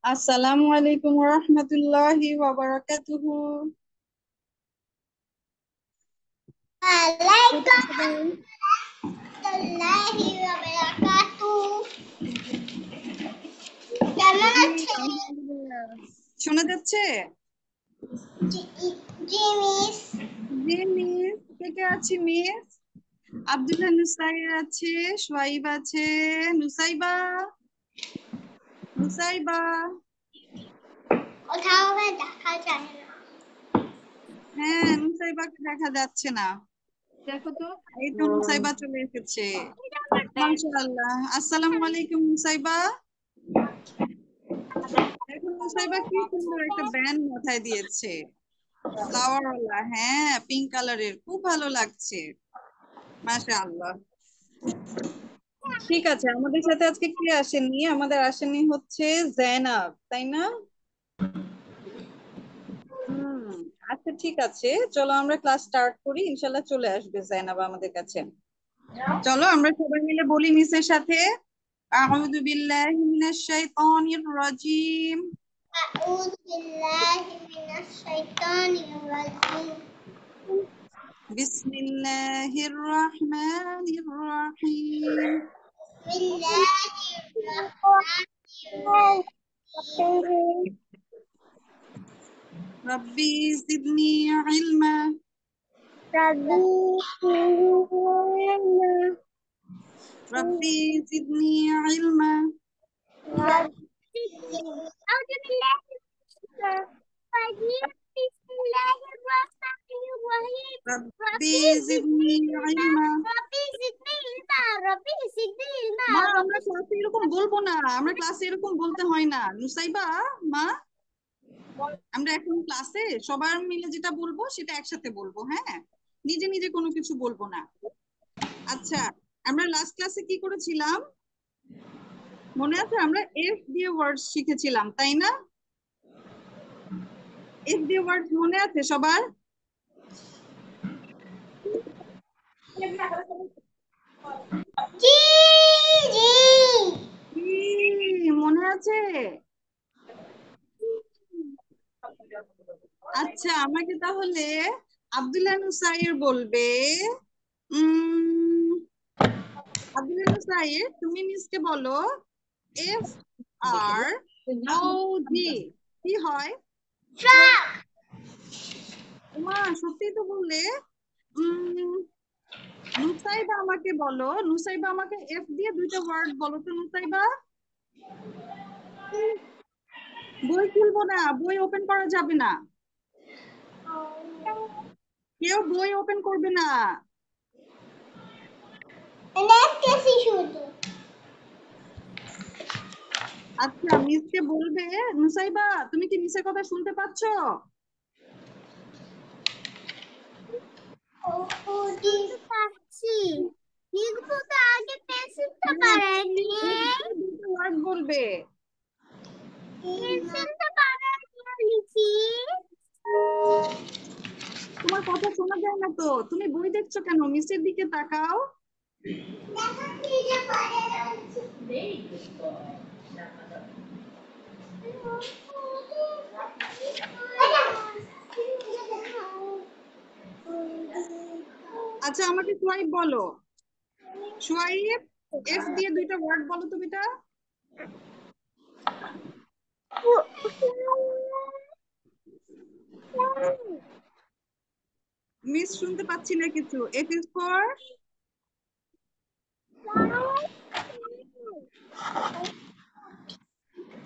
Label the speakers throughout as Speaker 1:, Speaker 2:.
Speaker 1: আসসালামু আলাইকুম ওয়া রাহমাতুল্লাহি ওয়া বারাকাতুহু।
Speaker 2: ওয়ালাইকুম আসসালামি ওয়া বারাকাতুহু। কেমন
Speaker 1: জি,
Speaker 2: আছেন?
Speaker 1: আলহামদুলিল্লাহ। শোনা যাচ্ছে?
Speaker 2: জি, জি মিস।
Speaker 1: জি মিস, কে কে আছে মিস? আব্দুল্লাহ নুসাইর আছে, সোয়াইব আছে, নুসাইবা, নুসাইবা।
Speaker 2: কোথাও দেখা যায় না।
Speaker 1: হ্যাঁ, নুসাইবাকে দেখা যাচ্ছে না। দেখো তো, এই তো নুসাইবা চলে এসেছে। মাশাআল্লাহ। আসসালামু আলাইকুম নুসাইবা। দেখো নুসাইবা কি সুন্দর একটা ব্যান্ড মাথায় দিয়েছে, ফ্লাওয়ার ওয়ালা। হ্যাঁ, পিঙ্ক কালারের, খুব ভালো লাগছে। মাশাআল্লাহ। ঠিক আছে, আমাদের সাথে আজকে কে আসেননি? আমাদের আসেনি হচ্ছে জাইনাব, তাই না? হুম। আচ্ছা ঠিক আছে, চলো আমরা ক্লাস স্টার্ট করি, ইনশাল্লাহ চলে আসবে জাইনাব আমাদের কাছে। চলো আমরা সবাই মিলে বলি মিসের সাথে, আউযু বিল্লাহি মিনাশ শাইতানির রাজিম,
Speaker 2: আউযু বিল্লাহি মিনাশ শাইতানির রাজিম।
Speaker 1: বিসমিল্লাহির রহমানির রহিম,
Speaker 2: বিসমিল্লাহির রাহমানির রাহিম।
Speaker 1: রব্বি জিদনি ইলমা,
Speaker 2: রাব্বি জিদনি
Speaker 1: রব্বি জিদনি ইলমা,
Speaker 2: أعوذ بالله من الرجيم بسم الله الرحمن الرحيم
Speaker 1: রব্বি
Speaker 2: ربي
Speaker 1: জিদনি
Speaker 2: زدني علما
Speaker 1: ইলমা।
Speaker 2: ربي زدني علما ربي زدني علما
Speaker 1: মা, আমরা
Speaker 2: ربي
Speaker 1: ক্লাসে এরকম বলবো না, আমরা ক্লাসে এরকম বলতে হয় না নুসাইবা। মা, আমরা এখন ক্লাসে সবার মিলে যেটা বলবো সেটা একসাথে বলবো, হ্যাঁ? নিজে নিজে কোনো কিছু বলবো না। আচ্ছা, আমরা লাস্ট ক্লাসে কি করেছিলাম মনে আছে? আমরা এফ দিয়ে ওয়ার্ডস শিখেছিলাম, তাই না? এফ দিয়ে ওয়ার্ডস মনে আছে সবার?
Speaker 2: জি জি
Speaker 1: মনে আছে? আচ্ছা, আমাকে তাহলে আব্দুল্লাহ নুসাইর বলবে। উম আব্দুল্লাহ নুসাইর, তুমি মিসকে বলো এফ আর ও জি কি হয়?
Speaker 2: ট্রাক
Speaker 1: মা, সত্যিই তো বললে। উম নুসাইবা আমাকে বলো, নুসাইবা আমাকে এফ দিয়ে দুইটা ওয়ার্ড বলো তো নুসাইবা। বই খুলবো না, বই ওপেন করা যাবে না, কেউ বই ওপেন করবে না।
Speaker 2: দেখতেছি শুধু
Speaker 1: আচ্ছা, মিসকে বলবে। নুসাইবা, তুমি কি মিসের কথা শুনতে পাচ্ছো?
Speaker 2: শুনতে পাচ্ছি লিখবো তো আগে পেন্সিলটা
Speaker 1: হ্যাঁ,
Speaker 2: বানাইনি
Speaker 1: F দিয়ে দুটো ওয়ার্ড বলবে।
Speaker 2: পেন্সিলটা বানাইনি লিখি
Speaker 1: তোমার কথা শোনা যায় না তো, তুমি বই দেখছো কেন? মিসের দিকে তাকাও।
Speaker 2: দেখাচ্ছি যে বানাচ্ছি
Speaker 1: আচ্ছা, আমাকে সোয়াইব বলো। সোয়াইব, এফ দিয়ে দুইটা ওয়ার্ড বলো তো বেটা। মিস শুনতে পাচ্ছি না কিছু। এফ ইজ ফর,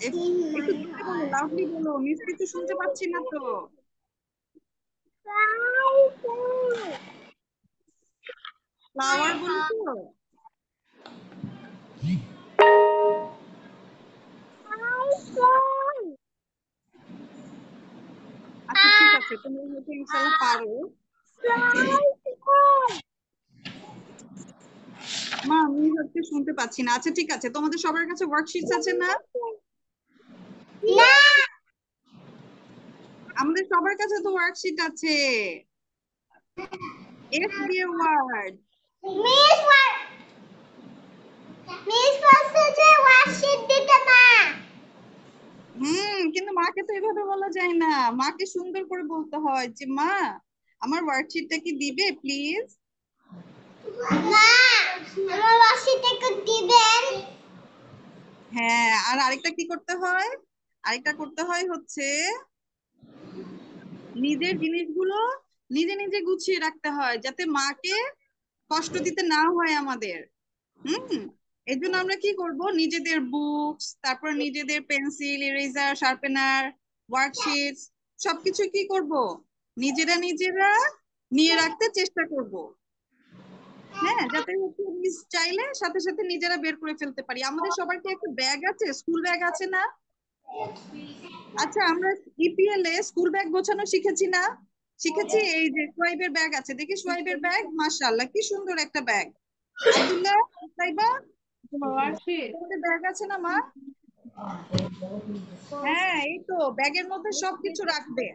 Speaker 1: এফ, একটু জোরে বলো, লাউডলি বলো, মিস কিছু শুনতে পাচ্ছি না তো। ফ্লাওয়ার বলেছো? আচ্ছা ঠিক আছে, তুমি হয়তো ইনশাল্লাহ পারো। মা, আমি হচ্ছে শুনতে পাচ্ছি না। আচ্ছা ঠিক আছে, তোমাদের সবার কাছে ওয়ার্কশিটস আছে না?
Speaker 2: না
Speaker 1: আমাদের সবার কাছে তো ওয়ার্কশিট আছে। এফ দিয়ে ওয়ার্ড।
Speaker 2: মিস মিস বলছে যে ওয়ার্কশিট দিতে না
Speaker 1: মাকে তো এভাবে বলা যায় না, মাকে সুন্দর করে বলতে হয় যে মা আমার ওয়ার্কশিটটা কি দিবে প্লিজ।
Speaker 2: মা আমার ওয়ার্কশিটটা একটু দিবেন।
Speaker 1: হ্যাঁ, আর আরেকটা কি করতে হয়, আরেকটা করতে হয় হচ্ছে নিজের জিনিসগুলো নিজে নিজে গুছিয়ে রাখতে হয় যাতে মাকে কষ্ট দিতে না হয় আমাদের। হুম, এর জন্য আমরা কি করব, নিজেদের বুকস, তারপর নিজেদের পেন্সিল, ইরেজার, শার্পেনার, ওয়ার্কশিটস সবকিছু কি করব, নিজেরা নিজেরা নিয়ে রাখতে চেষ্টা করব। হ্যাঁ, যাতে হচ্ছে মিস চাইলে সাথে সাথে নিজেরা বের করে ফেলতে পারি। আমাদের সবার কি একটা ব্যাগ আছে, স্কুল ব্যাগ আছে না? আচ্ছা, আমরা ইপিএল এ স্কুল ব্যাগ গোছানো শিখেছি না? শিখেছি। এই যে সোয়াইবের ব্যাগ আছে, দেখি সোয়াইবের ব্যাগ, মাশাআল্লাহ কি সুন্দর একটা ব্যাগ। আব্দুল্লাহ, তাইবা, তোমাদের ব্যাগ আছে না মা? হ্যাঁ, এই তো ব্যাগের মধ্যে সবকিছু রাখবে,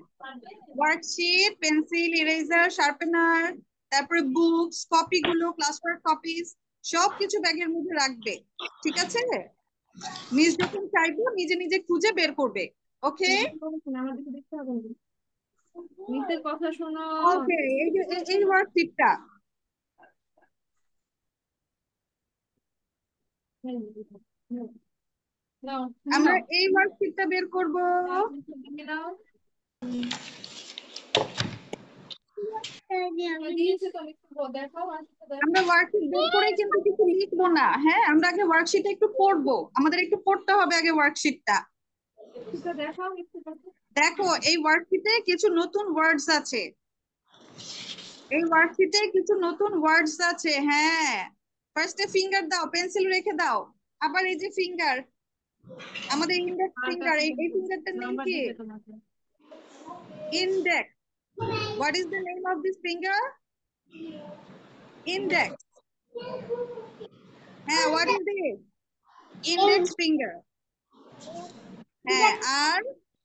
Speaker 1: ওয়ার্কশিট, পেন্সিল, ইরেজার, শার্পেনার, তারপরে বুকস, কপি গুলো, ক্লাস ওয়ার্ক কপিস, সবকিছু ব্যাগের মধ্যে রাখবে। ঠিক আছে, মিস যখন চাইবো নিজে নিজে খুঁজে বের করবে। ওকে,
Speaker 3: মিসের কথা শোনো।
Speaker 1: ওকে। এই যে এই ওয়ার্কশিটটা
Speaker 3: নাও
Speaker 1: আমরা
Speaker 3: নাও
Speaker 1: এই ওয়ার্কশিটটা বের করব।
Speaker 3: নাও, মিসের দিকে দাও। দিয়েছে তো, একটু দেখাও, আসতে দেখো।
Speaker 1: আমরা ওয়ার্কশিট বের করে কিন্তু কিছু লিখবো না, হ্যাঁ, আমরা আগে ওয়ার্কশিটটা একটু পড়বো, আমাদের একটু পড়তে হবে আগে ওয়ার্কশিটটা।
Speaker 3: সেটা দেখাও একটু দেখো।
Speaker 1: দেখো, এই ওয়ার্কশিটে কিছু নতুন ওয়ার্ডস আছে, এই ওয়ার্কশিটে কিছু নতুন ওয়ার্ডস আছে। হ্যাঁ, ফার্স্টে ফিঙ্গার দাও, পেন্সিল রেখে দাও, আবার এই যে ফিঙ্গার, আমাদের ইন্ডেক্স
Speaker 3: আর
Speaker 1: ফিঙ্গার,
Speaker 3: কাছে
Speaker 1: এই ফিঙ্গারটার নেম
Speaker 3: নাম্বার
Speaker 1: কি?
Speaker 3: দিবে তোমাকে।
Speaker 1: Index. What is the name of this finger? Index. হ্যাঁ, what is this? Index finger. হ্যাঁ, আর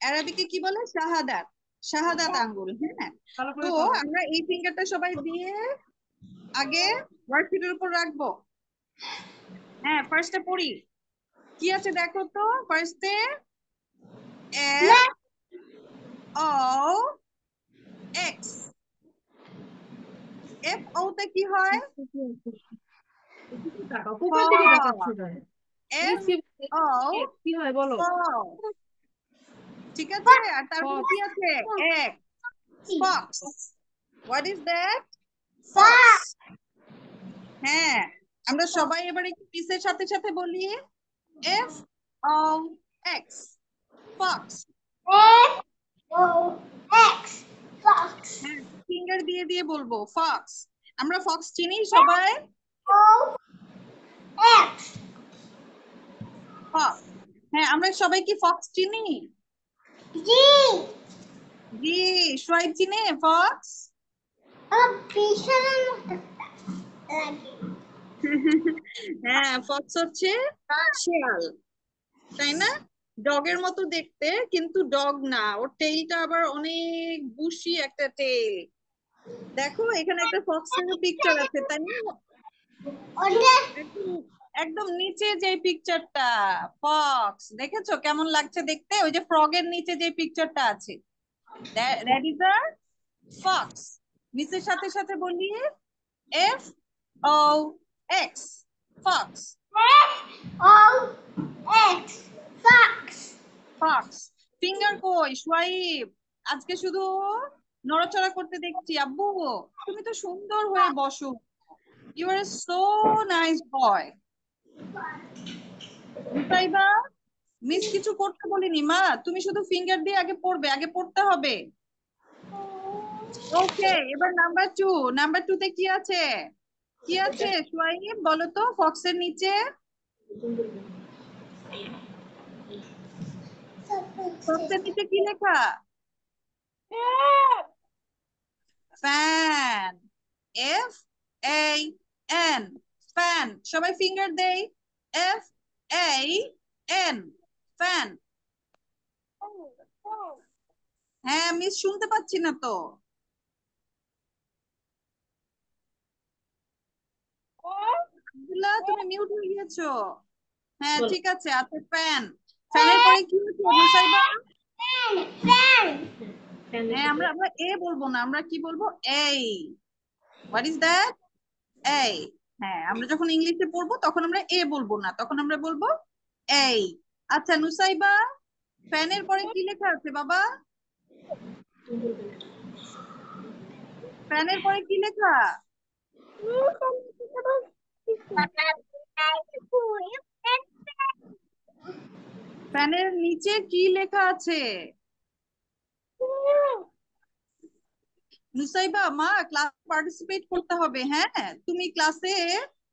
Speaker 1: আরবিকে কি বলে? শাহাদাত, শাহাদাত আঙ্গুল। হ্যাঁ,
Speaker 3: ভালো
Speaker 1: তো
Speaker 3: করে করো।
Speaker 1: আমরা এই ফিঙ্গারটা সবাই দিয়ে আগে ওয়ার্কশিটের উপর রাখবো। হ্যাঁ, ফার্স্টে পড়ি, কি আছে দেখো তো। ফার্স্টে F O X, F O তে কি হয়?
Speaker 3: এদিকে তাকাও, কোথার দিকে তাকাচ্ছো কেন?
Speaker 1: এফ
Speaker 3: মিসকে
Speaker 1: ও
Speaker 3: কি হয় বলো?
Speaker 1: ঠিক আছে, আর তারপরে
Speaker 3: ফক্স।
Speaker 1: কি আছে? X, Fox. What is that? Fox. হ্যাঁ, আমরা সবাই এবার একটু পিসের সাথে সাথে বলি, এফ ও এক্স, ফক্স। হ্যাঁ, ফিঙ্গার দিয়ে দিয়ে বলবো, ফক্স। আমরা ফক্স চিনি সবাই, ফক্স। হ্যাঁ, আমরা সবাই কি ফক্স চিনি? জি, সোয়াইব চিনে ফক্স? হ্যাঁ, ফক্স হচ্ছে শিয়াল, তাই না? ডগের মতো দেখতে, কিন্তু ডগ না, ওর টেইলটা আবার অনেক বুশি একটা টেইল। দেখো, এখানে একটা ফক্সের পিকচার আছে, তাই না? একদম একদম নিচে যে পিকচারটা, ফক্স, দেখেছো কেমন লাগছে দেখতে? ওই যে ফ্রগের নিচে যে পিকচারটা আছে, দ্যাট ইজ আ ফক্স। নিচের সাথে সাথে বলি, F O X, fox, fox. Finger কই সোয়াইব? আজকে শুধু নড়াচড়া করতে দেখছি। আব্বু, তুমি তো সুন্দর হয়ে বসো, you are so nice boy. Nusaiba, miss কিছু করতে বলিনি মা, তুমি শুধু ফিঙ্গার দিয়ে আগে পড়বে, আগে পড়তে হবে। ওকে, এবার নাম্বার টু, নাম্বার টু তে কি আছে? কি আছে সোয়াইব বলো তো, ফক্সের নিচে? ফক্সের নিচে কি লেখা? Fan, F A N, fan. সবাই ফিঙ্গার দেই, এফ এ এন, ফ্যান। হ্যাঁ, মিস শুনতে পাচ্ছি না তো। আব্দুল্লাহ, তুমি মিউট হয়ে গিয়েছো। হ্যাঁ, ঠিক আছে, আচ্ছা, ফ্যান। ফ্যানের পরে কি হচ্ছে নুসাইবা?
Speaker 2: Fan.
Speaker 1: হ্যাঁ, আমরা আমরা এ বলবো না, আমরা কি বলবো? এই। What is that? এই। হ্যাঁ, আমরা যখন ইংলিশে পড়বো তখন আমরা এ বলবো না, তখন আমরা বলবো এই। আচ্ছা নুসাইবা, ফ্যানের পরে কি লেখা আছে বাবা? ফ্যানের পরে কি লেখা? ফ্যানের নিচে কি লেখা আছে? নুসাইবা মা, ক্লাস পার্টিসিপেট করতে হবে। হ্যাঁ, তুমি ক্লাসে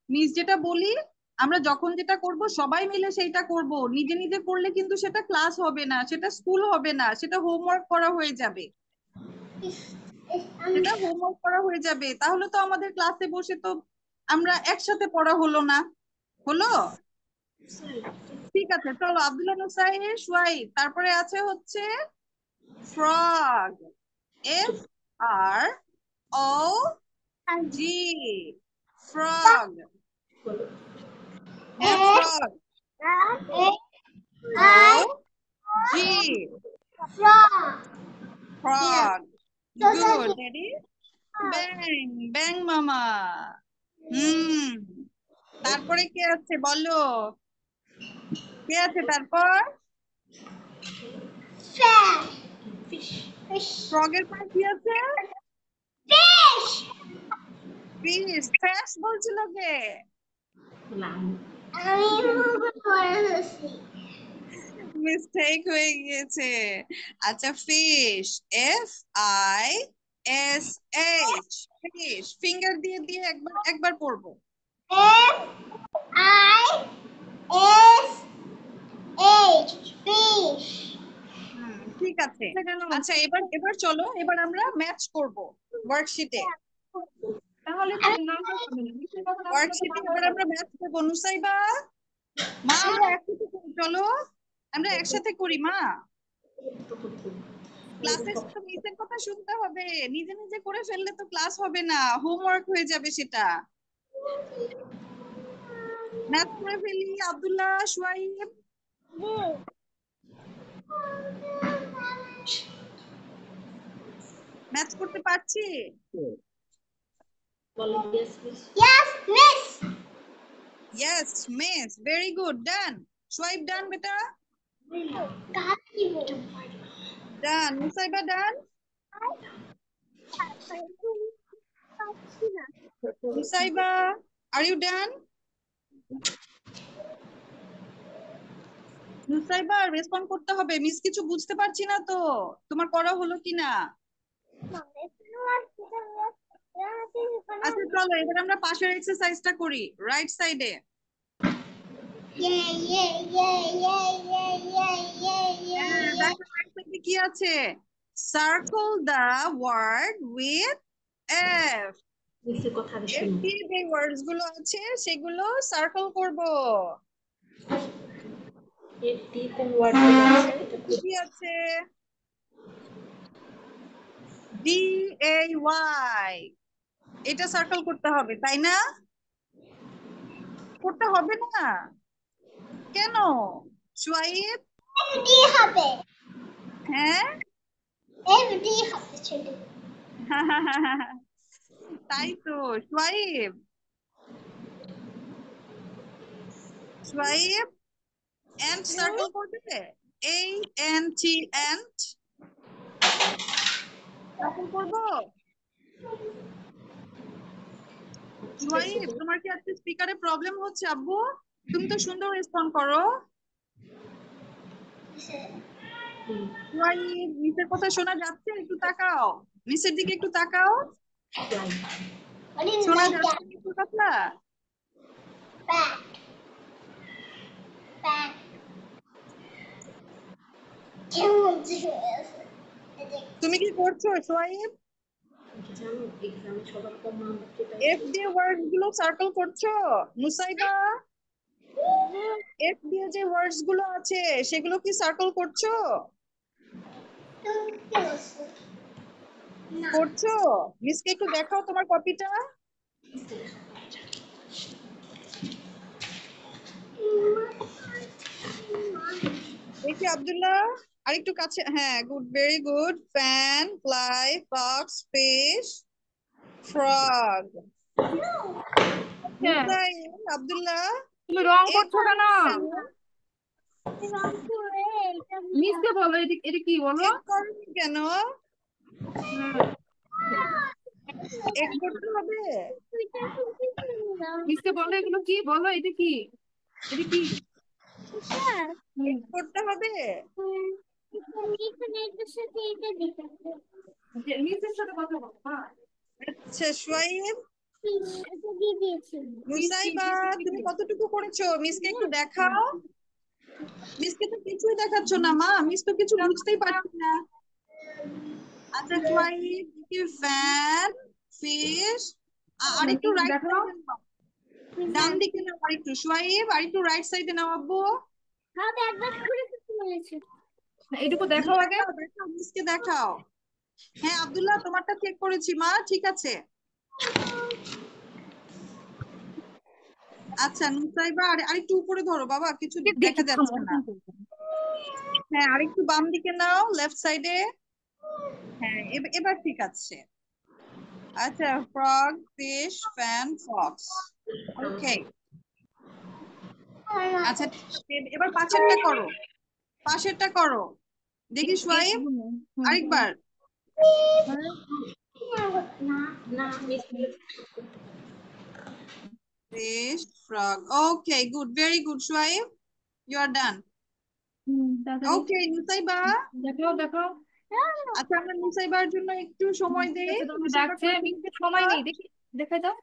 Speaker 1: মিস যেটা বলি আমরা যখন যেটা করব সবাই মিলে সেইটা করব। নিজে নিজে করলে কিন্তু সেটা ক্লাস হবে না, সেটা স্কুল হবে না, সেটা হোমওয়ার্ক করা হয়ে যাবে। সেটা হোমওয়ার্ক করা হয়ে যাবে, তাহলে তো আমাদের ক্লাসে বসে তো আমরা একসাথে পড়া হলো না। হলো? ঠিক আছে, চলো আব্দুল্লাহ নুসাইর সোয়াইব, তারপরে আছে হচ্ছে frog. F R O G, frog. হ্যাঁ, frog. O G, frog. Good ready. ব্যাং, ব্যাং মামা। হুম, তারপরে কে আছে বলো? কে আছে তারপর? ফ্রগের পরে কি আছে? ফিশ। ফ্যাশ বলছিল কে? মিস্টেক হয়ে গিয়েছে। আচ্ছা, fish. F I S H, fish. Finger দিয়ে দিয়ে একবার একবার পড়বো। ঠিক আছে। আচ্ছা, এবার এবার চলো, এবার আমরা ম্যাচ করব ওয়ার্কশিটে।
Speaker 3: তাহলে তো নাম্বার হবে না, নিশ্চয়ই কথা না বললে তো
Speaker 1: ওয়ার্কশিটে
Speaker 3: নাম্বার
Speaker 1: এবার
Speaker 3: হবে
Speaker 1: আমরা ম্যাচ করবো। নুসাইবা মা, আমরা একসাথে করি, চলো আমরা একসাথে করি মা। ক্লাসে তো মিসের কথা শুনতে হবে, নিজে নিজে করে ফেললে তো ক্লাস হবে না, হোমওয়ার্ক হয়ে যাবে সেটা। ম্যাথ করে ফেলি আব্দুল্লাহ, সোয়াইব। ম্যাথ করতে পারছি?
Speaker 2: Yes, miss.
Speaker 1: Yes miss, very good, done. Shoaib done বেটা, done. মুসাইবা done. মুসাইবা, are you done? মুসাইবা respond করতে হবে, মিস কিছু বুঝতে পারছি না তো, তোমার করা হলো কিনা। আচ্ছা চলো, এবার আমরা পাশের এক্সারসাইজটা করি, রাইট সাইডে।
Speaker 2: Yeah, yeah, yeah, yeah, yeah, yeah, yeah, yeah, yeah.
Speaker 1: দেখো রাইট সাইডে কি আছে? Circle the word with F.
Speaker 3: মিসের কথা আগে
Speaker 1: এফ
Speaker 3: শুনো।
Speaker 1: দিয়ে যে ওয়ার্ডস গুলো আছে সেগুলো সার্কেল করব।
Speaker 3: এফ কোন ওয়ার্ড আছে এটা
Speaker 1: কি আছে? ডি এ ওয়াই, এটা সার্কেল করতে হবে, তাই না? করতে হবে না কেন সোয়াইব?
Speaker 2: FD হবে,
Speaker 1: হ্যাঁ।
Speaker 2: FD হবে ছোট।
Speaker 1: তাই তো সোয়াইব। সোয়াইব এন্ড সার্কেল করবে, এই এন টি এন্ড সার্কেল করব। সোয়াইব, তোমার কি আজকে স্পিকারে প্রবলেম হচ্ছে আব্বু? তুমি তো সুন্দর রেসপন্ড করো। সোয়াইব, মিসের কথা শোনা যাচ্ছে? একটু তাকাও, মিসের দিকে একটু তাকাও।
Speaker 2: What is
Speaker 1: শোনা
Speaker 2: like
Speaker 1: যাচ্ছে
Speaker 2: that?
Speaker 1: মিসের কথা?
Speaker 2: Back, back. কেমন dress?
Speaker 1: তুমি কি করছো সোয়াইব?
Speaker 3: জানো এক্সামে সবার কম নাম্বার
Speaker 1: এফ দিয়ে ওয়ার্ড গুলো সার্কেল করছো? নুসাইবা, এফ দিয়ে যে ওয়ার্ডস গুলো আছে সেগুলো কি সার্কেল করছো? করছো? মিসকে একটু দেখাও তোমার কপিটা। দেখি আব্দুল্লাহ। আরেকটু কাছে, হ্যাঁ, good, very good. Fan, fly, Fox, fish, frog.
Speaker 3: হ্যাঁ,
Speaker 1: আব্দুল্লাহ,
Speaker 3: তুমি রং
Speaker 1: এ
Speaker 3: করছো কেন?
Speaker 1: কেন?
Speaker 3: মিসকে বলো, এটা কি বলো?
Speaker 1: এক করনি কেন?
Speaker 3: হ্যাঁ,
Speaker 1: এক করতে হবে।
Speaker 3: মিসকে বলো এগুলো কি, বলো এটা কি, এটা কি?
Speaker 1: এক
Speaker 3: হুম,
Speaker 1: করতে হবে।
Speaker 3: মিসের সাথে কথা বলো, হ্যাঁ।
Speaker 1: আচ্ছা সোয়াইব,
Speaker 2: দিয়ে দিয়েছি।
Speaker 1: নুসাইবা, তুমি কতটুকু করেছো? মিসকে একটু দেখাও। মিসকে তো কিছুই দেখাচ্ছ না মা, মিস তো কিছু বুঝতেই পারছি না। আচ্ছা সোয়াইব, কি ফ্যান, ফিশ, আরেকটু রাইট
Speaker 3: দেখো,
Speaker 1: সাইডে নাও, ডান দিকে নাও আরেকটু। সোয়াইব, আরেকটু রাইট সাইডে নাও আব্বু।
Speaker 2: হাতে একবার করে করতে বলেছে।
Speaker 3: এইটুকু দেখাও আগে।
Speaker 1: দেখাও দেখাও, মিসকে দেখাও। হ্যাঁ আব্দুল্লাহ, তোমারটা চেক করেছি মা, ঠিক আছে। আচ্ছা নুসাইবা, আরেকটু উপরে ধরো বাবা, কিছু
Speaker 3: দেখি,
Speaker 1: দেখা যাচ্ছে না। হ্যাঁ আরেকটু বাম দিকে নাও, লেফট সাইডে। হ্যাঁ এবার ঠিক আছে। আচ্ছা, ফ্রগ, ফিশ, ফ্যান, ফক্স। ওকে। আচ্ছা এবার পাশেরটা করো, পাশেরটা করো, দেখি সোয়াইব, আরেকবার।
Speaker 2: না না
Speaker 1: fish, frog. Okay, good, very good Shoaib, you are done.
Speaker 3: তাড়াতাড়ি
Speaker 1: ওকে নুসাইবা।
Speaker 3: দেখাও, দেখাও।
Speaker 1: আচ্ছা আমরা নুসাইবার জন্য একটু সময়
Speaker 3: ঠিক
Speaker 1: দেই,
Speaker 3: আছে, তোমাকে
Speaker 1: নুসাইবা
Speaker 3: ডাকছে,
Speaker 1: কয়েকটা
Speaker 3: মিনিটের
Speaker 1: দেখো
Speaker 3: সময়
Speaker 1: তো।
Speaker 3: নেই, দেখি, দেখাই দাও।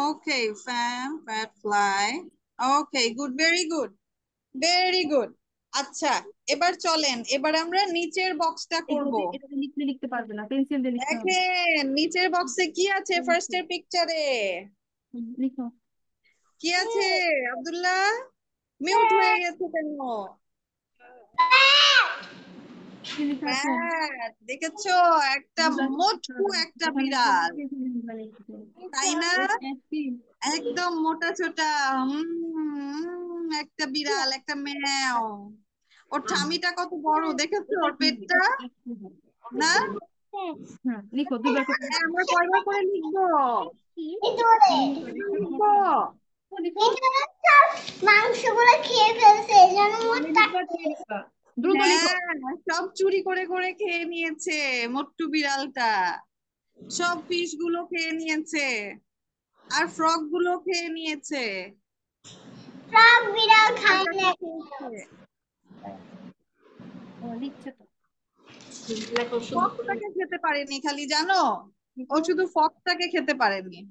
Speaker 1: Okay, fan, fat, fly. Okay, good, very good, very good. আচ্ছা এবার চলেন, এবার আমরা নিচের বক্সটা করব।
Speaker 3: এটাতে লিখলে লিখতে পারবে না, পেন্সিল দিয়ে লিখতে হবে।
Speaker 1: দেখেন নিচের বক্সে কি আছে, ফার্স্ট এর পিকচারে
Speaker 3: লিখো।
Speaker 1: কি আছে? আব্দুল্লাহ মিউট হয়ে গেছে কেন?
Speaker 3: কি লেখা আছে?
Speaker 1: ব্যাট, দেখেছো? একটা মোটকু একটা বিড়াল, তাই না? একদম মোটা ছোটা, একটা বিড়াল, একটা ম্যাও। ওর ঠামিটা কত বড় দেখেছো, ওর পেটটা, না?
Speaker 3: হ্যাঁ, লিখো দুবার করে।
Speaker 1: হ্যাঁ, আমরা কয়বার করে লিখবো? কয়বার লিখবো?
Speaker 3: লিখো,
Speaker 2: মাংসগুলো খেয়ে ফেলছে এই জন্য মোটটা।
Speaker 3: লিখবা, তুমি লিখবা, দ্রুত লিখো।
Speaker 1: হ্যাঁ, সব চুরি করে করে খেয়ে নিয়েছে মোট্টু বিড়ালটা, সব ফিশ গুলো খেয়ে নিয়েছে, আর ফ্রগ গুলো খেয়ে নিয়েছে।
Speaker 2: সব বিড়াল খায়
Speaker 1: এটা
Speaker 2: না।
Speaker 1: খেয়েছে।
Speaker 3: লিখছে তো।
Speaker 1: ফক্সটাকে খেতে পারেনি খালি, জানো? ও শুধু ফক্সটাকে খেতে পারেনি।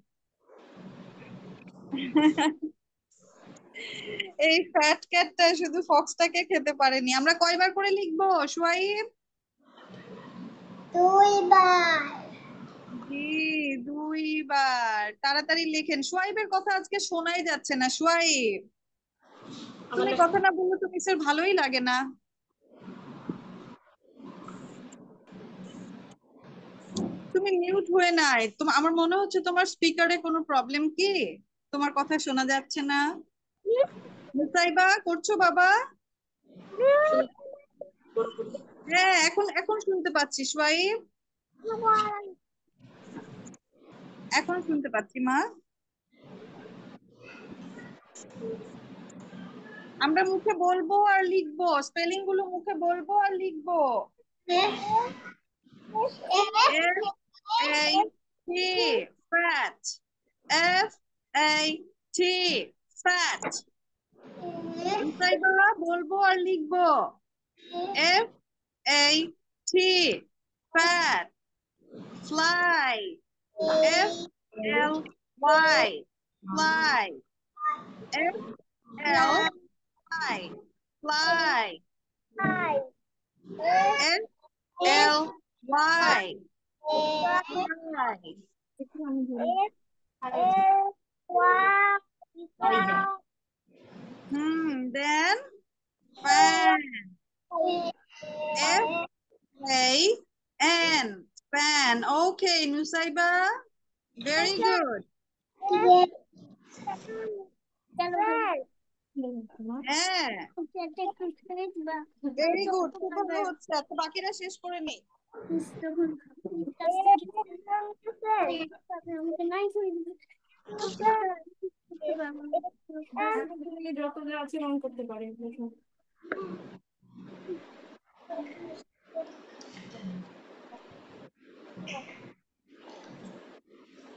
Speaker 1: এই ফ্যাট ক্যাটটা শুধু ফক্সটাকে খেতে পারেনি। আমরা কয়বার করে লিখবো সোয়াইব?
Speaker 2: 2 বার।
Speaker 1: জি, 2বার। তাড়াতাড়ি লেখেন, সোয়াইবের কথা আজকে শোনাই যাচ্ছে না। সোয়াইব, তুমি কথা না বললে তো মিসের ভালোই লাগে না। তুমি মিউট হয়ে নাই, আমার মনে হচ্ছে তোমার স্পিকারে কোনো প্রবলেম কি, তোমার কথা শোনা যাচ্ছে না। মুসাইবা করছো বাবা? হ্যাঁ এখন এখন শুনতে পাচ্ছি সোয়াইব, এখন শুনতে পাচ্ছি মা। আমরা মুখে বলবো আর লিখবো, স্পেলিং গুলো মুখে বলবো আর লিখবো। F A T, fat. F A T, fat. Musaiba বলবো আর লিখবো। F A T, fat. Fly, F L Y, fly. F L Y, fly. F L Y, fly.
Speaker 3: আমি বলি।
Speaker 1: Then fan, F A N, fan. Okay, Nusaiba, very good.
Speaker 2: চলো
Speaker 1: হ্যাঁ, very good, খুব ভালো হচ্ছে। আচ্ছা, বাকিরা শেষ করে নি।
Speaker 3: যত যা আছে রং করতে পারে।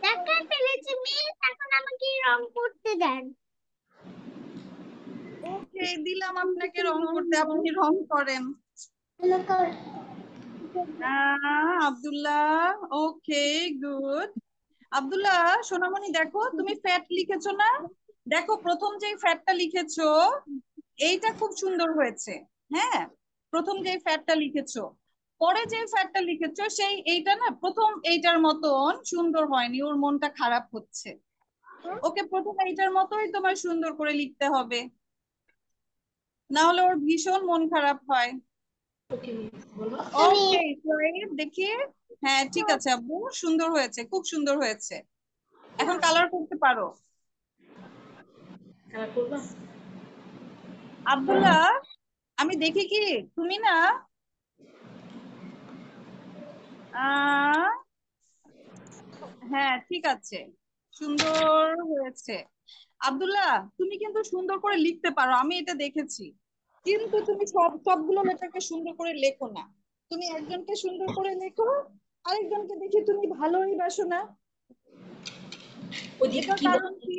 Speaker 2: টাকা ফেলেছি মিস, এখন আমাকে রং করতে দেন।
Speaker 1: ওকে, দিলাম আপনাকে রং করতে, আপনি রং করেন। আব্দুল্লাহ, ওকে, গুড। আব্দুল্লাহ সোনামণি, দেখো তুমি ফ্যাট লিখেছো না? দেখো প্রথম যে ফ্যাটটা লিখেছো এইটা খুব সুন্দর হয়েছে। হ্যাঁ, প্রথম যে ফ্যাটটা লিখেছো, পরে যে ফ্যাটটা লিখেছো সেই এইটা না প্রথম এইটার মতন সুন্দর হয়নি, ওর মনটা খারাপ হচ্ছে। ওকে প্রথম এইটার মতোই তোমার সুন্দর করে লিখতে হবে, না হলে ওর ভীষণ মন খারাপ হয়।
Speaker 3: ওকে মিস, বলো।
Speaker 1: ওকে, দেখি। হ্যাঁ ঠিক আছে আব্বু, সুন্দর হয়েছে, খুব সুন্দর হয়েছে। এখন কালার করতে পারো।
Speaker 3: খেলা করবা?
Speaker 1: আব্দুল্লাহ, আমি দেখি কি তুমি না আহ হ্যাঁ ঠিক আছে, সুন্দর হয়েছে। আব্দুল্লাহ, তুমি কিন্তু সুন্দর করে লিখতে পারো, আমি এটা দেখেছি। কিন্তু তুমি সবগুলো লেটারকে সুন্দর করে লেখো না। তুমি একজনকে সুন্দর করে লেখো, আরেকজনকে দেখি তুমি ভালোই বাসো না।
Speaker 3: ওইদিকে
Speaker 1: এটার
Speaker 3: কি
Speaker 1: কারণ
Speaker 3: বলতো?
Speaker 1: কি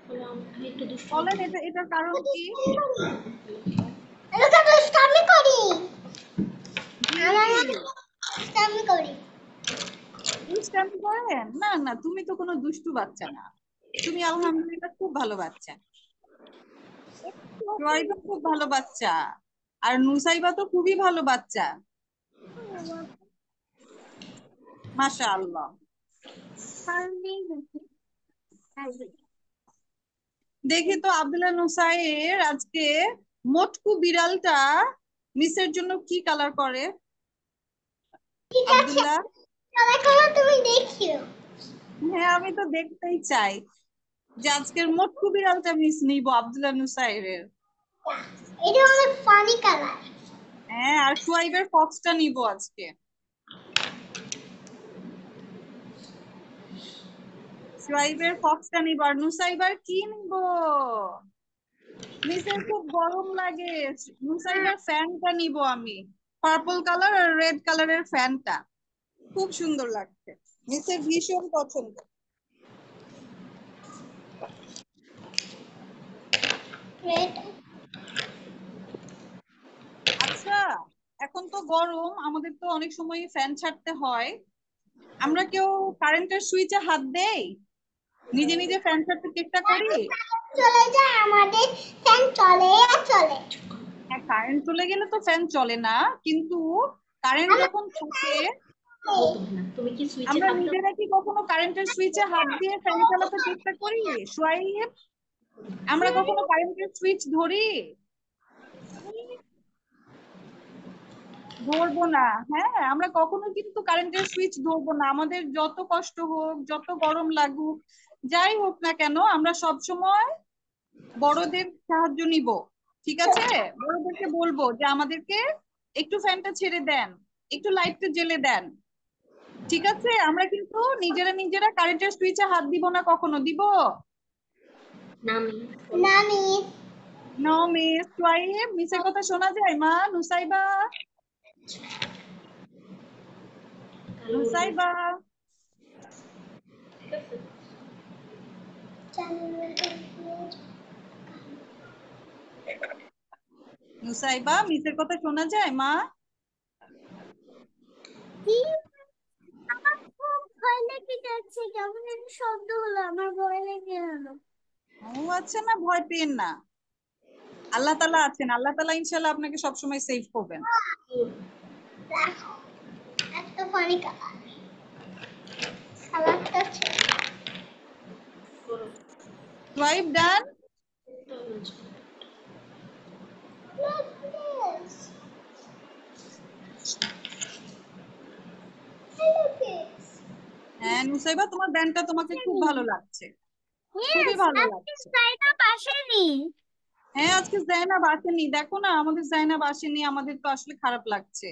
Speaker 3: বললাম, আমি একটু দুষ্টু
Speaker 1: বলেন,
Speaker 3: হবো।
Speaker 1: এটার কারণ কি?
Speaker 2: এটা তো দুষ্টামি করি।
Speaker 1: জি,
Speaker 2: দুষ্টামি করি।
Speaker 1: দুষ্টামি করেন? না না, তুমি তো কোনো দুষ্টু বাচ্চা না, তুমি আলহামদুলিল্লাহ খুব ভালো বাচ্চা। সোয়াইবা খুব ভালো বাচ্চা, আর নুসাইবা তো খুবই ভালো বাচ্চা। মাশাআল্লাহ। দেখি তো আব্দুল্লাহ নুসাইর আজকে মোটকু বিড়ালটা মিসের জন্য কি কালার করে।
Speaker 2: ঠিক আছে,
Speaker 1: আব্দুল্লাহ,
Speaker 2: সবাই করো, তুমি দেখিও।
Speaker 1: হ্যাঁ আমি তো দেখতেই চাই যে আজকের মোটকু বিড়ালটা মিস নিব আব্দুল্লাহ নুসাইরের।
Speaker 2: এটা অনেক ফানি কালার।
Speaker 1: হ্যাঁ, আর সোয়াইবের ফক্সটা নিব আজকে। সোয়াইবের ফক্সটা নিব, আর নুসাইবার কি নিব? মিসের খুব গরম লাগে, নুসাইবার ফ্যানটা নিব আমি, পার্পল কালার আর রেড কালারের ফ্যানটা খুব সুন্দর লাগছে, মিসের ভীষণ পছন্দ।
Speaker 2: রেড।
Speaker 1: আচ্ছা, এখন তো গরম, আমাদের তো অনেক সময় ফ্যান ছাড়তে হয়, আমরা কেউ কারেন্টের সুইচে হাত দেই, নিজে নিজে ফ্যান ছাড়তে চেষ্টা করি।
Speaker 2: চলে যায়, আমাদের ফ্যান চলে আর চলে।
Speaker 1: হ্যাঁ, কারেন্ট চলে গেলে তো ফ্যান চলে না, কিন্তু কারেন্ট যখন থাকে
Speaker 3: বলতো না, তুমি কি সুইচে
Speaker 1: আমরা
Speaker 3: হাত দাও?
Speaker 1: নিজেরা কি কখনো কারেন্টের সুইচে হাত দিয়ে ফ্যান চালাতে চেষ্টা করি? সোয়াইব, আমরা কখনো কারেন্টের সুইচ ধরি? ধরবো না। হ্যাঁ, আমরা কখনো কিন্তু কারেন্টের সুইচ ধরবো না, আমাদের যত কষ্ট হোক, যত গরম লাগুক, যাই হোক না কেন, আমরা সব সময় বড়দের সাহায্য নিব। ঠিক আছে, বড়দেরকে বলবো যে আমাদেরকে একটু ফ্যানটা ছেড়ে দেন, একটু লাইটটা জ্বেলে দেন। ঠিক আছে, আমরা কিন্তু নিজেরা নিজেরা কারেন্টের সুইচে হাত দিব না, কখনো দিব?
Speaker 3: না আমি
Speaker 2: না মিস।
Speaker 1: No miss. সোয়াইব, মিসের কথা শোনা যায় মা? নুসাইবা,
Speaker 3: কালো উড়ে গেছে।
Speaker 1: নুসাইবা,
Speaker 3: ঠিক আছে।
Speaker 1: নুসাইবা, মিসের কথা শোনা যায় মা?
Speaker 2: কি? আমার খুব ভয় লেগে যাচ্ছে, কেমন একটা শব্দ হলো, আমার ভয় লেগে গেল।
Speaker 1: ও আচ্ছা, না ভয় পেন না, আল্লাহ তাআলা আছেন, আল্লাহ তাআলা ইনশাআল্লাহ আপনাকে সবসময় সেভ করবেন।
Speaker 2: দেখো, একটা ফানি কালার, কালারটা ছিল।
Speaker 3: করো।
Speaker 1: সোয়াইব ডান।
Speaker 3: তো
Speaker 2: Look this. Look this.
Speaker 1: হ্যাঁ নুসাইবা, তোমার ব্যান্ডটা তোমাকে খুব ভালো লাগছে। খুবই ভালো
Speaker 2: আজকে
Speaker 1: লাগছে।
Speaker 2: জাইনাব আসেনি।
Speaker 1: হ্যাঁ, আজকে জাইনাব আসেনি, দেখো না আমাদের জাইনাব আসেনি, আমাদের তো আসলে খারাপ লাগছে।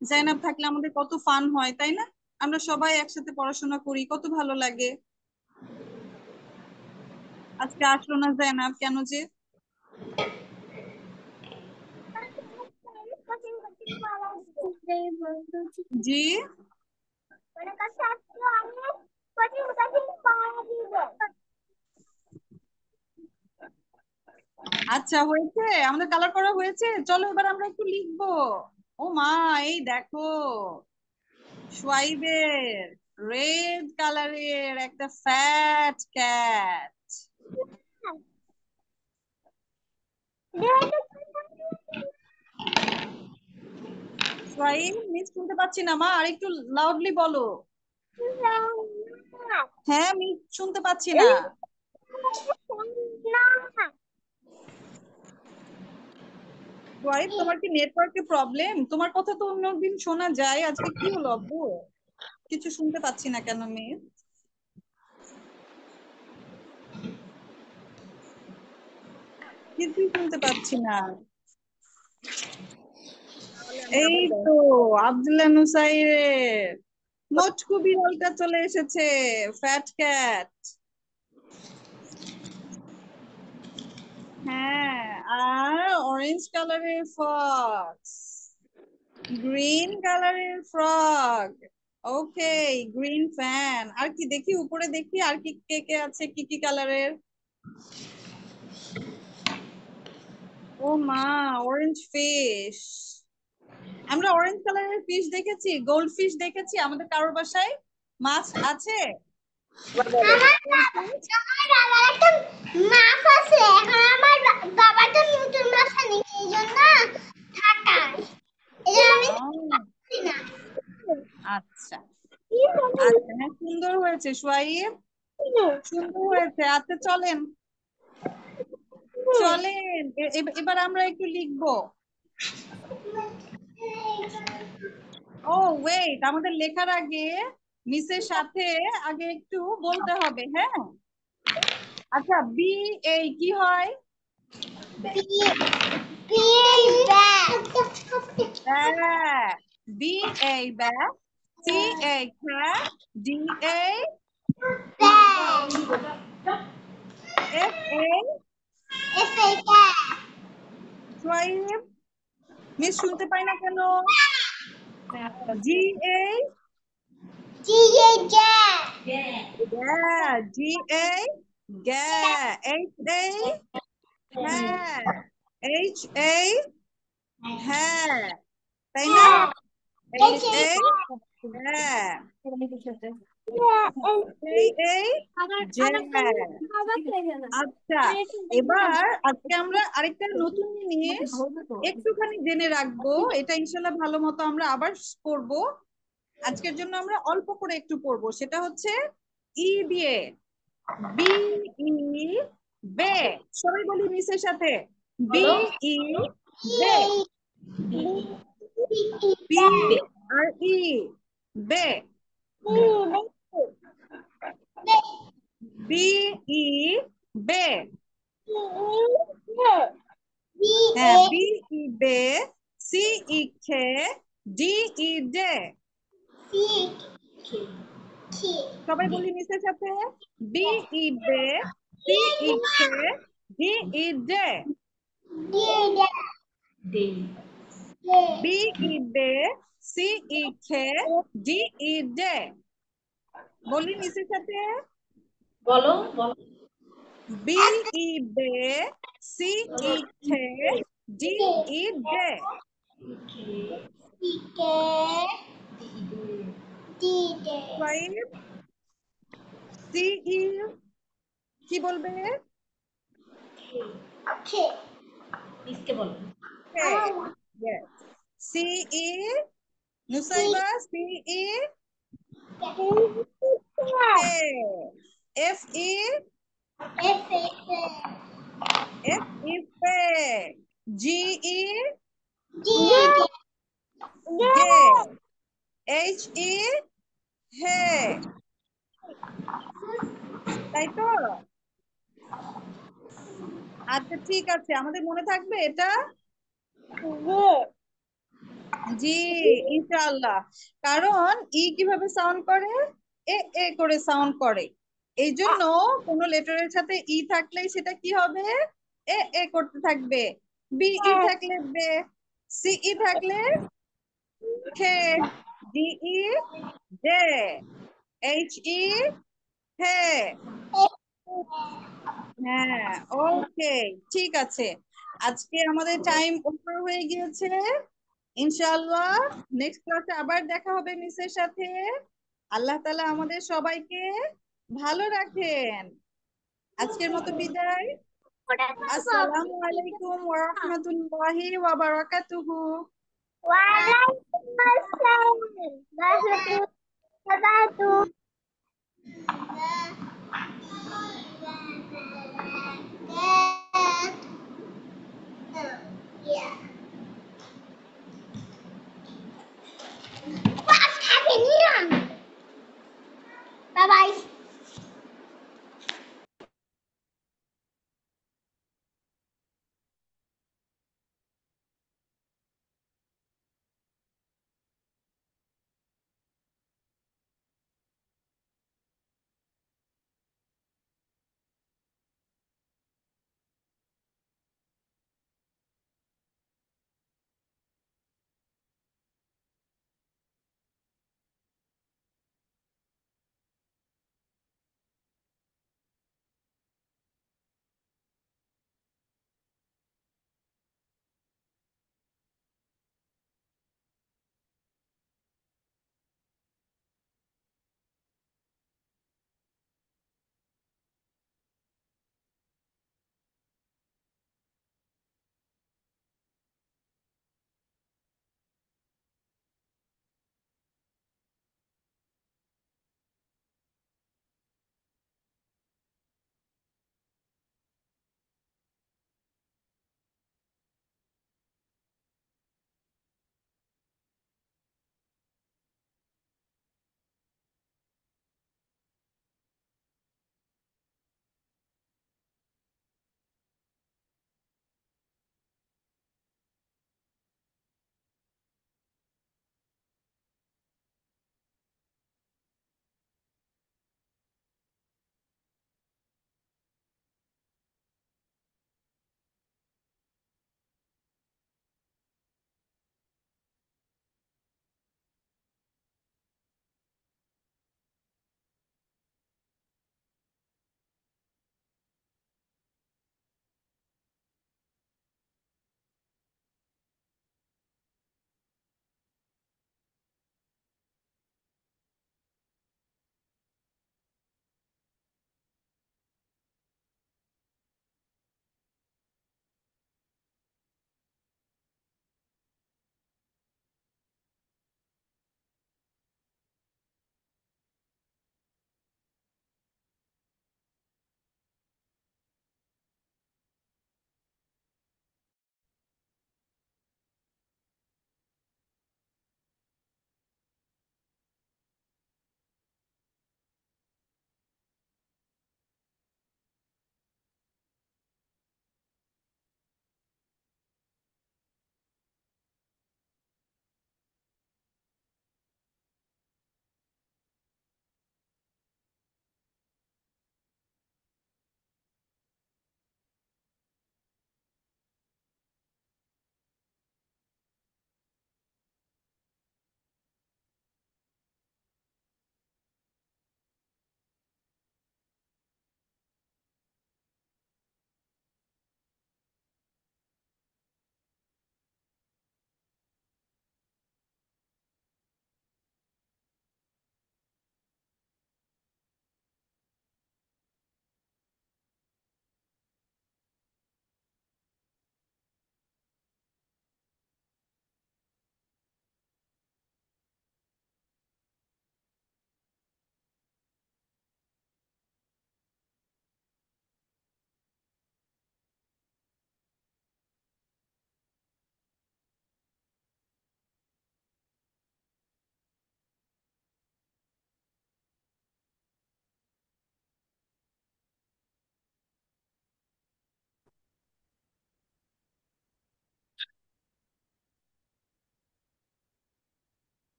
Speaker 1: জাইনাব থাকলে আমাদের কত ফান হয়, তাই না? আমরা সবাই একসাথে পড়াশোনা করি, কত ভালো লাগে। আজকে আসলো না জাইনাব, কেন যে? জি। আচ্ছা, হয়েছে, আমাদের কালার করা হয়েছে, চলো এবার আমরা একটু লিখবো। ও মা, এই দেখো সোয়াইবের রেড কালারের একটা ফ্যাট ক্যাট। সোয়াইব, মিস শুনতে পাচ্ছি না মা, আর একটু লাউডলি বলো। হ্যাঁ, মিস শুনতে পাচ্ছি না। সোয়াইব, তোমার কি নেটওয়ার্কের প্রবলেম? তোমার কথা তো অন্যদিন শোনা যায়, আজকে কি হলো আব্বু? কিছু শুনতে পাচ্ছি না কেন মিস? কিছুই শুনতে পাচ্ছি না। এই তো আব্দুল্লাহ নুসাইরের মোটকু বিড়ালটা চলে এসেছে, ফ্যাট ক্যাট। হ্যাঁ, আর অরেঞ্জ কালারের ফক্স, গ্রিন কালারের ফ্রগ, ওকে, গ্রিন ফ্যান। আর কি দেখি উপরে, দেখি আর কি কে কে আছে, কি কি কালারের। ও মা, অরেঞ্জ ফিশ। আমরা অরেঞ্জ কালারের ফিশ দেখেছি, গোল্ড ফিশ দেখেছি আমাদের কারোর বাসায়? মাছ আছে?
Speaker 2: মাছ আছে, এখন আমার বাবার তো নতুন মাছ আনি, এই জন্য থাকায় আমি না।
Speaker 1: আচ্ছা আচ্ছা, হ্যাঁ সুন্দর হয়েছে সোয়াইব, সুন্দর হয়েছে। আচ্ছা চলেন চলেন, এবার আমরা একটু লিখবো। ও ওয়েট, আমাদের লেখার আগে মিসের সাথে আগে একটু বলতে হবে, হ্যাঁ? আচ্ছা, বি এই কি হয়? বি এই ব্যাগ, সি এই cat, ডি এই এফ এই সোয়াইব, মিস শুনতে পাই না কেন? জি এই জি এই গ্যা, এইচ এই হ্যাঁ, এইচ এই হ্যাঁ, তাই না? এইচ এই হ্যাঁ, এই এই জ্যাক। আচ্ছা, এবার আজকে আমরা আরেকটা নতুন জিনিস একটুখানি জেনে রাখবো, এটা ইনশাল্লাহ ভালো মতো আমরা আবার পড়বো। আজকের জন্য আমরা অল্প করে একটু পড়বো, সেটা হচ্ছে ই দিয়ে, বি ই বে। সবাই বলি মিসের সাথে, বি ই বে, বি আর ই বে, বি ই বে, হ্যাঁ, বি ই বে, সি ই খে, ডি ই ডে। সবাই বলি মিসের সাথে, বি ই বে, সি ই খে, ডি ই ডে। বি ই বে, সি ই খে, ডি ই ডে। বলি মিসের সাথে,
Speaker 3: বলো বলো।
Speaker 1: বি ই বে, সি ই খে, ডি ই ডে। সি ই কি বলবে?
Speaker 3: মিসকে বলো।
Speaker 1: C E Nusaiba, C E কে, এফ ই এফ ই পে, জি ই গে, এইচ ই হে, তাই তো? আচ্ছা ঠিক আছে, আমাদের মনে থাকবে এটা। জি, ইনশাআল্লাহ। কারণ ই কিভাবে সাউন্ড করে, এ এ করে সাউন্ড করে। এই জন্য কোন লেটারের সাথে ই থাকলেই সেটা কি হবে, এ এ করতে থাকবে। বি ই থাকলে বে, সি ই থাকলে খে, ডি ই ডে, এইচ ই হে। হ্যাঁ, ওকে, ঠিক আছে। আজকে আমাদের টাইম ওভার হয়ে গিয়েছে। ইনশাআল্লাহ নেক্সট ক্লাসে আবার দেখা হবে মিসের সাথে। আল্লাহ তাআলা আমাদের সবাইকে ভালো রাখেন। আজকের মতো বিদায়। আসসালামু আলাইকুম ওয়া রাহমাতুল্লাহি ওয়া বারাকাতুহু।
Speaker 2: ওয়ালাইকুম আসসালাম রাহমাতুল্লাহি ওয়া বারাকাতুহু। Yeah. What's happening? Bye bye.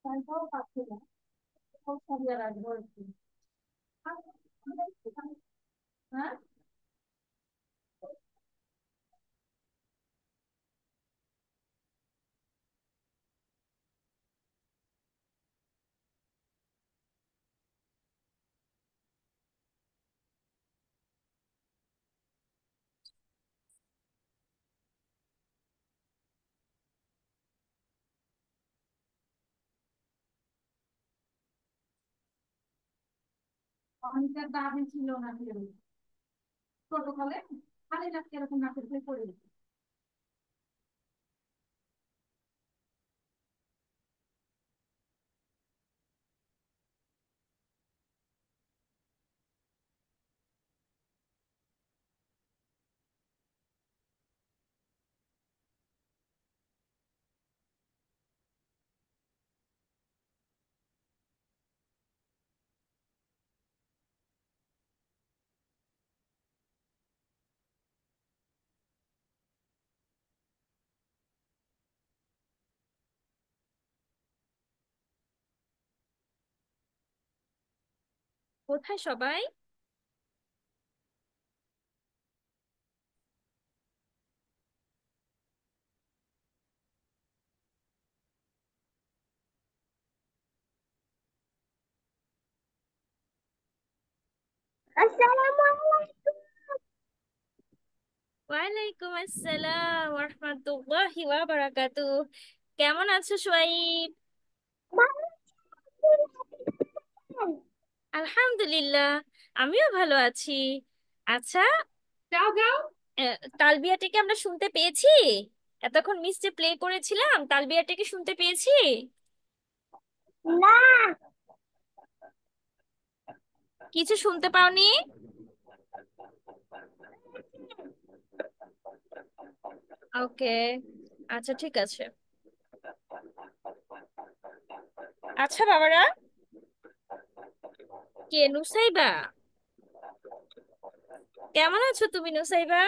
Speaker 3: তাও পাচ্ছে না, সব সারিয়ে রাখবো একটু। হ্যাঁ, অনেকটা দাবি ছিল না কেউ ছোট কালে, খালি নাকি এরকম নাকের দিয়ে পড়ে যেত।
Speaker 4: কোথায় সবাই?
Speaker 2: আসসালামু আলাইকুম।
Speaker 4: ওয়ালাইকুম আসসালাম ওয়া রাহমাতুল্লাহি ওয়া বারাকাতুহু। কেমন আছো সোয়াইব?
Speaker 2: ভালো আছেন?
Speaker 4: আলহামদুলিল্লাহ, আমিও ভালো আছি। আচ্ছা,
Speaker 3: যাও যাও।
Speaker 4: তালবিয়াটা কি আমরা শুনতে পেয়েছি? এতক্ষণ মিস যে প্লে করেছিলাম, তালবিয়াটা কি শুনতে পেয়েছি?
Speaker 2: না,
Speaker 4: কিছু শুনতে পাওনি? ওকে, আচ্ছা ঠিক আছে। আচ্ছা বাবারা, কে নুসাইবা? কেমন আছো তুমি নুসাইবা?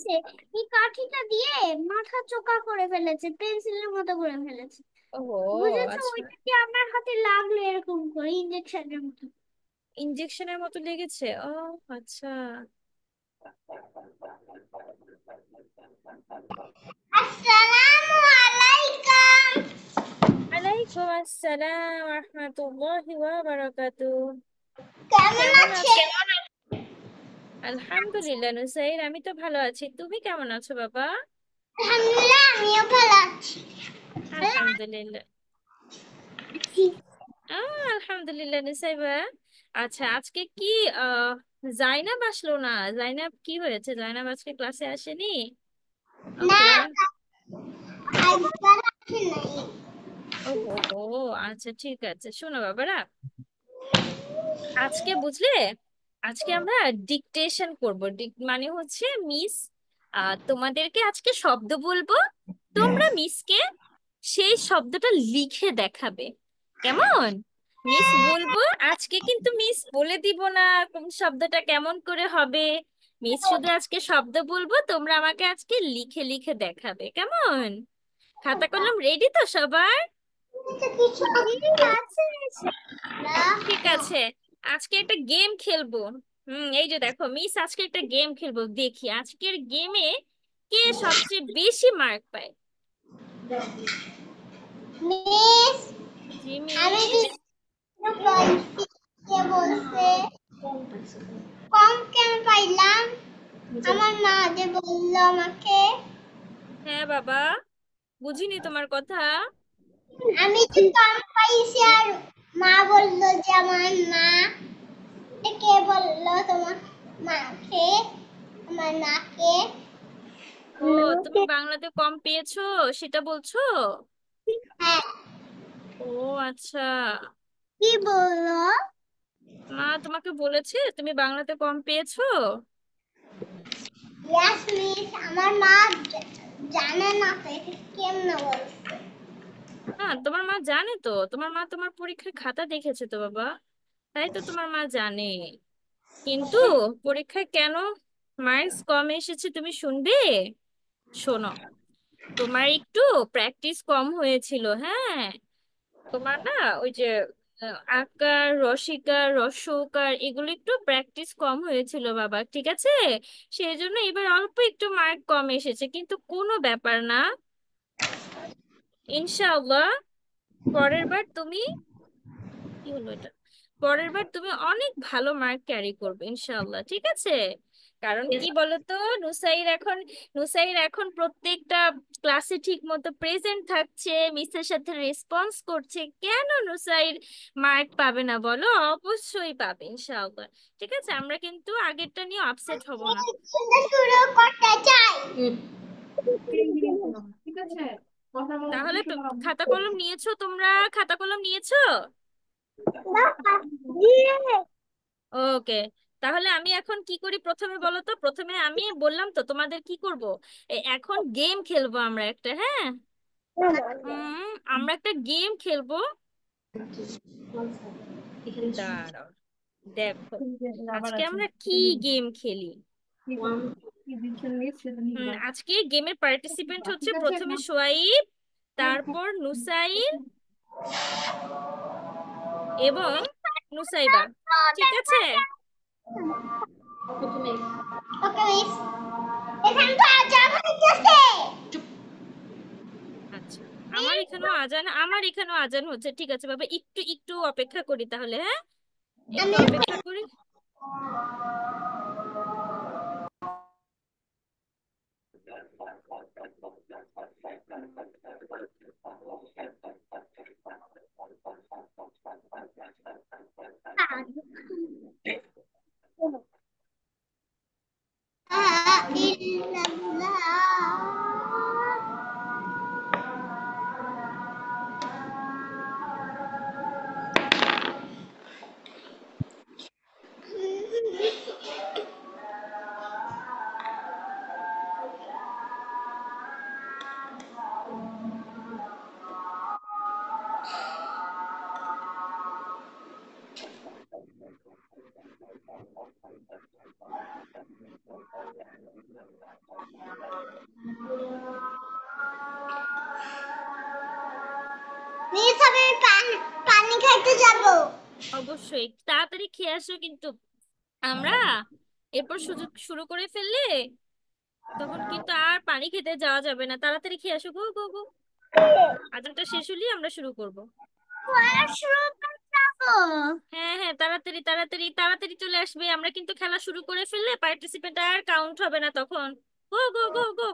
Speaker 2: সে এই কাঠিটা দিয়ে মাথা চোকা করে ফেলেছে, পেন্সিলের মতো করে ফেলেছে।
Speaker 4: ও
Speaker 2: বুঝেছো,
Speaker 4: আচ্ছা,
Speaker 2: ওইটা দিয়ে আপনার হাতে লাগলো এরকম করে ইঞ্জেকশনের মতো।
Speaker 4: ইঞ্জেকশনের মতো লেগেছে? ও আচ্ছা।
Speaker 2: আসসালামু আলাইকুম।
Speaker 4: ওয়ালাইকুম আসসালাম ওয়া রাহমাতুল্লাহি ওয়া বারাকাতুহু।
Speaker 2: কেমন
Speaker 4: কেমন আছো?
Speaker 2: আছেন?
Speaker 4: আলহামদুলিল্লাহ নুসাইর, আমি তো ভালো আছি। তুমি কেমন আছো বাবা?
Speaker 2: আলহামদুলিল্লাহ, আমিও ভালো আছি।
Speaker 4: আলহামদুলিল্লাহ। আলহামদুলিল্লাহ নুসাইবা। আচ্ছা, আজকে কি আহ জাইনাব আসলো না? জাইনাব কি হয়েছে? জাইনাব আজকে ক্লাসে আসেনি?
Speaker 2: না,
Speaker 4: ওকে।
Speaker 2: একবার আসে নাই।
Speaker 4: ওহো, আচ্ছা ঠিক আছে। শোনো বাবারা, আজকে বুঝলে, আজকে আমরা ডিকটেশন করব। মানে হচ্ছে মিস তোমাদেরকে আজকে শব্দ বলবো, তোমরা মিসকে সেই শব্দটা লিখে দেখাবে। কেমন? মিস বলবো, আজকে কিন্তু মিস বলে দিব না কোন শব্দটা কেমন করে হবে। মিস শুধু আজকে শব্দ বলবো, তোমরা আমাকে আজকে লিখে লিখে দেখাবে। কেমন? খাতা কলম রেডি তো সবার?
Speaker 2: তো কিছু আছে।
Speaker 4: ঠিক আছে, আজকে একটা গেম খেলবো। এই যে দেখো মিস আজকে একটা গেম খেলবো, দেখি আজকের গেমে কে সবচেয়ে বেশি মার্ক পায়।
Speaker 2: মিস,
Speaker 4: জি
Speaker 2: আমি
Speaker 4: মিস।
Speaker 2: কিছু পাইছি। কে বলছে কম কেন পাইলাম? আমার মা যে বললো আমাকে।
Speaker 4: হ্যাঁ বাবা, বুঝিনি তোমার কথা।
Speaker 2: আমি যে কম পাইছি, আর মা বললো যে আমার মা। কে বললো তোমার মাকে? আমার মাকে।
Speaker 4: ও, তুমি বাংলাতে কম পেয়েছো সেটা বলছো?
Speaker 2: হ্যাঁ।
Speaker 4: ও আচ্ছা,
Speaker 2: কি বললো?
Speaker 4: মা তোমাকে বলেছে তুমি বাংলাতে কম পেয়েছো?
Speaker 2: ইয়েস মিস, আমার মা জানে না তো এটা কেমনে বলছে।
Speaker 4: হ্যাঁ, তোমার মা জানে তো, তোমার মা তোমার পরীক্ষার খাতা দেখেছে তো বাবা, তাই তো তোমার মা জানে। কিন্তু পরীক্ষায় কেন মার্কস কম এসেছে তুমি শুনবে? শোনো, তোমার একটু প্র্যাকটিস কম হয়েছিল, হ্যাঁ। তোমার না ওই যে আকার রসিকার রস্যকার এগুলো একটু প্র্যাকটিস কম হয়েছিল বাবা, ঠিক আছে। সেই জন্য এবার অল্প একটু মার্ক কম এসেছে, কিন্তু কোনো ব্যাপার না। ইনশাআল্লাহ পরের বার তুমি, কি হলো এটা, পরের বার তুমি অনেক ভালো মার্ক ক্যারি করবে ইনশাআল্লাহ, ঠিক আছে। কারণ কি বলতো, নুসাইর এখন প্রত্যেকটা ক্লাসে ঠিক মতো প্রেজেন্ট থাকছে, মিসের সাথে রেসপন্স করছে, কেন নুসাইর মার্ক পাবে না বলো? অবশ্যই পাবে ইনশাআল্লাহ। ঠিক আছে, আমরা কিন্তু আগেরটা নিয়ে আপসেট হব না।
Speaker 2: শুরু করতে চাই।
Speaker 3: ঠিক আছে, কথা বলা
Speaker 4: তাহলে
Speaker 3: শুরু হবে।
Speaker 4: খাতা কলম নিয়েছো তোমরা? খাতা কলম নিয়েছো? ওকে, তাহলে আমি এখন কি করি প্রথমে বলো তো। প্রথমে আমি বললাম তো তোমাদের কি করব, এখন গেম খেলবো আমরা একটা, হ্যাঁ। আমরা একটা গেম খেলবো। দাঁড়াও, দেখো
Speaker 3: রাবার
Speaker 4: আজকে
Speaker 3: আছে।
Speaker 4: আমরা কি গেম খেলি।
Speaker 3: কি দিচ্ছেন লিস্ট সেটা লিখবা।
Speaker 4: আজকে গেমের পার্টিসিপেন্ট হচ্ছে
Speaker 3: ঠিক আছে
Speaker 4: প্রথমে
Speaker 3: না?
Speaker 4: সোয়াইব, তারপর নুসাইর এবং নুসাইবা, ঠিক আছে।
Speaker 2: ওকে মিস, এখানে তো আজান হইতেছে।
Speaker 4: আচ্ছা, আমার এখানেও আজান হচ্ছে, ঠিক আছে বাবা, একটু একটু অপেক্ষা করি তাহলে, হ্যাঁ। একটু
Speaker 2: আমি
Speaker 4: অপেক্ষা করি।
Speaker 2: মিস আমি পানি খাইতে যাব।
Speaker 4: অবশ্যই তাড়াতাড়ি খেয়ে আসো কিন্তু। আমরা এরপর সুযোগ শুরু করে ফেললে তখন কিন্তু আর পানি খেতে যাওয়া যাবে না। তাড়াতাড়ি খেয়ে আসো, গো গো গো। আজানটা শেষ হলেই আমরা শুরু করব।
Speaker 2: ওয়াশরুমে যাব।
Speaker 4: হ্যাঁ হ্যাঁ, তাড়াতাড়ি তাড়াতাড়ি তাড়াতাড়ি চলে আসবে। আমরা কিন্তু খেলা শুরু করে ফেললে পার্টিসিপেন্ট আর কাউন্ট হবে না তখন। গো গো গো গো।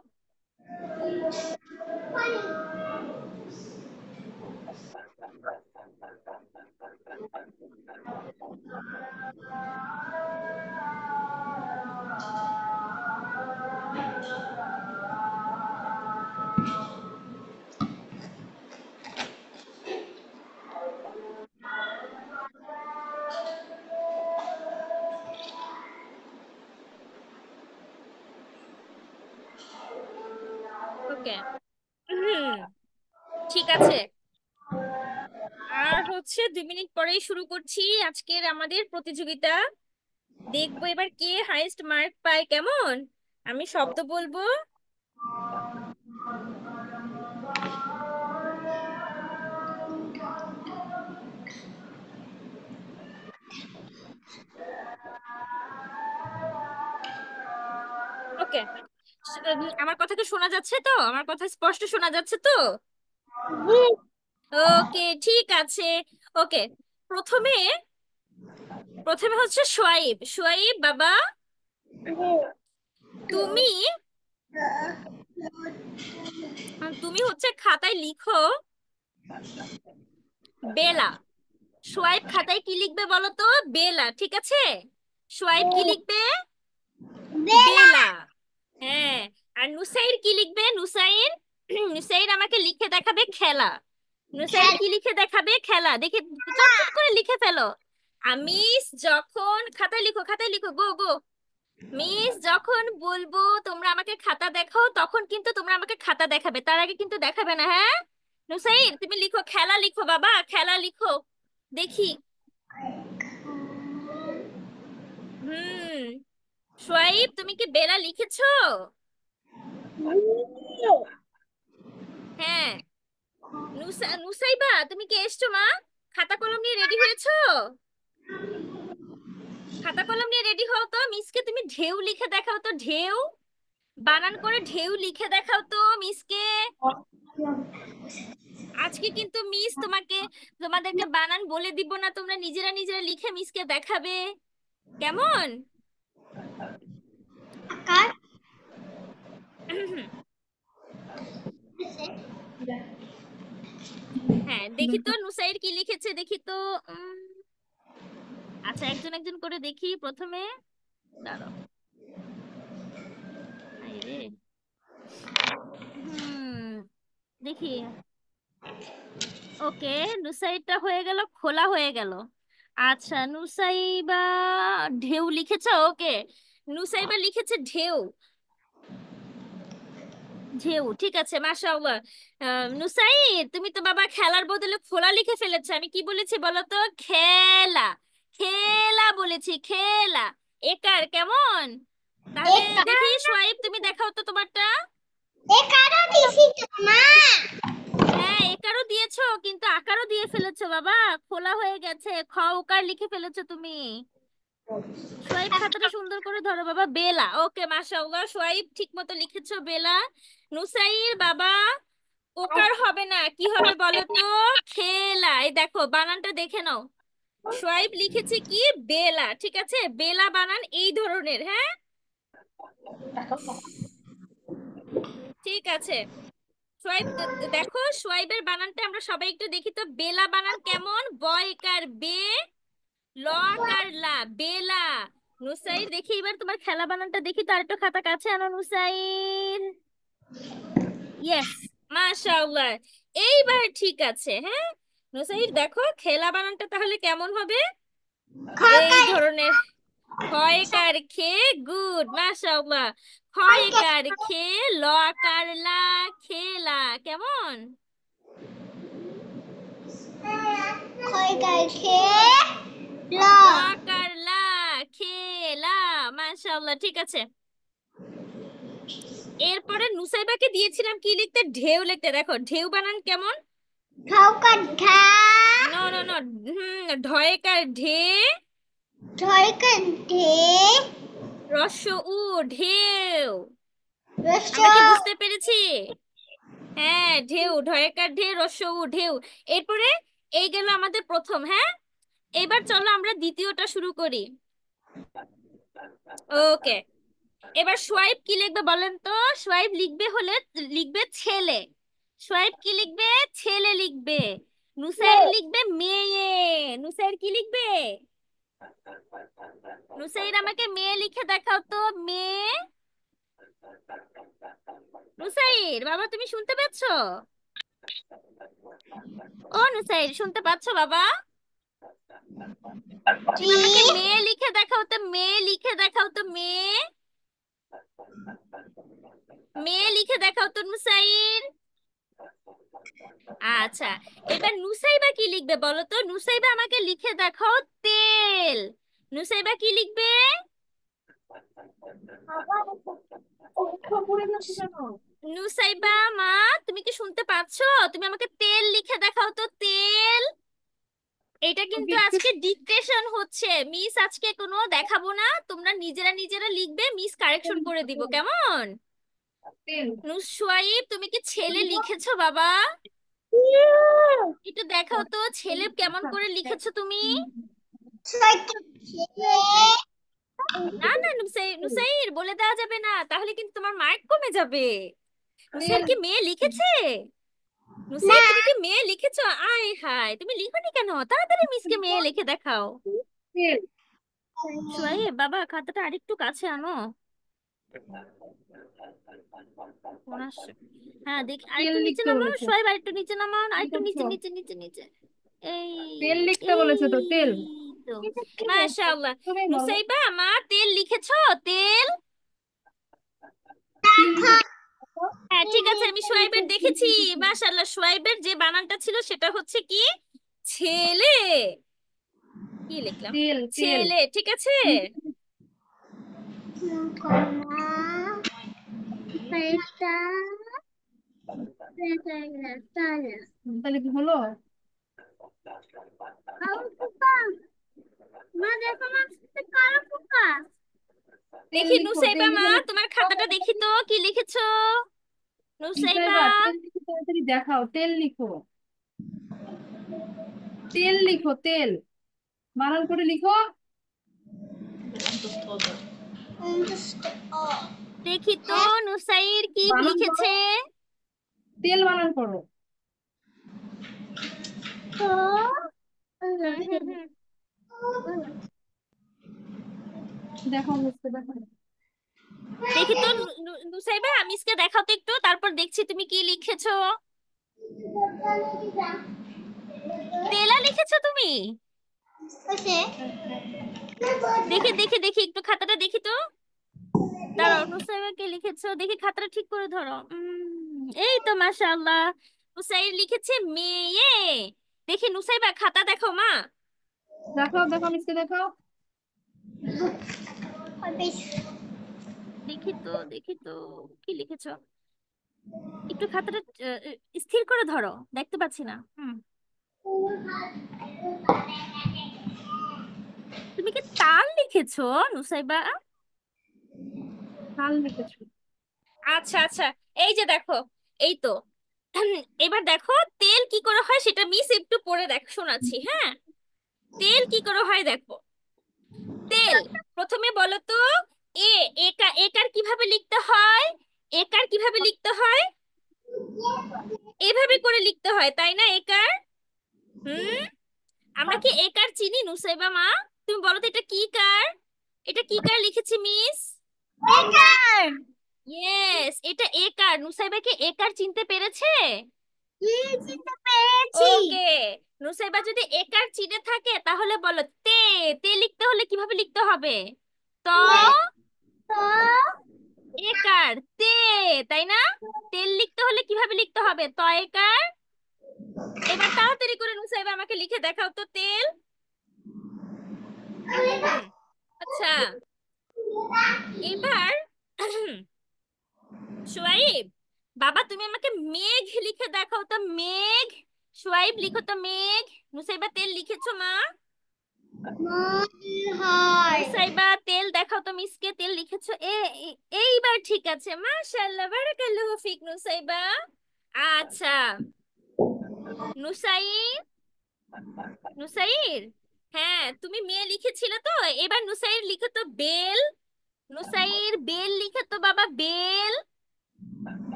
Speaker 4: ওকে, ঠিক আছে। আর হচ্ছে 2 মিনিট পরেই শুরু করছি আজকের আমাদের প্রতিযোগিতা। দেখবো এবার কে হাইয়েস্ট মার্ক পায়, কেমন। আমি শব্দ বলবো। ওকে, আমার কথা কি শোনা যাচ্ছে তো? আমার কথা স্পষ্ট শোনা যাচ্ছে তো? ওকে, ঠিক আছে। ওকে, প্রথমে প্রথমে হচ্ছে সোয়াইব। সোয়াইব বাবা, তুমি তুমি হচ্ছে খাতায় লিখো বেলা। সোয়াইব খাতায় কি লিখবে বলো তো? বেলা, ঠিক আছে। সোয়াইব কি লিখবে?
Speaker 2: বেলা।
Speaker 4: বেলা। হ্যাঁ, আর নুসাইর কি লিখবে? নুসাইর নুসাইর আমাকে লিখে দেখাবে খেলা। নুসাইর কি লিখে দেখাবে? খেলা। দেখে চটচট করে লিখে ফেলো। আমি যখন খাতায় লিখো, খাতায় লিখো, গো গো। মিস যখন বলবো তোমরা আমাকে খাতা দেখাও, তখন কিন্তু তোমরা আমাকে খাতা দেখাবে, তার আগে কিন্তু দেখাবে না, হ্যাঁ। নুসাইর তুমি লিখো, খেলা লিখো বাবা, খেলা লিখো দেখি। হুম, সোয়াইব তুমি কি বেলা লিখেছো? হ্যাঁ, নুসাইবা তুমি কি এসছো মা? খাতা কলম নিয়ে রেডি হয়েছো? খাতা কলম নিয়ে রেডি হও তো, মিসকে তুমি ঢেউ লিখে দেখাও তো, ঢেউ বানান করে ঢেউ লিখে দেখাও তো মিসকে। আজকে কিন্তু মিস তোমাদেরকে বানান বলে দিব না, তোমরা নিজেরা নিজেরা লিখে মিসকে দেখাবে, কেমন?
Speaker 2: আকার
Speaker 4: হ্যাঁ, দেখি তো নুসাইর কি লিখেছে, দেখি তো। আচ্ছা, একজন একজন করে দেখি প্রথমে। দাঁড়াও, আরে দেখি। ওকে, নুসাইরটা হয়ে গেল, খোলা হয়ে গেল। আচ্ছা, নুসাইবা ঢেউ লিখেছো। ওকে, নুসাইবা লিখেছে ঢেউ। ঢেউ, ঠিক আছে, মাশাআল্লাহ। নুসাইর, তুমি তো বাবা খেলার বদলে খোলা লিখে ফেলেছো। আমি কি বলেছি বলো তো? খেলা, খেলা বলেছি, খেলা। একার কেমন? তাহলে দেখি সোয়াইব, তুমি দেখাও তো তোমারটা।
Speaker 2: একারও দিছি তো মা।
Speaker 4: হ্যাঁ, একারও দিয়েছো, কিন্তু আকারও দিয়ে ফেলেছো বাবা, খোলা হয়ে গেছে, খ উকার লিখে ফেলেছো তুমি। সোয়াইব খাতাটা সুন্দর করে ধরো বাবা। বেলা, ওকে, মাশাআল্লাহ, সোয়াইব ঠিক মতো লিখেছো, বেলা। নুসাইর বাবা, ওকার হবে না, কি হবে বলো তো? খেলা। এই দেখো বানানটা দেখে নাও, সোয়াইব লিখেছে কি? বেলা, ঠিক আছে, বেলা বানান এই ধরনের, হ্যাঁ, ঠিক আছে। সোয়াইব দেখো, সোয়াইবের বানানটা আমরা সবাই একটু দেখি তো, বেলা বানান কেমন? বয়কার বে, লকার লা, বেলা। নুসাইর, দেখি এবার তোমার খেলা বানানটা দেখি তো, আরেকটু খাতা কাছে আনো নুসাইর। ইয়েস, মাশাআল্লাহ, এইবার ঠিক আছে। হ্যাঁ, নুসাইর দেখো খেলা বানানটা তাহলে কেমন হবে? এই
Speaker 2: খকার
Speaker 4: ধরনের, ক্ষয়কার খে, গুড, মাশাআল্লাহ। ক্ষয়কার খে, লকার লা, খেলা, কেমন?
Speaker 2: খয়কার খে ল
Speaker 4: লকার লা, খেলা, মাশাআল্লাহ, ঠিক আছে। এরপরে নুসাইবাকে দিয়েছিলাম কি লিখতে? ঢেউ লিখতে। দেখো ঢেউ বানান কেমন?
Speaker 2: খাওকার ঘা
Speaker 4: নো নো নো, ঢয়কার ঢে,
Speaker 2: ঢয়কার ঢে
Speaker 4: রস্য উ, ঢেউ।
Speaker 2: রস
Speaker 4: আমরা কি বুঝতে পেরেছি? হ্যাঁ, ঢেউ, ঢয়কার ঢে, রস্য উ, ঢেউ। এরপরে এই গেল আমাদের প্রথম। হ্যাঁ, এবার চলো আমরা দ্বিতীয়টা শুরু করি। ওকে, এবার সোয়াইব কি লিখবে বলেন তো? সোয়াইব লিখবে হলে লিখবে ছেলে। সোয়াইব কি লিখবে? ছেলে লিখবে। নুসাইর লিখবে মেয়ে। নুসাইর কি লিখবে? নুসাইর আমাকে মেয়ে লিখে দেখাও তো, মেয়ে। নুসাইর বাবা, তুমি শুনতে পাচ্ছো? ও নুসাইর, শুনতে পাচ্ছো বাবা? তুমি
Speaker 2: টি
Speaker 4: আমাকে মেয়ে লিখে দেখাও তো, মেয়ে লিখে দেখাও তো, মেয়ে। মেয়ে লিখে দেখাও তো নুসাইর। আচ্ছা, এবার নুসাইবা কি লিখবে বলো তো? নুসাইবা আমাকে লিখে দেখাও তেল। নুসাইবা কি লিখবে?
Speaker 3: পড়ে যাচ্ছে কেন?
Speaker 4: নুসাইবা মা, তুমি কি শুনতে পাচ্ছো? তুমি আমাকে তেল লিখে দেখাও তো, তেল। এটা কিন্তু আজকে ডিকটেশন হচ্ছে, মিস আজকে কোনো দেখাবো না, তোমরা নিজেরা নিজেরা লিখবে, মিস কারেকশন করে দিব, কেমন?
Speaker 3: তেল।
Speaker 4: নুসওয়াইব, তুমি কি ছেলে লিখেছো বাবা? একটু দেখাও তো ছেলে কেমন করে লিখেছো তুমি।
Speaker 2: ছয়কার খে
Speaker 4: না না, নুসাইর, নুসাইর বলে দেওয়া যাবে না, তাহলে কিন্তু তোমার মার্ক কমে যাবে। নুসাইর
Speaker 3: তেল।
Speaker 4: কি মেয়ে লিখেছে?
Speaker 2: না
Speaker 4: নুসাইর, তুমি কি মেয়ে লিখেছো? আয় হায়, তুমি লিখোনি কেন? তাড়াতাড়ি মিসকে মেয়ে লিখে দেখাও।
Speaker 3: তেল।
Speaker 4: সোয়াইব বাবা, খাতাটা আরেকটু কাছে আনো। ফোন আসছে। হ্যাঁ, দেখি
Speaker 3: তেল
Speaker 4: আরেকটু নিচে
Speaker 3: লিখতে
Speaker 4: নামাও
Speaker 3: বলেছে।
Speaker 4: সোয়াইব, আরেকটু নিচে নামাও,
Speaker 3: কি
Speaker 4: আরেকটু
Speaker 3: করছো?
Speaker 4: নিচে নিচে নিচে নিচে। এই,
Speaker 3: তেল লিখতে
Speaker 4: এই
Speaker 3: বলেছে তো, তেল।
Speaker 4: তো, মাশাআল্লাহ।
Speaker 3: তুমি বলো।
Speaker 4: নুসাইবা মা, তেল লিখেছো? তেল।
Speaker 3: কি লিখেছো?
Speaker 4: হ্যাঁ, ঠিক আছে, আমি সোয়াইবের দেখেছি। মাশাআল্লাহ, সোয়াইবের যে বানানটা ছিল সেটা হচ্ছে কি? ছেলে। কি লিখলাম?
Speaker 3: তেল, তেল।
Speaker 4: ছেলে, ঠিক আছে।
Speaker 2: কমা
Speaker 3: তাহলে কি হলো? তেল
Speaker 4: দেখি
Speaker 3: লিখো,
Speaker 4: নুসাইবা
Speaker 3: তেল
Speaker 4: মা,
Speaker 3: লিখে
Speaker 4: তোমার খাতাটা দেখি তো কি লিখেছো নুসাইবা।
Speaker 3: নুসাইবা তেল লিখে তাড়াতাড়ি দেখাও, তেল লিখো, তেল লিখো, তেল বানান করে লিখো।
Speaker 4: দেখি তো
Speaker 2: হ্যাঁ,
Speaker 4: নুসাইর কি
Speaker 3: বানান করো,
Speaker 4: লিখেছে।
Speaker 3: তেল বানান করো।
Speaker 4: হুম হুম হুম।
Speaker 3: দেখো বুঝতে দেখো।
Speaker 4: দেখি তো নুসাইবা মিসকে দেখাও তো একটু, তারপর দেখছি তুমি কি লিখেছো। তেলা লিখেছো তুমি? দেখি দেখি দেখি একটু খাতাটা দেখি তো। দাঁড়াও, নুসাইবা কে লিখেছো দেখি, খাতাটা ঠিক করে ধরো। এই তো মাশাআল্লাহ, নুসাইর লিখেছে মেয়ে। দেখি নুসাইবা খাতা দেখো মা।
Speaker 3: দেখাও দেখাও মিসকে দেখাও।
Speaker 4: দেখি তো দেখি তো কি লিখেছো, একটু খাতাটা স্থির করে ধরো, দেখতে পাচ্ছি না। তুমি কি তাল লিখেছো নুসাইবা?
Speaker 3: তাল লিখেছো।
Speaker 4: আচ্ছা আচ্ছা, এই যে দেখো, এই তো। এবার দেখো তেল কি করে হয় সেটা মিস একটু পড়ে দেখ শোনাচ্ছি, হ্যাঁ। তেল কি করে হয় দেখো। তেল, প্রথমে বলো তো, এ একার কিভাবে লিখতে হয়? একার কিভাবে লিখতে হয়? এভাবে করে লিখতে হয় তাই না একার? হুম, আমরা কি একার চিনি নুসাইবা মা? তুমি বলো তো এটা কি কার? এটা কি কার লিখেছি মিস? ইয়েস, এটা একার। নুসাইবা কি একার চিনতে পেরেছে? ওকে, নুসাইবা যদি একার চিনে থাকে তাহলে বলো তে। তে লিখতে হলে কিভাবে লিখতে হবে? ত একার তে, তাই না? তেল লিখতে হলে কিভাবে লিখতে হবে? ত একার। এবার তাড়াতাড়ি করে নুসাইবা আমাকে লিখে দেখাও তো তেল। হুম, আচ্ছা, এবার সোয়াইব, বাবা তুমি আমাকে মেঘ লিখে দেখাও তো মেঘ। সোয়াইব লিখো তো মেঘ। নুসাইবা তেল লিখেছো মা? নুসাইবা তেল দেখাও তো মিসকে, তেল লিখেছো? এইবার ঠিক আছে, মাশাআল্লাহ, বারাকাল্লাহু ফিক নুসাইবা। আচ্ছা, নুসাইর, নুসাইর, হ্যাঁ তুমি মেয়ে লিখেছিলে তো, এবার নুসাইর লিখো তো বেল। নুসাইর বেল লিখে তো বাবা, বেল।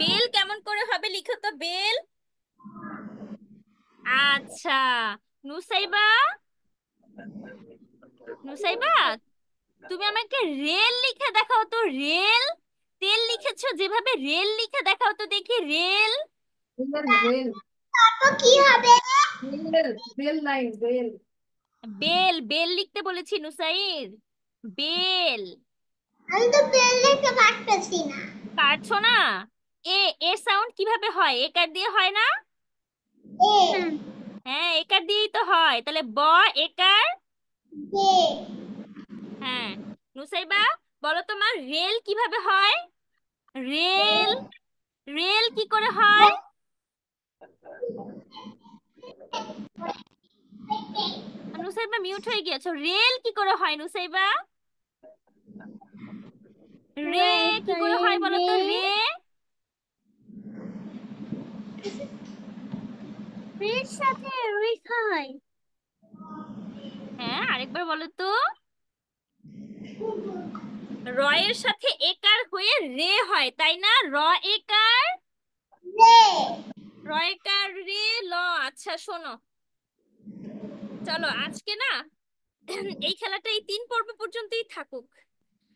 Speaker 4: বেল কেমন করে হবে লিখো তো বেল। আচ্ছা, নুসাইবা, নুসাইবা তুমি আমাকে রেল লিখে দেখাও তো রেল। তেল লিখেছো যেভাবে, রেল লিখে দেখাও তো দেখি রেল।
Speaker 3: রেল রেল
Speaker 2: কি হবে?
Speaker 3: Rail, rail line rail.
Speaker 4: Bell, bell লিখতে বলেছি নুসাইর, বেল।
Speaker 2: আমি তো পেন লিখতে পারতেছি না।
Speaker 4: পারছো না? এ, এ সাউন্ড কিভাবে হয়? একার দিয়ে হয় না?
Speaker 2: এ
Speaker 4: হ্যাঁ একার দিয়েই তো হয়, তাহলে ব একার।
Speaker 2: বে
Speaker 4: হ্যাঁ, নুসাইবা বলো তোমার রেল কিভাবে হয়? রেল, রেল কি করে হয়? নুসাইবা মিউট হয়ে গিয়েছো, রেল কি করে হয় নুসাইবা? রে কি করে হয় বলো তো রে?
Speaker 2: এর সাথে রেখা হয়।
Speaker 4: হ্যাঁ আরেকবার বলো তো। রয়ের সাথে একার হয়ে রে হয় তাই না? র একার,
Speaker 2: রে
Speaker 4: র একার রে ল। আচ্ছা শোনো, চলো আজকে না এই খেলাটা এই 3 পর্ব পর্যন্তই থাকুক।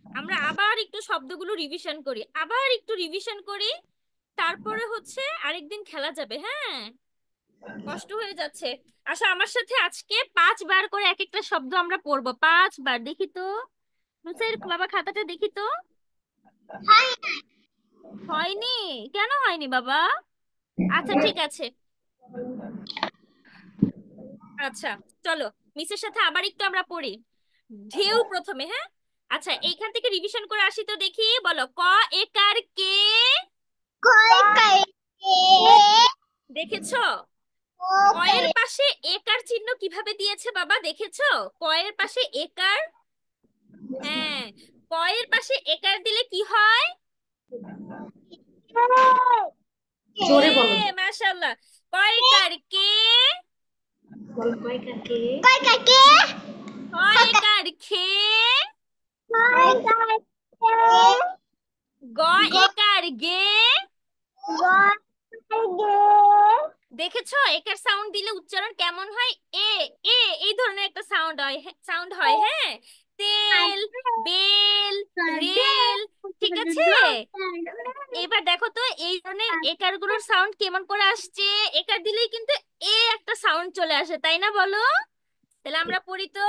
Speaker 4: আমরা আবার একটু শব্দগুলো রিভিশন করি, আবার একটু রিভিশন করি, তারপরে হচ্ছে আরেকদিন খেলা যাবে, হ্যাঁ। কষ্ট হয়ে যাচ্ছে। আচ্ছা আমার সাথে আজকে 5 বার করে এক একটা শব্দ আমরা পড়বো, 5 বার। দেখি তো নুসের বাবা খাতাটা দেখি তো। হয়নি? কেন হয়নি বাবা? আচ্ছা ঠিক আছে, আচ্ছা চলো মিসের সাথে আবার একটু আমরা পড়ি। ঢেউ প্রথমে, হ্যাঁ। আচ্ছা এইখান থেকে রিভিশন করে আসি তো দেখি, বলো ক একার কে।
Speaker 2: কয় কাকে
Speaker 4: দেখেছো
Speaker 2: ও
Speaker 4: কয়ের পাশে একার চিহ্ন কিভাবে দিয়েছে বাবা দেখেছো কয়ের পাশে একার হ্যাঁ কয়ের পাশে একার দিলে কি হয়
Speaker 3: জোরে বলো
Speaker 4: মাশাআল্লাহ কয় কার কে
Speaker 3: বলো কয় কাকে
Speaker 2: কয় কাকে
Speaker 4: কয় কার খে
Speaker 2: কয় কাকে
Speaker 4: গ একার গে দেখেছো একার সাউন্ড দিলে উচ্চারণ কেমন হয় এ এ এই ধরনের একটা সাউন্ড হয় হ্যাঁ তেল বেল রেল ঠিক আছে এবার দেখো তো এই ধরনের একার গুলোর সাউন্ড কেমন করে আসছে একার দিলেই কিন্তু এ একটা সাউন্ড চলে আসে তাই না বলো তাহলে আমরা পড়ি তো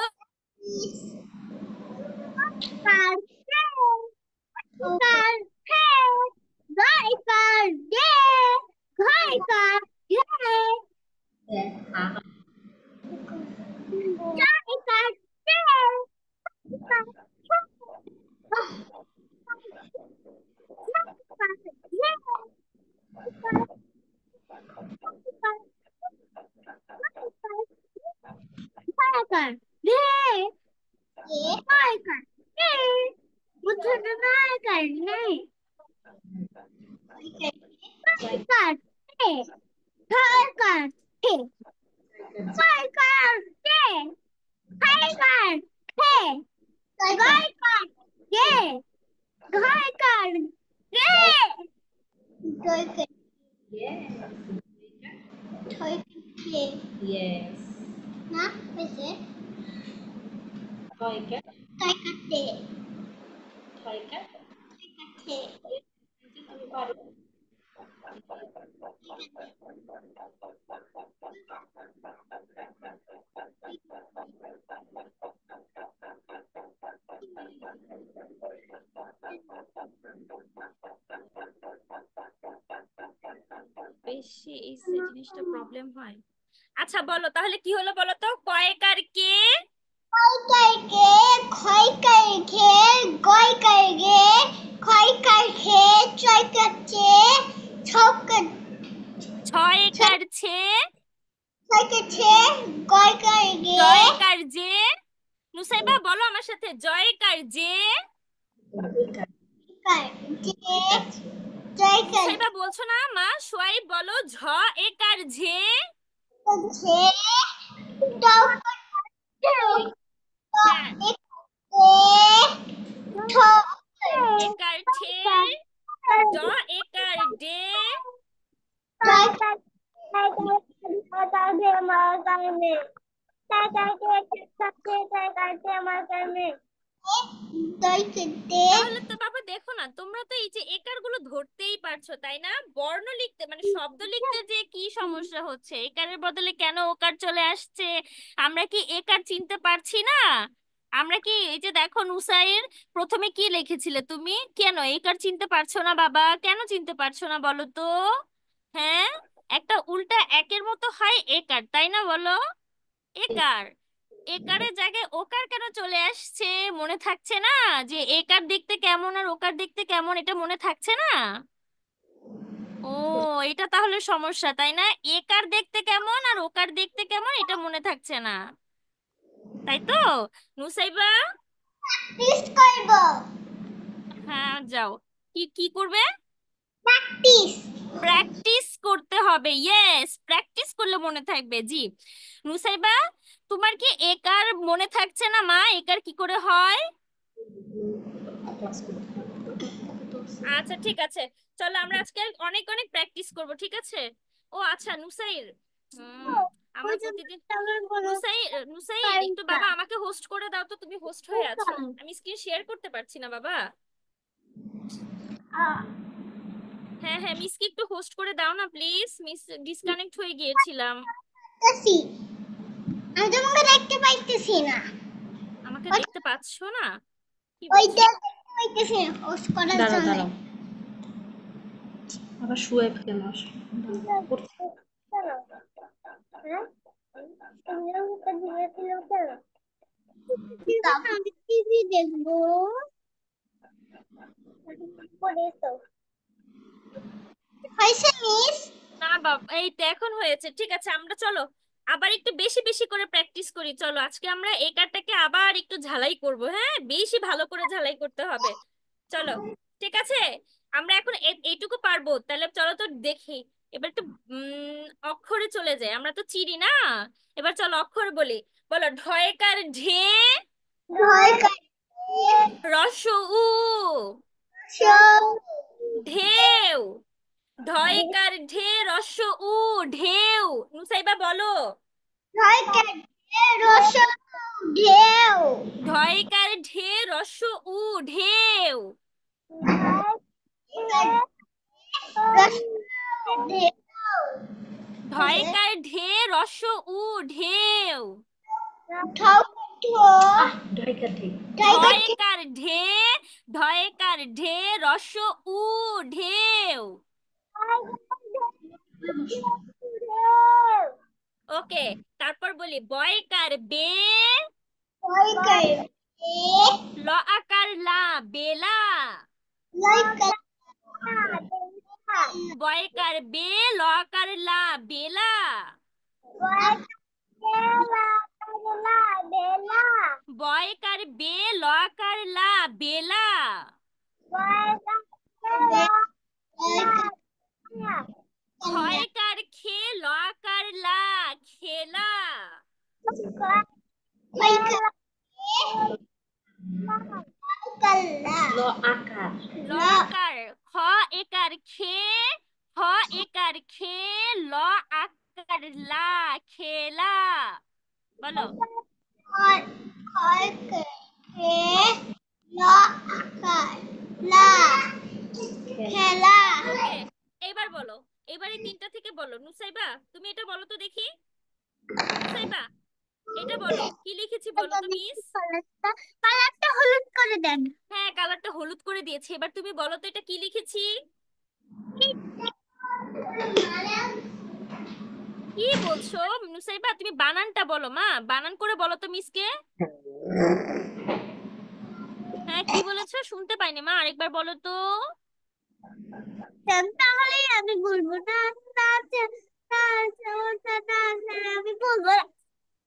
Speaker 3: Yes.
Speaker 2: না হয়েছে
Speaker 3: কয় কা
Speaker 2: কয় কাকে
Speaker 3: কয় কা
Speaker 2: কাকে
Speaker 3: তুমি পারো
Speaker 4: বেশি এই জিনিসটা প্রবলেম হয় আচ্ছা বলো তাহলে কি হলো বলো তো কয়েকার কে
Speaker 2: কাকে খয় কাকে গয় কাকে খয় কাকে চয় কাকে ছক
Speaker 4: ছয় একার ছে
Speaker 2: ছয় কাছে গয় কাকে
Speaker 4: জয়কার যে নুসাইবা বলো আমার সাথে জয়কার যে
Speaker 2: কাকে জয় কাকে
Speaker 4: নুসাইবা বলছো না মা সোয়াইব বলো ঝ একার ঝে
Speaker 2: ছে ডক
Speaker 4: হ্যাঁ একার ঠে ড একার ডে তাহলে তো বাবা দেখো না তোমরা তো এই যে একার গুলো ধরতেই পারছো তাই না বর্ণ লিখতে মানে শব্দ লিখতে যে কি সমস্যা হচ্ছে একারের বদলে কেন ওকার চলে আসছে আমরা কি একার চিনতে পারছি না আমরা কি এই যে দেখো নুসাইর প্রথমে কি লিখেছিলে তুমি কেন একার চিনতে পারছো না বাবা কেন চিনতে পারছো না বলো তো হ্যাঁ একটা উল্টা একের মতো হয় একার তাই না বলো একার একারের জায়গায় ওকার কেন চলে আসছে মনে থাকছে না যে একার দেখতে কেমন আর ওকার দেখতে কেমন এটা মনে থাকছে না ও এটা তাহলে সমস্যা তাই না একার দেখতে কেমন আর ওকার দেখতে কেমন এটা মনে থাকছে না তাই তো নুসাইবা
Speaker 2: প্র্যাকটিস করব
Speaker 4: হ্যাঁ যাও কি কি করবে
Speaker 2: প্র্যাকটিস
Speaker 4: প্র্যাকটিস করতে হবে ইয়েস প্র্যাকটিস করলে মনে থাকবে জি নুসাইবা তোমার কি একার মনে থাকছে না মা একার কি করে হয়
Speaker 3: ক্লাস করতে
Speaker 4: আচ্ছা ঠিক আছে চলো আমরা আজকে অনেক অনেক প্র্যাকটিস করব ঠিক আছে ও আচ্ছা নুসাইর আমরা প্রতিদিন নুসাইর একটু বাবা আমাকে হোস্ট করে দাও তো তুমি হোস্ট হয়ে আছো আমি স্ক্রিন শেয়ার করতে পারছি না বাবা হ্যাঁ হ্যাঁ মিসকে একটু হোস্ট করে দাও না প্লিজ মিস ডিসকানেক্ট হয়ে গিয়েছিলাম
Speaker 2: দেখতেছি আমি তোমাকে দেখতে পাইতেছি না
Speaker 4: আমাকে দেখতে পাচ্ছো না কি
Speaker 2: ওইটা
Speaker 4: বলছো
Speaker 2: দেখতে পাইতেছি না হোস্ট করার
Speaker 3: দাঁড়াও
Speaker 2: জন্য
Speaker 3: দাঁড়াও আবার শুয়ে কেন আসো পড়তে
Speaker 2: আমি টিভি দেখবো পরে তো হয়েছে মিস?
Speaker 4: না বাবা, এই তো এখন হয়েছে। ঠিক আছে, আমরা চলো আবার একটু বেশি বেশি করে প্র্যাকটিস করি। চলো আজকে আমরা এই কার্ডটাকে আবার একটু ঝালাই করব, হ্যাঁ, বেশি ভালো করে ঝালাই করতে হবে। চলো, ঠিক আছে। আমরা এখন এইটুকু পারবো, তাহলে চলো তো দেখি। এবার একটু অক্ষরে চলে যায়, আমরা তো চিনি না। এবার চলো অক্ষর বলি। বলো, ঢয়কার ঢে,
Speaker 2: ভয় করে
Speaker 4: রস উ,
Speaker 2: সব
Speaker 4: ঢেউ। ঢয়কার ঢে, রস উ, ঢেউ। নুসাইবা বলো।
Speaker 2: ভয় করে রস ঢেউ
Speaker 4: ঢয়কার ঢে, রস উ, ঢেউ।
Speaker 2: রস ঢেউ
Speaker 4: ঢয়কার ঢে, রস উ, ঢেউ।
Speaker 2: ঠক ঠো
Speaker 4: ঢয়কার ঢে, ঢয়কার ঢে, রস উ, ঢেউ। ওকে, তারপর বলি বয়কার বে,
Speaker 2: ভয় করে
Speaker 4: ল আকার লা, বেলা।
Speaker 2: লয় করে
Speaker 4: বয়কার বে, ল আকার লা, বেলা। বয়কার বে, ল আকার লা, বেলা। ক্ষয়কার খে, ল আকার লা, খেলা। ল আকার, খ একার খে, খ একার খে, ল আকার লা, খেলা। বলো।
Speaker 2: খেলা
Speaker 4: ওকে, এবার বলো। এবার এই তিনটা থেকে বলো। নুসাইবা, তুমি এটা বলো তো দেখি। নুসাইবা, এটা বলো কি লিখেছি বলো তো মিস।
Speaker 2: কালারটা হলুদ করে দেন।
Speaker 4: হ্যাঁ, কালারটা হলুদ করে দিয়েছি। এবার তুমি বলো তো এটা কি লিখেছি। কি বলছো নুসাইবা? তুমি বানানটা বলো মা, বানান করে বলো তো মিসকে। হ্যাঁ, কি বলেছো শুনতে পাইনি মা, আরেকবার বলো তো।
Speaker 2: তাহলেই আমি বলবো না, আমি বলবো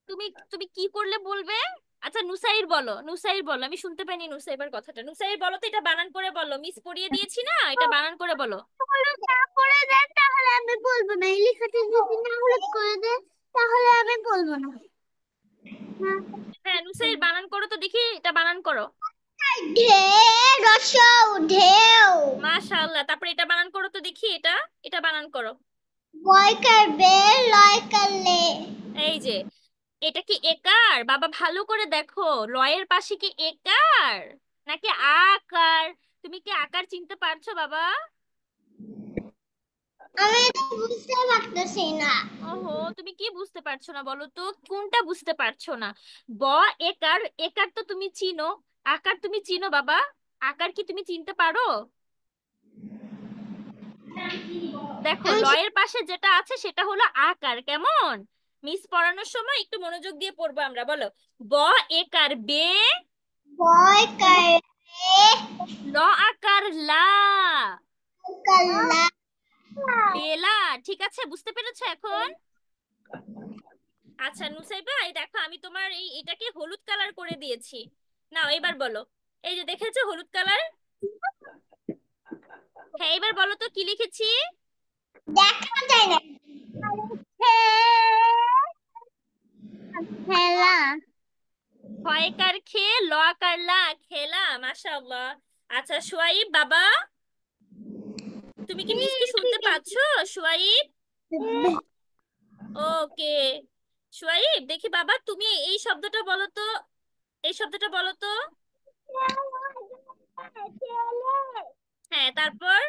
Speaker 4: তুমি তুমি কি করলে বলবে? আচ্ছা নুসাইর বলো, নুসাইর বলো, আমি শুনতে পাইনি নুসাইবার কথাটা। নুসাইর বলো তো, এটা বানান করে বলো, মিস পড়িয়ে দিয়েছি না, এটা বানান করে বলো।
Speaker 2: হলুদ না করে দেন তাহলে আমি বলবো না, এই লেখাটা যদি না হলুদ করে দেন তাহলে আমি বলবো না।
Speaker 4: হ্যাঁ, নুসাইর বানান করো তো দেখি, এটা বানান করো।
Speaker 2: রসৌ ঢেউ
Speaker 4: মাশাআল্লাহ, তারপরে এটা বানান করো তো দেখি, এটা এটা বানান করো।
Speaker 2: বয় করবে লয় করলে
Speaker 4: এই যে, এটা কি একার বাবা? ভালো করে দেখো, লয়ের পাশে কি একার নাকি আকার? তুমি কি আকার চিনতে পারছো বাবা?
Speaker 2: আমি তো বুঝতে পারতেছি না।
Speaker 4: ওহো, তুমি কি বুঝতে পারছো না বলো তো, কোনটা বুঝতে পারছো না? ব একার, একার তো তুমি চিনো, আকার তুমি চিনো বাবা? আকার কি তুমি চিনতে পারো? দেখো,
Speaker 2: আমি
Speaker 4: লয়ের পাশে যেটা আছে সেটা হলো আকার। কেমন? মিস পড়ানোর সময় একটু মনোযোগ দিয়ে পড়বো আমরা। বলো, ব একার বে,
Speaker 2: বয় করবে
Speaker 4: ল আকার লা,
Speaker 2: কল্লা
Speaker 4: বেলা। ঠিক আছে, বুঝতে পেরেছো এখন? আচ্ছা নুসাইবা, এই দেখো আমি তোমার এটাকে হলুদ কালার করে দিয়েছি। নাও এবার বলো। এই যে দেখেছো হলুদ কালার? হ্যাঁ, এবার বলো তো কি লিখেছি।
Speaker 2: দেখা যায় না। খেলা
Speaker 4: হয়কার খে, ল আকার লা, খেলা। মাশাআল্লাহ। আচ্ছা সুয়াইব বাবা, তুমি কি মিসকে শুনতে পাচ্ছো? সুয়াইব, ওকে। সুয়াইব দেখি বাবা, তুমি এই শব্দটা বলো তো, এই শব্দটা বলো তো। হ্যাঁ, তারপর।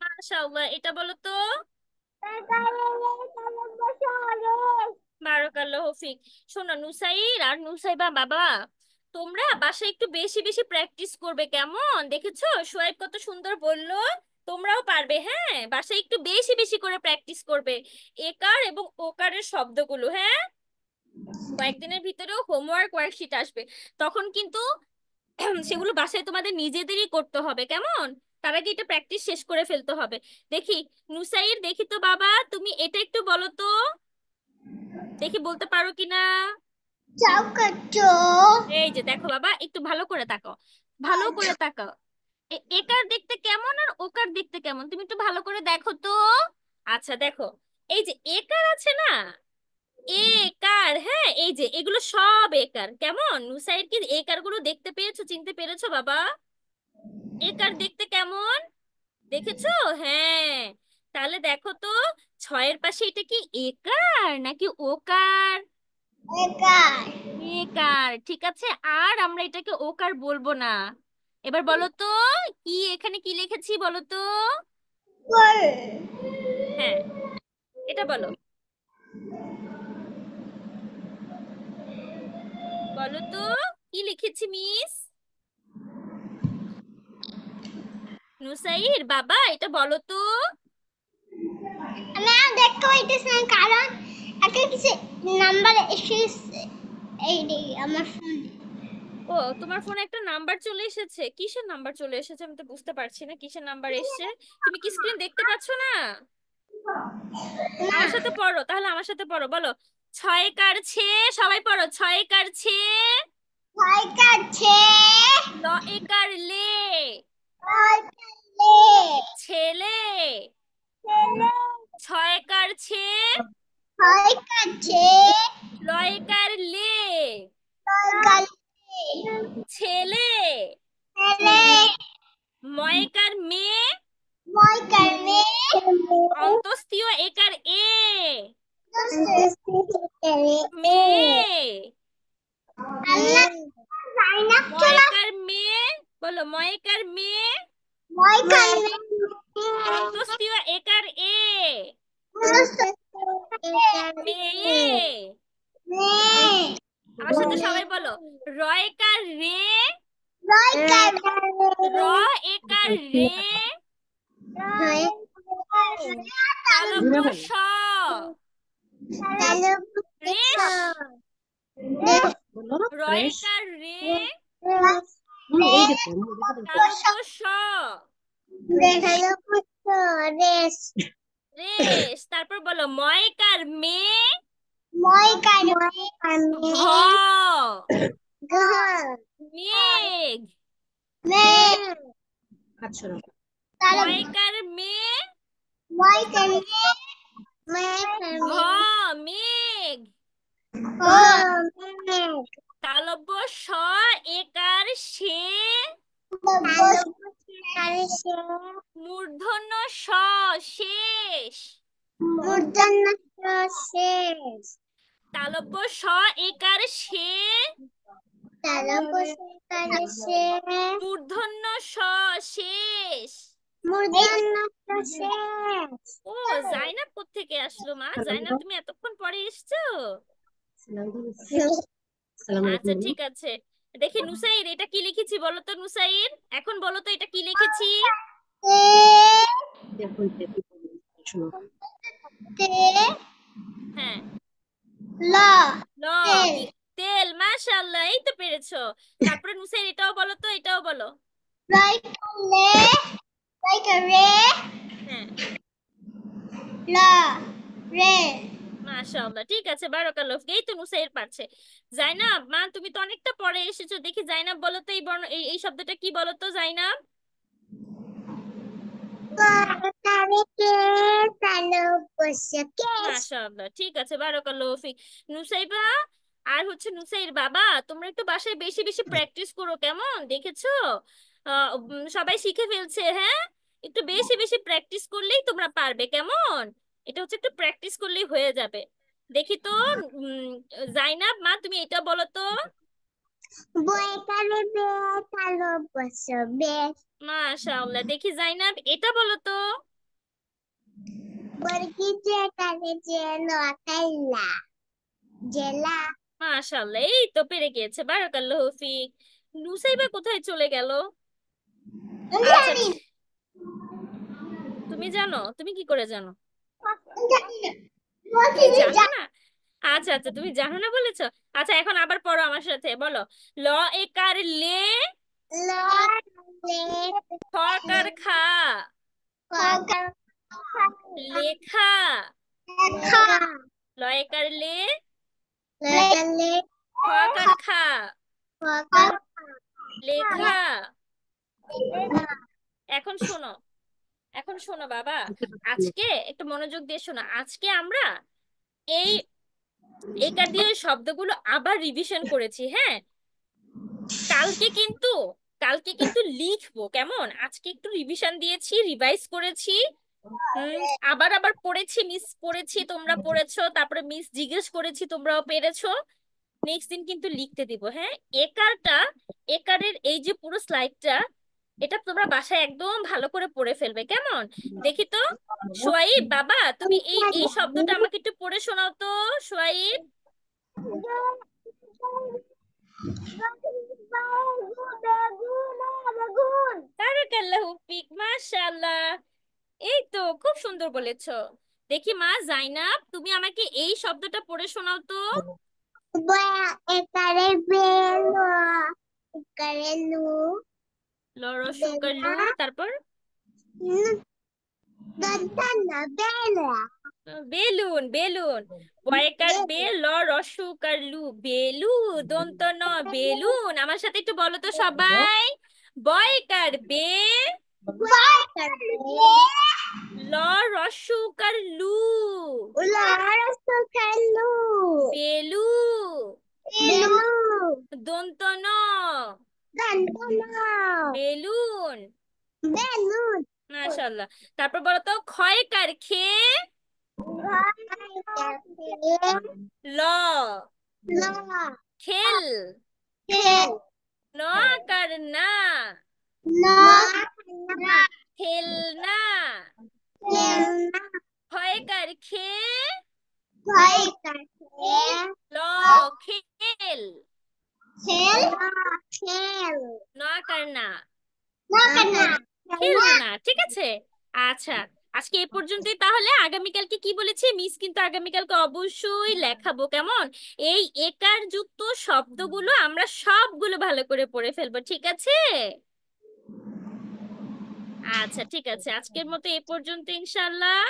Speaker 4: মাশাআল্লাহ, এটা বলো তো। বারাকাল্লাহু ফিক। শোনো নুসাইর আর নুসাইবা বাবা, তোমরা বাসায় একটু বেশি বেশি প্র্যাকটিস করবে, কেমন? দেখেছো সোয়েব কত সুন্দর বললো। তোমরাও পারবে, হ্যাঁ, বাসায় একটু বেশি বেশি করে প্র্যাকটিস করবে একার এবং ওকারের শব্দগুলো, হ্যাঁ। কয়েকদিনের ভিতরেও হোমওয়ার্ক ওয়ার্কশিট আসবে, তখন কিন্তু সেগুলো বাসায় তোমাদের নিজেদেরই করতে হবে, কেমন? তার আগে এটা প্র্যাকটিস শেষ করে ফেলতে হবে। দেখি নুসাইর, দেখি তো বাবা, তুমি এটা একটু বলো তো, দেখি বলতে পারো কিনা।
Speaker 2: চৌকাটো।
Speaker 4: এই যে দেখো বাবা, একটু ভালো করে তাকাও, ভালো করে তাকাও। একার দেখতে কেমন আর ওকার দেখতে কেমন, তুমি একটু ভালো করে দেখো তো। আচ্ছা দেখো, এই যে একার আছে না, একার, হ্যাঁ, এই যে এগুলো সব একার। কেমন নুসাইর, কি একার গুলো দেখতে পেয়েছো, চিনতে পেরেছো বাবা? একার দেখতে কেমন, দেখেছো? হ্যাঁ, তাহলে দেখো তো, ছয়ের পাশে এটা কি একার নাকি ওকার?
Speaker 2: একার।
Speaker 4: একার, ঠিক আছে। আর আমরা এটাকে ওকার বলবো না। এবার বলো তো, কি এখানে কি লিখেছি বলো তো?
Speaker 2: বল।
Speaker 4: হ্যাঁ, এটা বলো, বলো তো কি লিখেছি মিস নুসাইর বাবা, এটা বলো তো।
Speaker 2: আমি আর দেখতে পাইতেছি না কারণ একটা কিছু নাম্বার এসেছে এই আমার ফোনে।
Speaker 4: ও, তোমার ফোনে একটা নাম্বার চলে এসেছে? কিসের নাম্বার চলে এসেছে আমি তো বুঝতে পারছি না, কিসের নাম্বার এসেছে? তুমি কি স্ক্রিন দেখতে পাচ্ছ না?
Speaker 2: না।
Speaker 4: আমার সাথে পড়ো তাহলে, আমার সাথে পড়ো, বলো ছয় কারছে, সবাই পড়ো, ছয় কারছে,
Speaker 2: ছয় কাছে।
Speaker 4: ল একার লে,
Speaker 2: ছয় কালে।
Speaker 4: ছেলে,
Speaker 2: ছেলে।
Speaker 4: ছয় কারছে,
Speaker 2: ছয় কাছে।
Speaker 4: ল একার লে,
Speaker 2: ছয় কালে।
Speaker 4: ছেলে,
Speaker 2: ছেলে।
Speaker 4: ময়কার মেয়ে,
Speaker 2: মই কালে।
Speaker 4: অন্তস্তীয় একার এ,
Speaker 2: মেয়ে।
Speaker 4: মেয়ে,
Speaker 2: আল্লাহ জাইনাব চলে।
Speaker 4: ময়কার মেয়ে, বলো ময়কার মেয়ে,
Speaker 2: মই কালে।
Speaker 4: অন্তস্তীয় একার এ, মেয়ে।
Speaker 2: মেয়ে।
Speaker 4: আমার সাথে সবাই বলো, রয়কার রে,
Speaker 2: রয় কালে।
Speaker 4: র একার রে, তালব্য স, রেশ, রয়কার রে, তালব্য স, রেশ। তারপর বলো ময়কার মেয়ে, ঘ, মেঘ, ময়কার মেয়ে, ঘ, মেঘ, তালব্য স একার সে, মূর্ধন্য স, শেষ, তালব্য স একার সে, মূর্ধন্য স, শেষ। ও, জাইনাব কোত্থেকে আসলো মা? জাইনাব তুমি এতক্ষণ পরে এসছো? আচ্ছা ঠিক আছে। দেখি নুসাইর, এটা কি লিখেছি বলো তো নুসাইর, এখন বলো তো এটা কি লিখেছি। হ্যাঁ, ল, তেল, মাশাআল্লাহ, এই তো পেরেছো। তারপরে নুসাইর এটাও বলো তো, এটাও বলো। হ্যাঁ, মাশাআল্লাহ, ঠিক আছে, বারাকাল্লাহ ফিক। এই তো নুসাইর পারছে। জাইনাব মা, তুমি তো অনেকটা পরে এসেছো, দেখি জাইনাব বলো তো এই বর্ণ, এই শব্দটা কি বলো তো জাইনাব। মাশাআল্লাহ, ঠিক আছে, বারাকাল্লাহ ফিক। নুসাইবা আর হচ্ছে নুসাইর বাবা, তোমরা একটু বাসায় বেশি বেশি প্র্যাকটিস করো, কেমন? দেখেছো সবাই শিখে ফেলছে, হ্যাঁ, একটু বেশি বেশি প্র্যাকটিস করলেই তোমরা পারবে, কেমন? এটা হচ্ছে একটু প্র্যাকটিস করলেই হয়ে যাবে। দেখি তো, উম, জাইনাব মা, তুমি এটা বলো তো। মাশাআল্লাহ, দেখি জাইনাব এটা বলো তো। মাশাআল্লাহ, এই তো পেরে গিয়েছে, বারাকাল্লাহ ফিক। নুসাইবা কোথায় চলে গেল? আচ্ছা, তুমি জানো? তুমি কি করে জানো? তুমি জানো না? আচ্ছা আচ্ছা, তুমি জানো না বলেছো। আচ্ছা, এখন আবার পড়ো আমার সাথে, বলো ল একার লে, খকার খা, লেখা, লয়কার লে, খকার খা, লেখা। এখন শোনো, এখন শোনো বাবা, আজকে একটু মনোযোগ দিয়ে শোনো। আজকে আমরা এই একার দিয়ে শব্দগুলো আবার রিভিশন করেছি, হ্যাঁ? কালকে কিন্তু কালকে কিন্তু লিখবো, কেমন? আজকে একটু রিভিশন দিয়েছি, রিভাইজ করেছি। আবার আবার পড়েছি, মিস পড়েছি, তোমরা পড়েছো, তারপরে মিস জিজ্ঞেস করেছি, তোমরাও পেরেছো। নেক্সট দিন কিন্তু লিখতে দিব, হ্যাঁ? একারটা, একারের এই যে পুরো স্লাইডটা, এটা তোমরা বাসায় একদম ভালো করে পড়ে ফেলবে, কেমন? দেখি তো, সোয়াইব বাবা, তুমি এই এই শব্দটা আমাকে একটু পড়ে শোনাও তো, সোয়াইব। বারাকাল্লাহু ফিক, মাশাআল্লাহ। এই তো খুব সুন্দর বলেছো। দেখি মা জাইনাব, তুমি আমাকে এই শব্দটা পড়ে শোনাও তো।
Speaker 2: একারে বেলো, একারে লু,
Speaker 4: লরসুকার লু, তারপর
Speaker 2: দন্তনা বেলা,
Speaker 4: বেলুন, বেলুন। বয়কার বে, ল রসুকার লু, বেলু, দন্ত ন, বেলুন। আমার সাথে একটু বলো তো সবাই, বয়কার বে, ল রসুকার লু, বেলু, দন্ত ন, বেলুন। মাশাআল্লাহ। তারপর বলো তো, ক্ষয়কার খে, ল, খেল, নকার না, খেলনা, ক্ষয়কার খে, ল, খেল, নকার না, খেলনা। ঠিক আছে, আচ্ছা। আজকে এ পর্যন্তই তাহলে। আগামীকালকে কি বলেছি, মিস কিন্তু আগামীকালকে অবশ্যই লেখাবো, কেমন? এই একার যুক্ত শব্দগুলো আমরা সবগুলো ভালো করে পড়ে ফেলবো, ঠিক আছে? আচ্ছা ঠিক আছে, আজকের মতো এ পর্যন্ত ইনশাল্লাহ।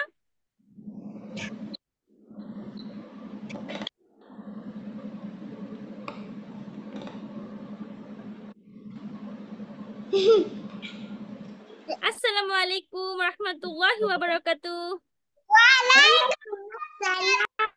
Speaker 4: আসসালামু আলাইকুম রহমতুল্লাহি ওয়া বারাকাতুহু।
Speaker 2: Waalaikumsalam.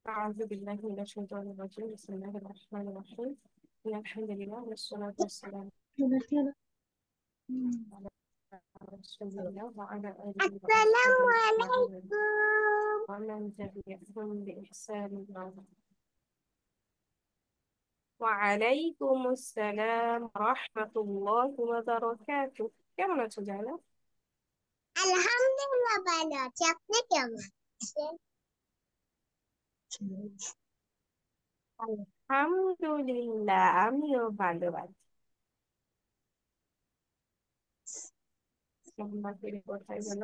Speaker 3: أعوذ بالله من الشيطان الرجيم بسم الله الرحمن الرحيم إن الحمد لله والصلاة والسلام على رسول الله وعلى آله
Speaker 2: السلام
Speaker 3: وأصحابه
Speaker 2: عليكم.
Speaker 3: ومن تبعهم بإحسان إلى يوم الدين. وعليكم السلام ورحمة الله وبركاته কেমন আছো জানা?
Speaker 2: আলহামদুলিল্লাহ ভালো আছি, আপনি কেমন আছেন?
Speaker 3: আলহামদুলিল্লাহ আমিও ভালো আছি। কোথায় গেল?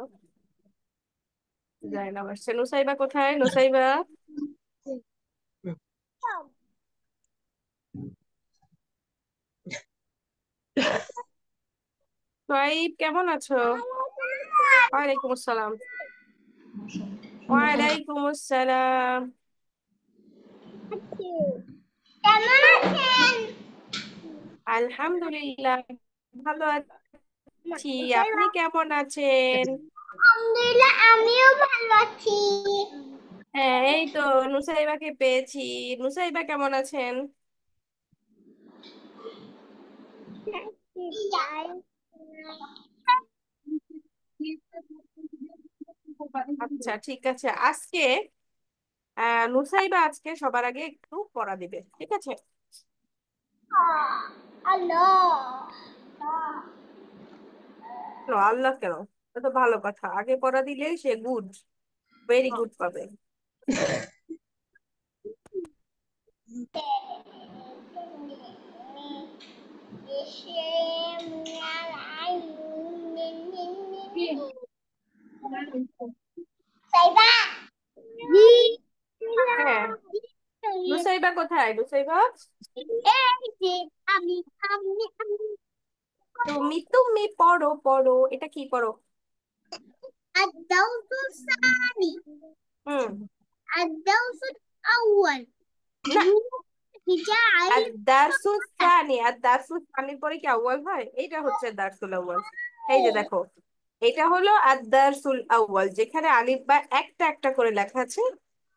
Speaker 3: জায়নাব আসছে। নুসাইবা কোথায়? নুসাইবা সোহাইব কেমন আছো? ওয়ালাইকুম আসসালাম। ওয়ালাইকুম আসসালাম।
Speaker 2: কেমন আছেন?
Speaker 3: আলহামদুলিল্লাহ ভালো আছি। আপনি কেমন আছেন?
Speaker 2: আলহামদুলিল্লাহ আমিও ভালো আছি।
Speaker 3: হ্যাঁ এই তো নুসাইবাকে পেয়েছি। নুসাইবা কেমন আছেন? আচ্ছা ঠিক আছে। আজকে নুসাইবা আজকে সবার আগে একটু পড়া দিবে, ঠিক আছে?
Speaker 2: আল্লাহ
Speaker 3: কেন আল্লাহ কেন? এটা তো ভালো কথা, আগে পড়া দিলে সে গুড, ভেরি গুড পাবে।
Speaker 2: সাইবা
Speaker 3: হ্যাঁ নুসাইবা কোথায়? নুসাইবা
Speaker 2: এই যে আমি আমি আমি
Speaker 3: তুমি তুমি পড়ো পড়ো, এটা কি পড়ো?
Speaker 2: الدرس الثاني
Speaker 3: হুম
Speaker 2: الدرس الأول
Speaker 3: না,
Speaker 2: هجاء
Speaker 3: আদ-দারসুস সানি, আদ-দারসুস সানির পরে কি আউয়াল হয়? এইটা হচ্ছে দারসুল আউয়াল। এই যে দেখো, এটা হলো আদ-দারসুল আউয়াল, যেখানে আলিফ বা একটা একটা করে লেখা আছে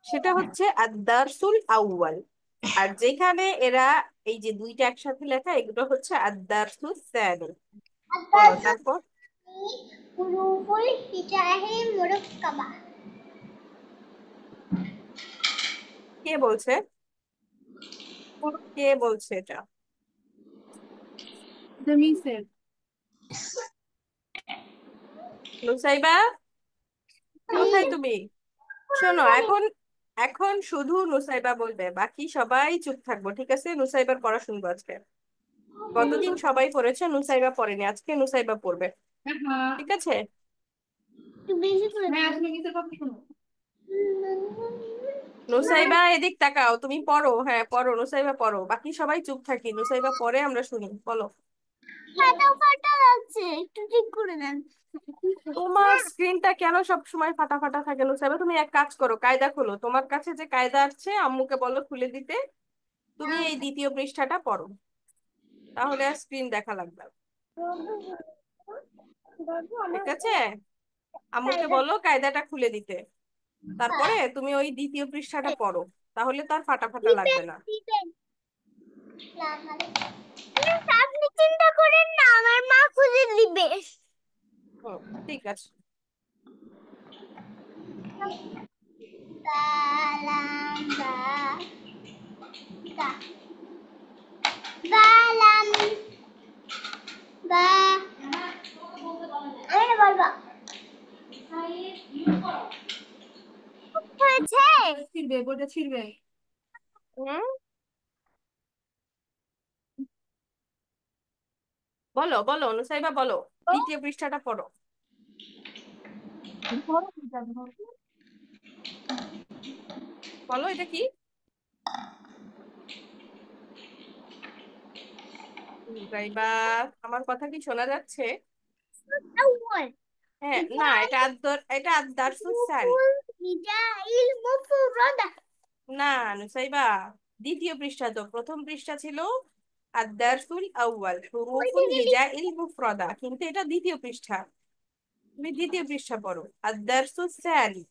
Speaker 3: সেটা হচ্ছে আদ-দারসুল আউয়াল। আর যেখানে এরা এই যে দুইটা একসাথে লেখা, এগুলো হচ্ছে আদ-দারসুস সানি। বলো
Speaker 2: الدرس
Speaker 3: তারপর।
Speaker 2: حروف الهجاء المركبة
Speaker 3: কে বলছে? কে বলছে এটা? নুসাইবা কোথায় তুমি? শোনো, এখন এখন শুধু নুসাইবা বলবে, বাকি সবাই চুপ থাকবো, ঠিক আছে? নুসাইবার পড়া শুনবো আজকে। গতদিন সবাই পড়েছে, নুসাইবা পড়েনি, আজকে নুসাইবা পড়বে, ঠিক আছে? নুসাইবা এদিক তাকাও, তুমি পড়ো, হ্যাঁ পড়ো নুসাইবা পড়ো, বাকি সবাই চুপ থাকি, নুসাইবা পড়ে আমরা শুনি, বলো।
Speaker 2: ফাটা ফাটা আছে, একটু ঠিক করে দেন।
Speaker 3: তোমার স্ক্রিনটা কেন সব সময় ফাটা ফাটা থাকে নুসাইবা? তুমি এক কাজ করো, কায়দা খোলো, তোমার কাছে যে কায়দা আছে আম্মুকে বলো খুলে দিতে, তুমি এই দ্বিতীয় পৃষ্ঠাটা পড়ো, তাহলে আর স্ক্রিন দেখা লাগবে না। ঠিক আছে, আম্মুকে বলো কায়দাটা খুলে দিতে, তারপরে তুমি ওই দ্বিতীয় পৃষ্ঠাটা পড়ো, তাহলে তার ফাটা ফাটা লাগবে না।
Speaker 2: আপনি চিন্তা করেন না, আমার মা খুঁজে দিবে।
Speaker 3: হুম, ঠিক আছে।
Speaker 2: বালাম বা বা বালাম বা আমি বলবো হয়েছে।
Speaker 3: ছিড়বে, বইটা ছিড়বে। হুম, বলো বলো নুসাইবা বলো, দ্বিতীয় পৃষ্ঠাটা পড়ো। বলো এটা কি? নুসাইবা, আমার কথা কি শোনা যাচ্ছে?
Speaker 2: أول
Speaker 3: হ্যাঁ না, এটা এটা আদ-দারসুস সানি।
Speaker 2: نداء المفردة
Speaker 3: না নুসাইবা, দ্বিতীয় পৃষ্ঠা তো, প্রথম পৃষ্ঠা ছিল আদ-দারসুল আউয়াল হুরুফুল হিজাইল মুফরাদা, কিন্তু এটা দ্বিতীয় পৃষ্ঠা, তুমি দ্বিতীয় পৃষ্ঠা পড়ো। আদ-দারসুস সানি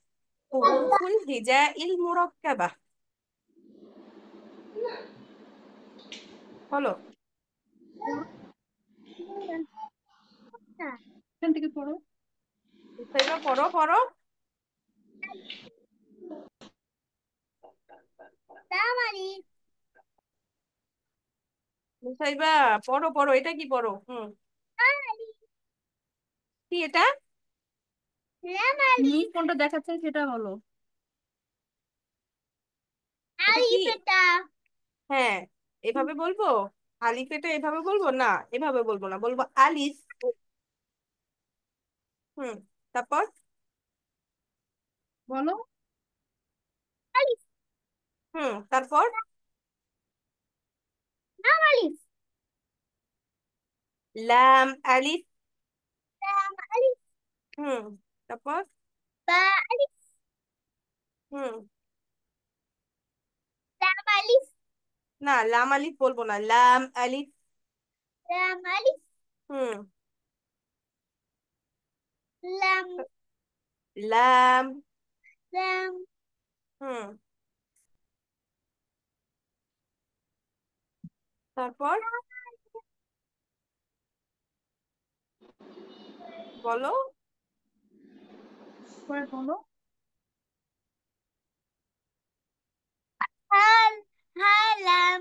Speaker 3: হুরুফুল হিজাইল মুরাক্কাবা। বলো।
Speaker 1: এখান থেকে পড়ো।
Speaker 3: নুসাইবা পড়ো পড়ো। নুসাইবা পড়ো পড়ো, এটা কি পড়ো? কি এটা?
Speaker 1: মিস কোনটা দেখাচ্ছে সেটা বলো।
Speaker 3: এটা কি?
Speaker 2: এটা
Speaker 3: হ্যাঁ, এভাবে বলবো? আলিফ এটা এভাবে বলবো না, এভাবে বলবো না, বলবো আলিফ। হুম, তারপর
Speaker 1: বলো।
Speaker 3: তারপর
Speaker 2: আলিফ
Speaker 3: লাম আলিফ।
Speaker 2: লাম আলিফ
Speaker 3: হুম, তারপর
Speaker 2: বা আলিফ
Speaker 3: হুম,
Speaker 2: লাম আলিফ
Speaker 3: না লাম আলিফ বলবো না, লাম আলিফ।
Speaker 2: লাম আলিফ
Speaker 3: হুম,
Speaker 2: লাম
Speaker 3: লাম।
Speaker 2: লাম
Speaker 3: হুম, তারপর বলো।
Speaker 1: পরে বলো।
Speaker 2: হাল হালাম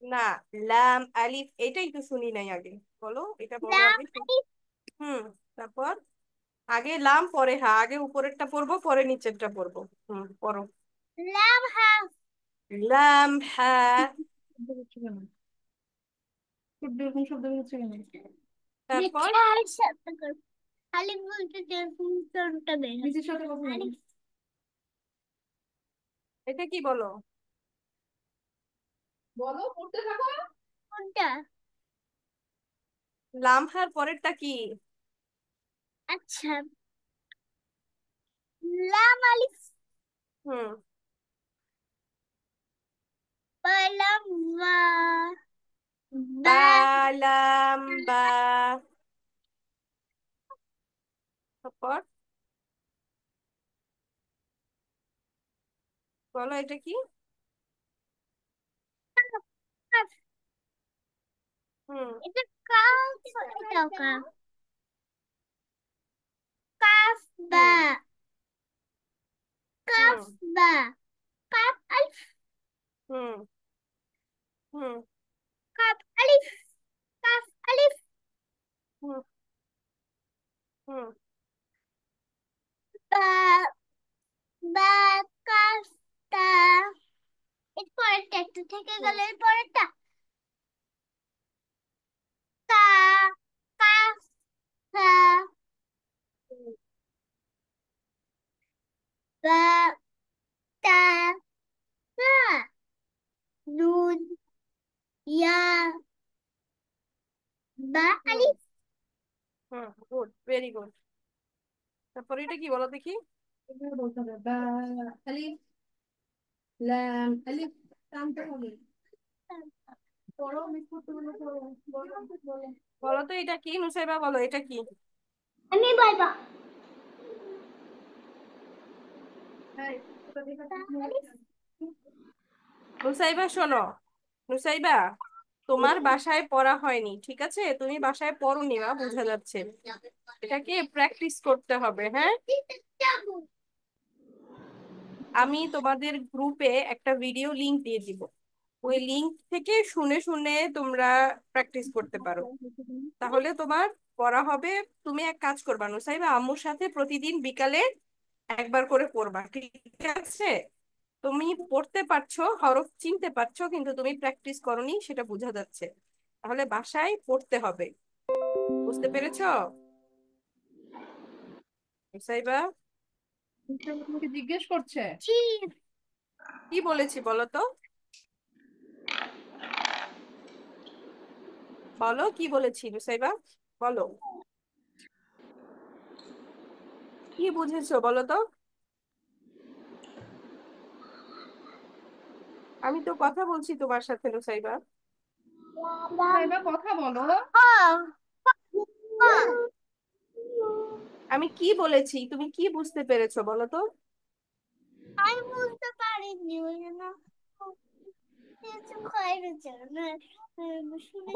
Speaker 3: না, লাম আলিফ এটাই তো শুনি নাই আগে। বলো, এটা বলো
Speaker 2: লাম
Speaker 3: আগে।
Speaker 2: আলিফ
Speaker 3: হুম, তারপর আগে লাম পরে হা, আগে উপরেরটা পড়বো পরে নিচেরটা পড়বো। পড়ো।
Speaker 2: লাম হা
Speaker 3: লাম হা।
Speaker 1: শব্দ হচ্ছে কেন? শব্দ এরকম শব্দ হচ্ছে কেন?
Speaker 3: তারপর
Speaker 2: মিঠাই শব্দ কর আলিফ বলতে যেরকম তোরটা বের হয়
Speaker 1: নিজের সাথে কথা বলো।
Speaker 2: আলিফ
Speaker 3: এটা কি বলো?
Speaker 1: বলো, পড়তে থাকো।
Speaker 2: কোনটা
Speaker 3: লাম হার পরেরটা কি?
Speaker 2: আচ্ছা লাম আলিফ
Speaker 3: হুম,
Speaker 2: বা লাম বা
Speaker 3: বা
Speaker 2: বা
Speaker 3: লাম বা। তারপর বলো, এটা কি?
Speaker 2: কাফ
Speaker 3: হুম,
Speaker 2: এটা কাফ এটাও কাফ কাফ বা
Speaker 3: হুম,
Speaker 2: কাফ
Speaker 3: হুম,
Speaker 2: বা কাফ আলিফ
Speaker 3: হুম, হুম,
Speaker 2: কাফ আলিফ কাফ আলিফ
Speaker 3: হুম, হুম,
Speaker 2: বা বা কাফ তা এর পরেরটা একটু থেকে
Speaker 3: হুম,
Speaker 2: গেল এর পরেরটা তা কাফ তা
Speaker 3: হুম,
Speaker 2: বা তা তা নুন ইয়া বা
Speaker 3: হুম,
Speaker 2: আলিফ
Speaker 3: হুম, গুড, ভেরি গুড। তারপর এটা কি বলো দেখি?
Speaker 1: এভাবে বলতে হবে। বা আলিফ লাম আলিফ, টানতে হবে। পড়ো, মিস করতে বলো, পড়ো। বলো বলো।
Speaker 3: বলো তো এটা কি নুসাইবা, বলো এটা কি?
Speaker 2: আমি বলবো
Speaker 1: হ্যাঁ, ওটা
Speaker 2: বা আলিফ
Speaker 1: দেখাচ্ছি।
Speaker 3: নুসাইবা শোনো, নুসাইবা তোমার বাসায় পড়া হয়নি, ঠিক আছে? তুমি বাসায় পড়োনি বা বোঝা যাচ্ছে। এটাকে প্র্যাকটিস করতে হবে, হ্যাঁ। আমি তোমাদের গ্রুপে একটা ভিডিও লিংক দিয়ে দিব, ওই লিংক থেকে শুনে শুনে তোমরা প্র্যাকটিস করতে পারো, তাহলে তোমার পড়া হবে। তুমি এক কাজ করবা নুসাইবা, আম্মুর সাথে প্রতিদিন বিকালে একবার করে পড়বা, ঠিক আছে? তুমি পড়তে পারছো, হরফ চিনতে পারছো, কিন্তু তুমি প্র্যাকটিস করনি, সেটা বোঝা যাচ্ছে। তাহলে বাসায় পড়তে হবে, বুঝতে পেরেছো নুসাইবা?
Speaker 1: তোমাকে জিজ্ঞেস করছে।
Speaker 3: কি বলেছি বলো তো? বলো কি বলেছি নুসাইবা, বলো। কি বুঝেছো বলো তো? আমি তো কথা বলছি তোমার সাথে নুসাইবা।
Speaker 1: এবার কথা বলো।
Speaker 3: আমি কি বলেছি, তুমি কি বুঝতে পেরেছো বলো তো?
Speaker 2: আমি বুঝতে পারিনি ওই জন্য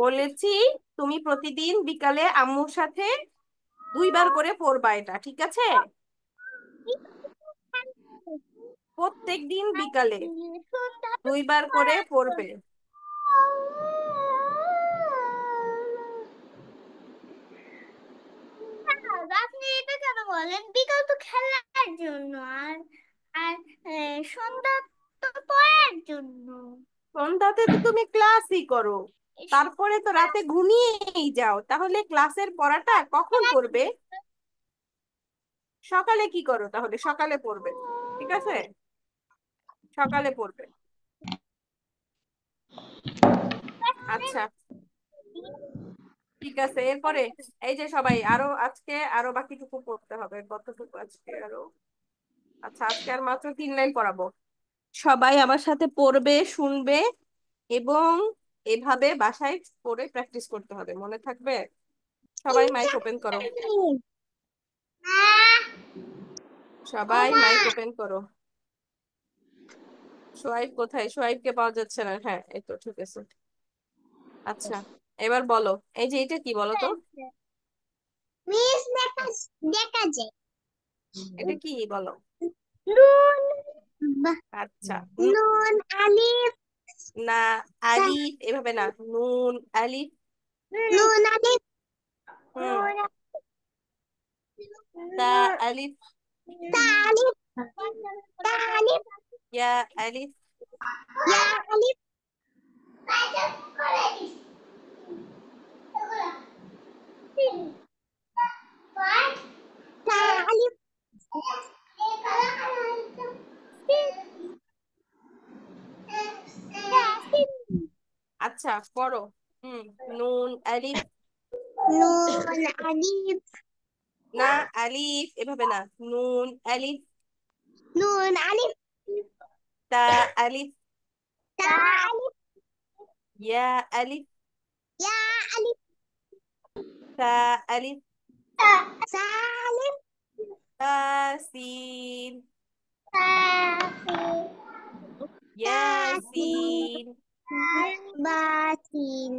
Speaker 3: বলেছি তুমি প্রতিদিন বিকালে আম্মুর সাথে 2বার করে পড়বা, এটা ঠিক আছে? প্রত্যেক দিন বিকালে 2বার করে পড়বে।
Speaker 2: আপনি এটা কেন বলেন? বিকাল তো খেলার জন্য, আর আর সন্ধ্যা তো পড়ার জন্য।
Speaker 3: সন্ধ্যাতে তো তুমি ক্লাসই করো, তারপরে তো রাতে ঘুমিয়েই যাও, তাহলে ক্লাসের পড়াটা কখন করবে? সকালে কি করো তাহলে? সকালে পড়বে, ঠিক আছে? সকালে পড়বে। আচ্ছা, ঠিক আছে। এরপরে এই যে সবাই আরো আজকে আরো বাকিটুকু পড়তে হবে। কতটুকু আজকে আরো? আচ্ছা, আজকে আর মাত্র 3 লাইন পড়াবো। সবাই আমার সাথে পড়বে, শুনবে, এবং এভাবে বাসায় পড়ে প্র্যাকটিস করতে হবে, মনে থাকবে? সবাই মাইক ওপেন করো। সবাই মাইক ওপেন করো। সোহাইব কোথায়? সোহাইবকে পাওয়া যাচ্ছে না। হ্যাঁ, এই তো ঠিক আছে। আচ্ছা, এবার বলো, এই যে এটা কি বলো তো?
Speaker 2: মিস দেখা দেখা যায়।
Speaker 3: এটা কি বলো?
Speaker 2: নুন
Speaker 3: আচ্ছা,
Speaker 2: নুন আলিফ
Speaker 3: না, আলিফ এভাবে না, নুন আলিফ।
Speaker 2: নুন আলিফ
Speaker 3: হুম, তা
Speaker 2: নুন
Speaker 3: আলিফ,
Speaker 2: তালিফ তালিফ
Speaker 3: ইয়া আলিফ,
Speaker 2: ইয়া আলিফ তালিফ
Speaker 3: আচ্ছা পড়ো। হুম, নুন আলিফ,
Speaker 2: নুন আলিফ
Speaker 3: না আলিফ এভাবে না, নুন আলিফ,
Speaker 2: নুন আলিফ
Speaker 3: তা আলিফ,
Speaker 2: তালিফ
Speaker 3: ইয়া আলিফ,
Speaker 2: ইয়া আলিফ
Speaker 3: তা আলিফ,
Speaker 2: সালিফ
Speaker 3: তা সিন,
Speaker 2: তাসিন
Speaker 3: ইয়াসিন,
Speaker 2: বাসিন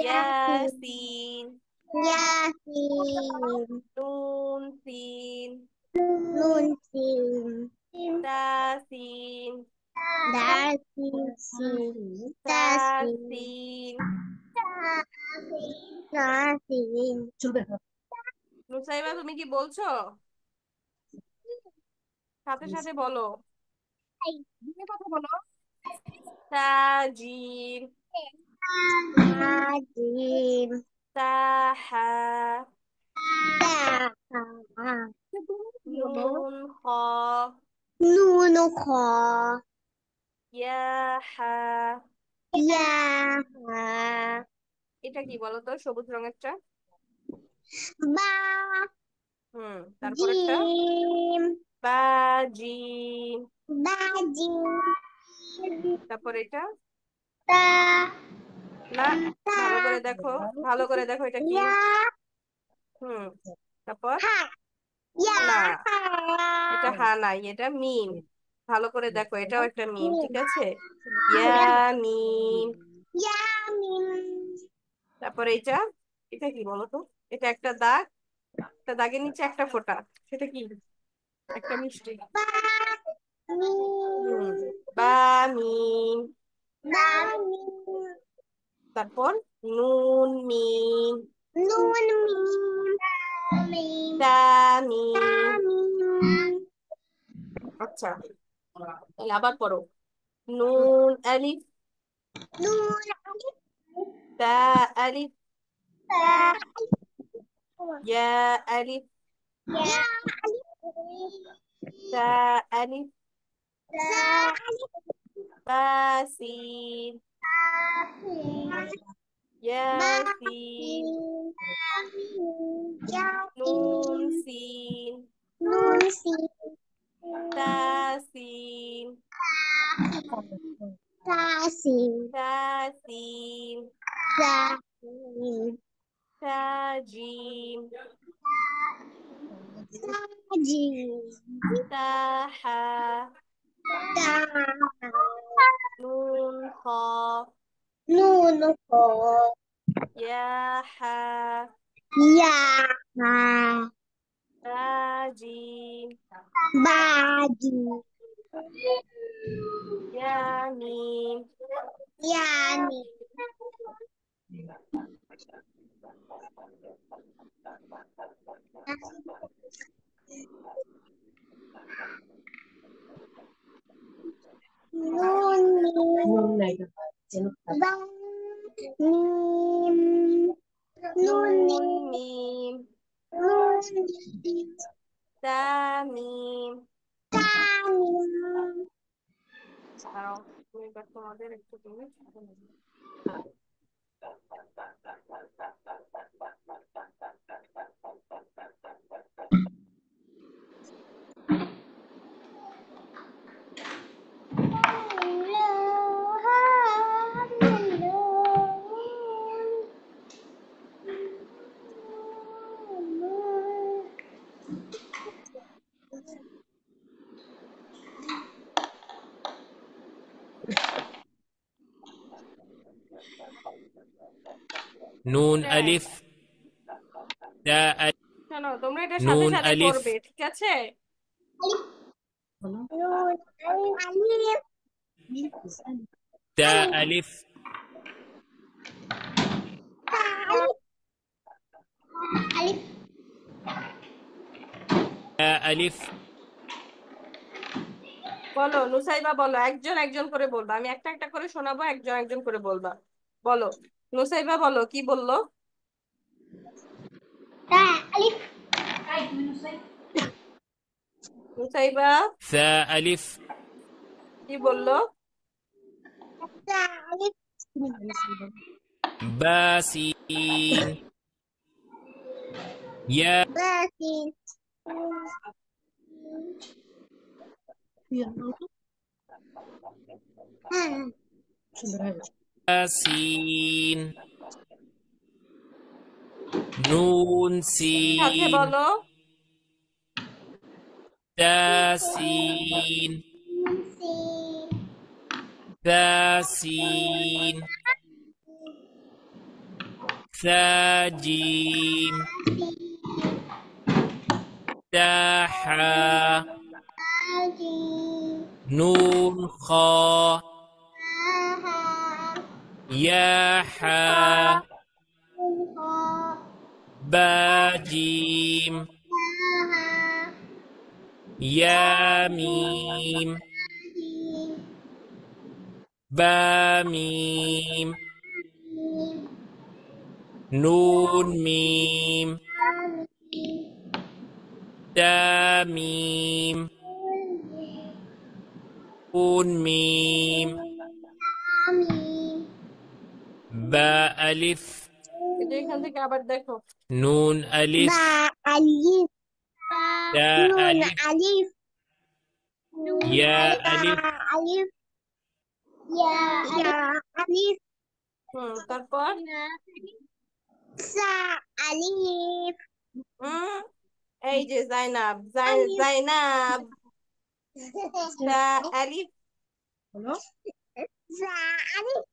Speaker 2: ইয়াসিন
Speaker 3: ইয়াসিন,
Speaker 2: ইয়াসিন
Speaker 3: নুন সিন,
Speaker 2: নুন সিন
Speaker 3: তাসিন,
Speaker 2: দাসিন সিন তাসিন
Speaker 3: তাসিন।
Speaker 2: তাসিন
Speaker 3: নুসাইবা, তুমি কি বলছো? সাথে সাথে বলো, ধীরে কথা বলো। তাজিম,
Speaker 2: তাজিম
Speaker 3: তাহা,
Speaker 2: তাহা
Speaker 3: নুন খ,
Speaker 2: নুন খ
Speaker 3: ইয়াহা।
Speaker 2: ইয়াহা
Speaker 3: এটা কি বলো তো, সবুজ রঙেরটা?
Speaker 2: বা
Speaker 3: তারপর একটা
Speaker 2: জিম
Speaker 3: বাজিম।
Speaker 2: বাজিম
Speaker 3: তারপর এটা
Speaker 2: তা
Speaker 3: না,
Speaker 2: তা
Speaker 3: ভালো করে দেখো, ভালো করে দেখো এটা কি?
Speaker 2: ইয়া
Speaker 3: হুম, তারপর
Speaker 2: হা ইয়া
Speaker 3: না,
Speaker 2: হা
Speaker 3: এটা হা নাই, এটা মিম। ভালো করে দেখো, এটাও একটা মিম, ঠিক আছে? ইয়া মিম।
Speaker 2: ইয়ামিন
Speaker 3: তারপর এটা, এটা কি বলো তো? এটা একটা দাগ, একটা দাগের নিচে একটা ফোঁটা, সেটা কি? একটা মিষ্টি।
Speaker 2: বা
Speaker 3: হুম,
Speaker 2: মিম
Speaker 3: বা মিম।
Speaker 2: বা মিম
Speaker 3: তারপর নুন মিম,
Speaker 2: নুন মিম
Speaker 3: তা মিম।
Speaker 2: তামিম
Speaker 3: আচ্ছা, তাহলে আবার পড়ো। নুন আলিফ,
Speaker 2: নুন আলিফ
Speaker 3: তা আলিফ,
Speaker 2: তা
Speaker 3: ইয়া আলিফ,
Speaker 2: ইয়া
Speaker 3: তা আলিফ,
Speaker 2: আলিফ
Speaker 3: বা সিন, ইয়াসিন, নুন সিন,
Speaker 2: নুন সিন
Speaker 3: তাসিন,
Speaker 2: তাসিন
Speaker 3: তাসিন,
Speaker 2: তাসিন
Speaker 3: তাজিম,
Speaker 2: তাজিম
Speaker 3: তাহা,
Speaker 2: তাহা
Speaker 3: নুন খ
Speaker 2: নুন খ
Speaker 3: ইয়া হা
Speaker 2: ইয়া হা
Speaker 3: বা জিম
Speaker 2: বাজি
Speaker 3: ইয়া মিম
Speaker 2: ইয়ামি নুন মিম বাং মিম নুন
Speaker 3: নুন
Speaker 2: মিম
Speaker 3: মিম
Speaker 2: নুন মিম
Speaker 3: তা মিম।
Speaker 2: তামিম
Speaker 3: দাঁড়াও, তুমি এবার তোমাদের একটু তুমি
Speaker 5: نون
Speaker 3: হ্যাঁ
Speaker 5: ألف تاء
Speaker 3: শোনো, তোমরা এটা সাথে
Speaker 5: نون
Speaker 3: সাথে
Speaker 5: ألف
Speaker 3: করবে, ঠিক আছে?
Speaker 2: নুন আলিফ
Speaker 5: تاء ألف
Speaker 2: আলিফ
Speaker 5: تاء ألف
Speaker 3: বলো নুসাইবা, বলো, একজন একজন করে বলবা, আমি একটা একটা করে শোনাবো, একজন একজন করে বলবা। বলো নুসাইবা, বলো কি বললো?
Speaker 2: তা আলিফ
Speaker 3: নুসাইবা
Speaker 5: ثاء ألف
Speaker 3: কি বললো?
Speaker 2: তা আলিফ
Speaker 5: باسين يا
Speaker 2: বাসি
Speaker 5: سين نون
Speaker 3: সাথে
Speaker 5: سين
Speaker 3: বলো।
Speaker 5: تاسين
Speaker 2: সিন
Speaker 5: ثاسين ثاجيم تاحا
Speaker 2: আজি
Speaker 5: نون خا
Speaker 2: আহা
Speaker 5: ياحا
Speaker 2: নুন
Speaker 5: باجيم
Speaker 2: আহা
Speaker 5: ياميم
Speaker 2: আজি
Speaker 5: باميم نون ميم تاميم نون ميم باء ألف
Speaker 3: এটা এখান থেকে আবার দেখো।
Speaker 5: نون ألف
Speaker 2: বা আলিফ
Speaker 5: تاء
Speaker 2: নুন
Speaker 5: ألف
Speaker 2: আলিফ
Speaker 5: يا ألف
Speaker 2: আলিফ ইয়া আলিফ
Speaker 3: তারপর
Speaker 2: সা আলিফ
Speaker 3: এই যে জাইনাব,
Speaker 2: আলিফ
Speaker 3: জাইনাব তা আলিফ।
Speaker 2: সা আলিফ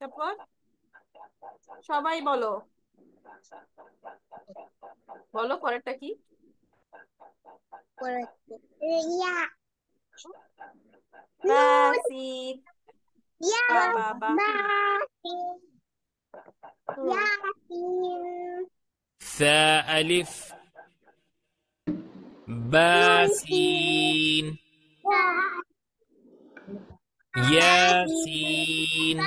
Speaker 3: তারপর সবাই বলো, বলো পরেরটা কি?
Speaker 2: ইয়া
Speaker 3: তাসিন
Speaker 2: ইয়া
Speaker 3: বা বা বা
Speaker 2: বাসিন
Speaker 3: হুম
Speaker 2: Yasin
Speaker 5: ثاء ألف باسين ياسين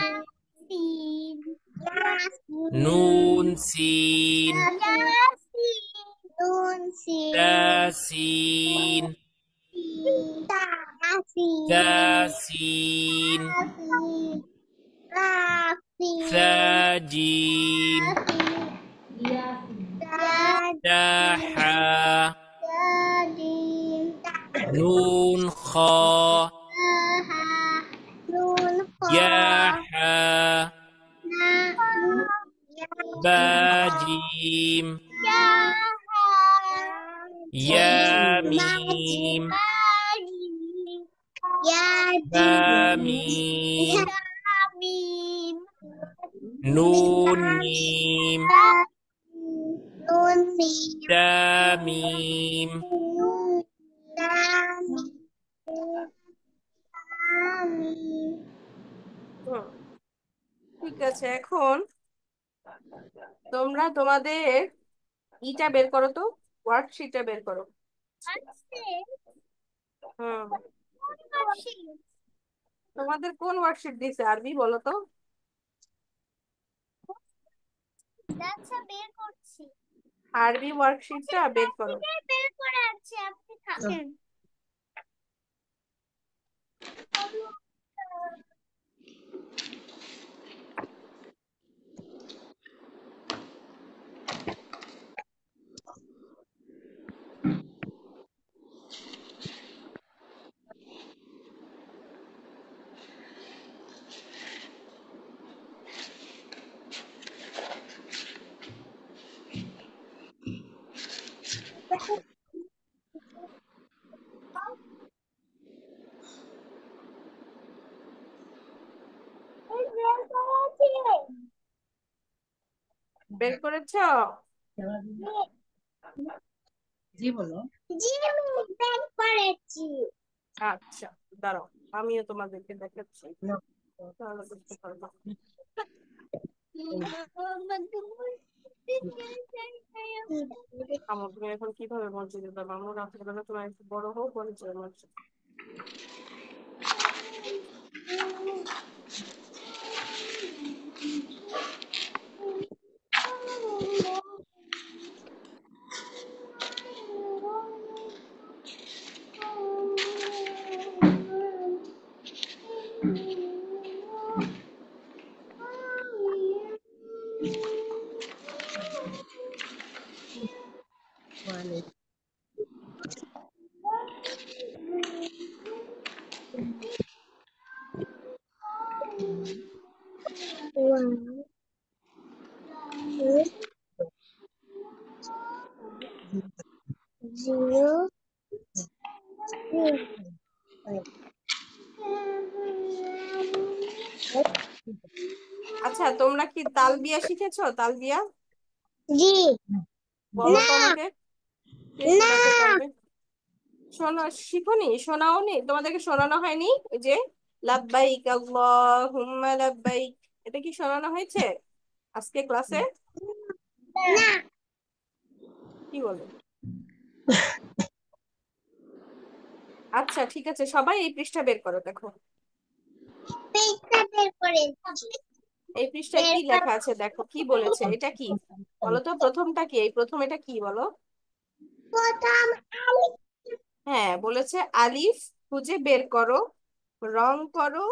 Speaker 2: yasin
Speaker 5: نون سين
Speaker 2: yasin nun sin
Speaker 5: تاسين
Speaker 2: tasin
Speaker 5: تاسين
Speaker 2: tasin
Speaker 5: ثاجيم تاحا
Speaker 2: tasin
Speaker 5: نون خا
Speaker 2: nun
Speaker 5: ياحا باجيم ياميم
Speaker 2: ya
Speaker 5: باميم
Speaker 2: ميم
Speaker 5: نون ميم
Speaker 2: نون ميم
Speaker 5: تاميم
Speaker 3: হুম, ঠিক আছে। এখন তোমরা তোমাদের ইটা বের করো তো, ওয়ার্কশিটটা বের করো। হুম, তোমাদের কোন ওয়ার্কশিট দিছে আরবি বলো তো?
Speaker 2: বের করছি
Speaker 3: আরবি ওয়ার্কশিটটা বের করো।
Speaker 2: বের করে আনছি আপনি থাকেন
Speaker 3: বের করেছো?
Speaker 2: জি আমি বের করেছি
Speaker 3: আচ্ছা, দাঁড়াও, আমিও তোমাদেরকে দেখাচ্ছি, তাহলে বুঝতে পারবো। আমার তুমি এখন কিভাবে মসজিদে যাবো? আমার রাত্রেবেলা তোমার একটু বড় হোক পরিচয় মসজিদ। আচ্ছা, তোমরা কি তালবিয়া শিখেছো? তালবিয়া
Speaker 2: জি
Speaker 3: বলো
Speaker 2: না
Speaker 3: তো আমাকে, কে
Speaker 2: না
Speaker 3: শোনাতে পারবে? শোনা শিখোনি, শোনাওনি? তোমাদেরকে শোনানো হয়নি? ওই যে লাব্বাইক আল্লাহুম্মা লাব্বাইক, এটা কি শোনানো হয়েছে আজকে ক্লাসে?
Speaker 2: না
Speaker 3: কি বলো? আচ্ছা ঠিক আছে, সবাই এই পৃষ্ঠা বের করো, দেখো
Speaker 2: পেজটা বের করেছি
Speaker 3: এই পৃষ্ঠায়
Speaker 2: বের
Speaker 3: কি লেখা আছে, দেখো কি বলেছে, এটা কি বলো তো? প্রথমটা কি? এই প্রথম এটা কি বলো?
Speaker 2: প্রথম আলিফ
Speaker 3: হ্যাঁ, বলেছে আলিফ খুঁজে বের করো, রং করো,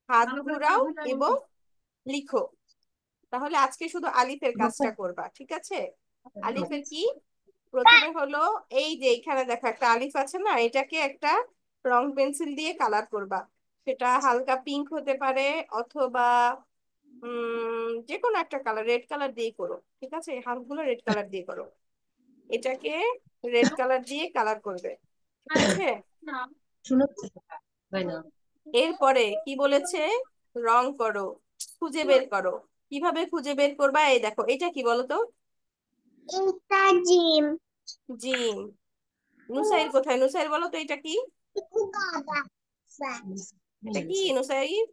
Speaker 3: হাত ঘুরাও এবং লিখো। তাহলে আজকে শুধু আলিফের কাজটা করবা, ঠিক আছে? আলিফের কি? প্রথমে হলো এই যে এখানে দেখো একটা আলিফ আছে না, এটাকে একটা রং পেন্সিল দিয়ে কালার করবা। সেটা হালকা পিঙ্ক হতে পারে, অথবা যে কোনো একটা কালার, রেড কালার দিয়ে করো, ঠিক আছে? এই হাতগুলো রেড কালার দিয়ে করো, এটাকে রেড কালার দিয়ে কালার করবে, ঠিক আছে? এরপরে কি বলেছে? রং করো, খুঁজে বের করো। কিভাবে খুঁজে বের করবা? এই দেখো, এটা কি বলো তো?
Speaker 2: এটা জিম
Speaker 3: জিম। নুসাইর কোথায়? নুসাইর বলো তো এটা কি?
Speaker 2: গাদা
Speaker 3: এটা কি নুসাইর?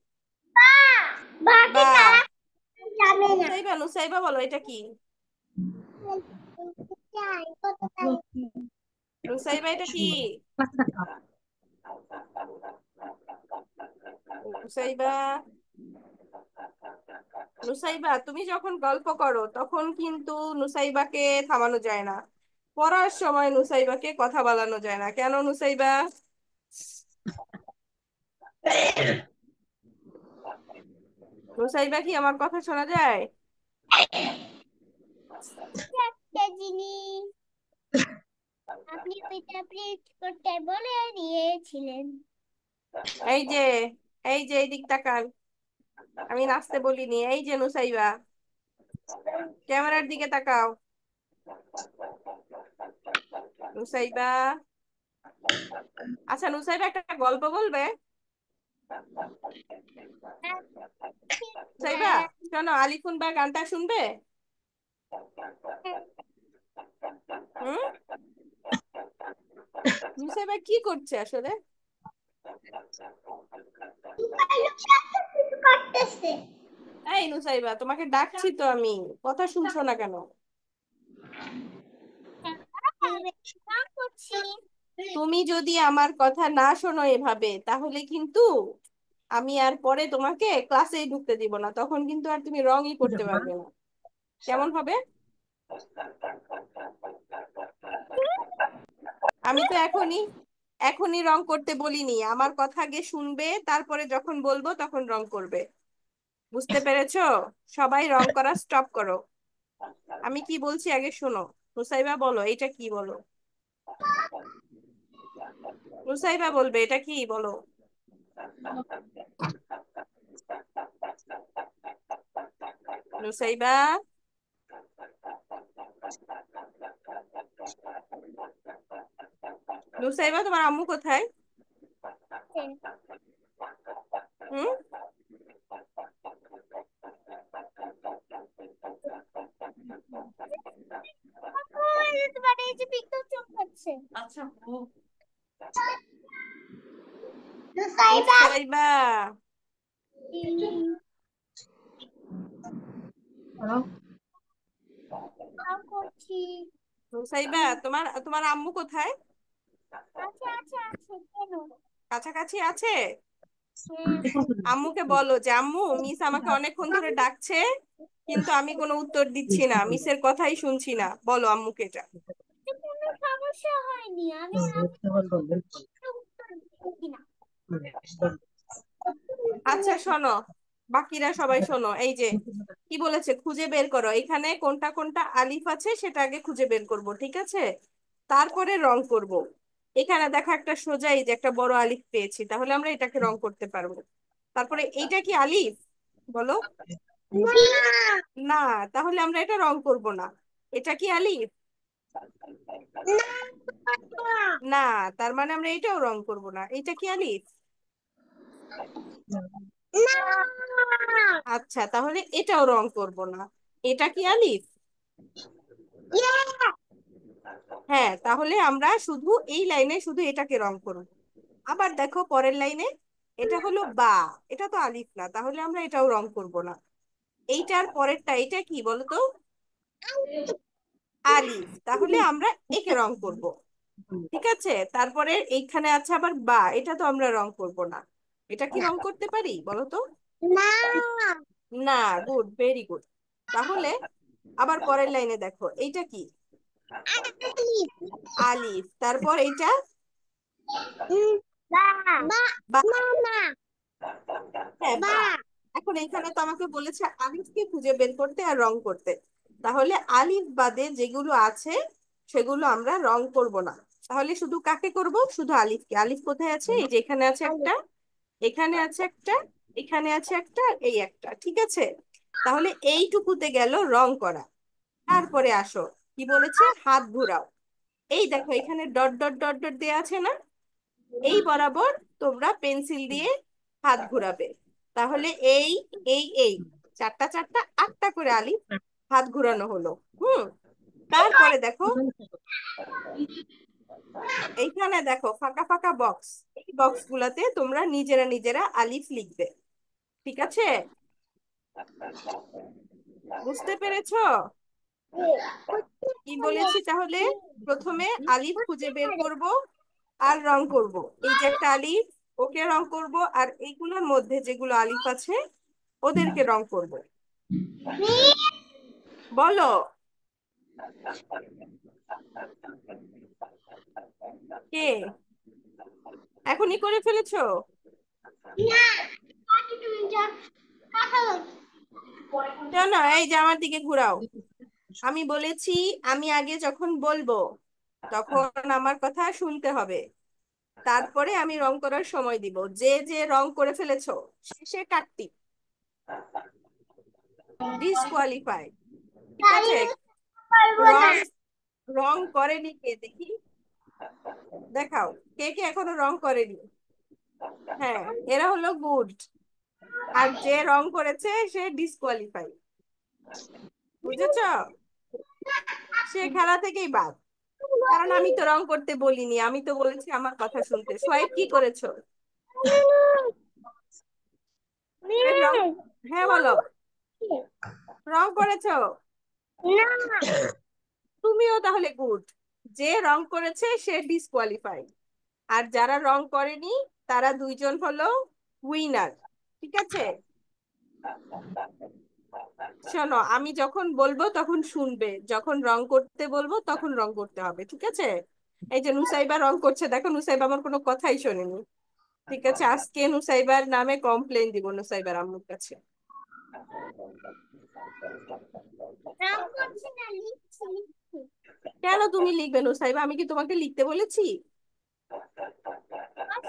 Speaker 2: বাকি
Speaker 3: বা
Speaker 2: তারা যাবে না
Speaker 3: নুসাইবা, নুসাইবা বলো এটা কি? নুসাইবা এটা কি? নুসাইবা, নুসাইবা তুমি যখন গল্প করো তখন কিন্তু নুসাইবাকে থামানো যায় না, পড়ার সময় নুসাইবাকে কথা বলানো যায় না, কেন নুসাইবা? নুসাইবা, কি আমার কথা শোনা যায়?
Speaker 2: একটা জিনিস আপনি ওইটা প্রিন্ট করতে বলে দিয়েছিলেন
Speaker 3: এই যে, এই যে এই দিক তাকান, আমি নাচতে বলিনি। এই যে নুসাইবা, ক্যামেরার দিকে তাকাও। নুসাইবা, আচ্ছা নুসাইবা একটা গল্প বলবে? সাইবা, শোনো, আলিফুন বা গানটা শুনবে? হুম, নুসাইবা কি করছে আসলে?
Speaker 2: কিছু করতেছে।
Speaker 3: এই নুসাইবা, তোমাকে ডাকছি তো আমি, কথা শুনছো না কেন? তুমি যদি আমার কথা না শোনো এভাবে, তাহলে কিন্তু আমি আর পরে তোমাকে ক্লাসেই ঢুকতে দিব না, তখন কিন্তু আর তুমি রংই করতে পারবে না। কেমন হবে? আমি তো এখনই এখনই রং করতে বলিনি, আমার কথা আগে শুনবে, তারপরে যখন বলবো তখন রং করবে। বুঝতে পেরেছো? সবাই রং করা স্টপ করো। আমি কি বলছি আগে শোনো। নুসাইবা বলো, এটা কি বলো? নুসাইবা বলবে এটা কি, বলো। নুসাইবা, নুসাইবা, তোমার আম্মু কোথায়? হুম, আচ্ছা।
Speaker 2: নুসাইবা
Speaker 3: নুসাইবা,
Speaker 2: করছি।
Speaker 3: নুসাইবা, তোমার তোমার আম্মু কোথায়?
Speaker 2: আছে আছে আছে কেন?
Speaker 3: কাছাকাছি আছে? আম্মুকে বলো যে আম্মু, মিস আমাকে অনেকক্ষণ ধরে ডাকছে, কিন্তু আমি কোনো উত্তর দিচ্ছি না, মিসের কথাই শুনছি না, বলো আম্মুকে এটা।
Speaker 2: কোনো সমস্যা হয়নি, আমি উত্তর দিচ্ছি না।
Speaker 3: আচ্ছা শোনো, বাকিরা সবাই শোনো, এই যে কি বলেছে খুঁজে বের করো, এখানে কোনটা কোনটা আলিফ আছে সেটা আগে খুঁজে বের করব, ঠিক আছে? তারপরে রং করব। এখানে দেখো একটা সোজা, এই যে একটা বড় আলিফ পেয়েছি, তাহলে আমরা এটাকে রং করতে পারবো। তারপরে এইটা কি আলিফ, বলো? না, তাহলে আমরা এটা রং করব না। এটা কি আলিফ? না, তার মানে আমরা এটাও রং করব না। এটা কি আলিফ? আচ্ছা, তাহলে এটাও রং করব না। এটা কি আলিফ? হ্যাঁ, তাহলে আমরা শুধু এই লাইনে শুধু এটাকে রং করব। আবার দেখো পরের লাইনে, এটা হলো বা, এটা তো আলিফ না, তাহলে আমরা এটাও রং করব না। এইটার পরেরটা, এটা কি বলো তো? আলিফ, তাহলে আমরা একে রং করব। ঠিক আছে, তারপরে এইখানে আছে আবার বা, এটা তো আমরা রং করব না। এটা কি রং করতে পারি বলো তো? না। Good, very good. তাহলে আবার পরের লাইনে দেখো, এইটা কি? আলিফ, তারপর এইটা বা। হ্যাঁ, বা। এখন এখানে তো আমাকে বলেছে আলিফকে খুঁজে বের করতে আর রং করতে, তাহলে আলিফ বাদে যেগুলো আছে সেগুলো আমরা রং করব না। তাহলে শুধু কাকে করব? শুধু আলিফকে। আলিফ কোথায় আছে? এই যে এখানে আছে একটা, এখানে আছে একটা, এখানে আছে একটা, এই একটা, ঠিক আছে? তাহলে এইটুকুতে গেল রং করা। তারপরে আসো, কি বলেছে? হাত ঘোরাও। এই দেখো এখানে ডট ডট ডট ডট দেয়া আছে না? এই বরাবর তোমরা পেন্সিল দিয়ে হাত ঘোরাবে। তাহলে এই এই চারটা চারটা আটটা করে আলিফ হাত ঘোরানো হলো। হুম, তারপরে দেখো এইখানে দেখো ফাঁকা ফাঁকা বক্স, এই বক্স গুলাতে তোমরা নিজেরা নিজেরা আলিফ লিখবে। ঠিক আছে? বুঝতে পেরেছো কি বলেছি? তাহলে প্রথমে আলিফ খুঁজে বের করব আর রং করব। এই যে একটা আলিফ, ওকে রং করব, আর এইগুলোর মধ্যে যেগুলো আলিফ আছে ওদেরকে রং করব। বলো। কে? এখনই করে ফেলেছো? শোনো, এই যে আমার দিকে ঘুরাও। আমি বলেছি আমি আগে যখন বলবো তখন আমার কথা শুনতে হবে, তারপরে আমি রং করার সময় দিব। যে যে রং করে ফেলেছো শেষে কাটতি, ডিসকোয়ালিফাই। ঠিক আছে? রং রং করেনি কে দেখি? দেখাও কে কে এখনো রং করেনি। হ্যাঁ, এরা হলো গুড, আর যে রং করেছে সে ডিসকোয়ালিফাই। বুঝেছ? সে খেলা থেকেই বাদ, কারণ আমি তো রং করতে বলিনি, আমি তো বলেছি আমার কথা শুনতে। সোয়াইব, কি করেছো? সোয়াইব রং, হ্যাঁ বলো, রং করেছো? তুমিও তাহলে গুড। যে রং করেছে সে ডিসকোয়ালিফাই, আর যারা রং করেনি তারা দুইজন হলো উইনার। ঠিক আছে, শোনো, আমি যখন বলবো তখন শুনবে, যখন রং করতে বলবো তখন রং করতে হবে। ঠিক আছে? এই যে নুসাইবা রং করছে, দেখো নুসাইবা আমার কোনো কথাই শোনেনি। ঠিক আছে, আজকে নুসাইবার নামে কমপ্লেন দিব নুসাইবার আম্মুর কাছে।
Speaker 2: রং করছি না, লিখছি।
Speaker 3: কেন তুমি লিখবে নুসাইবা? আমি কি তোমাকে লিখতে বলেছি?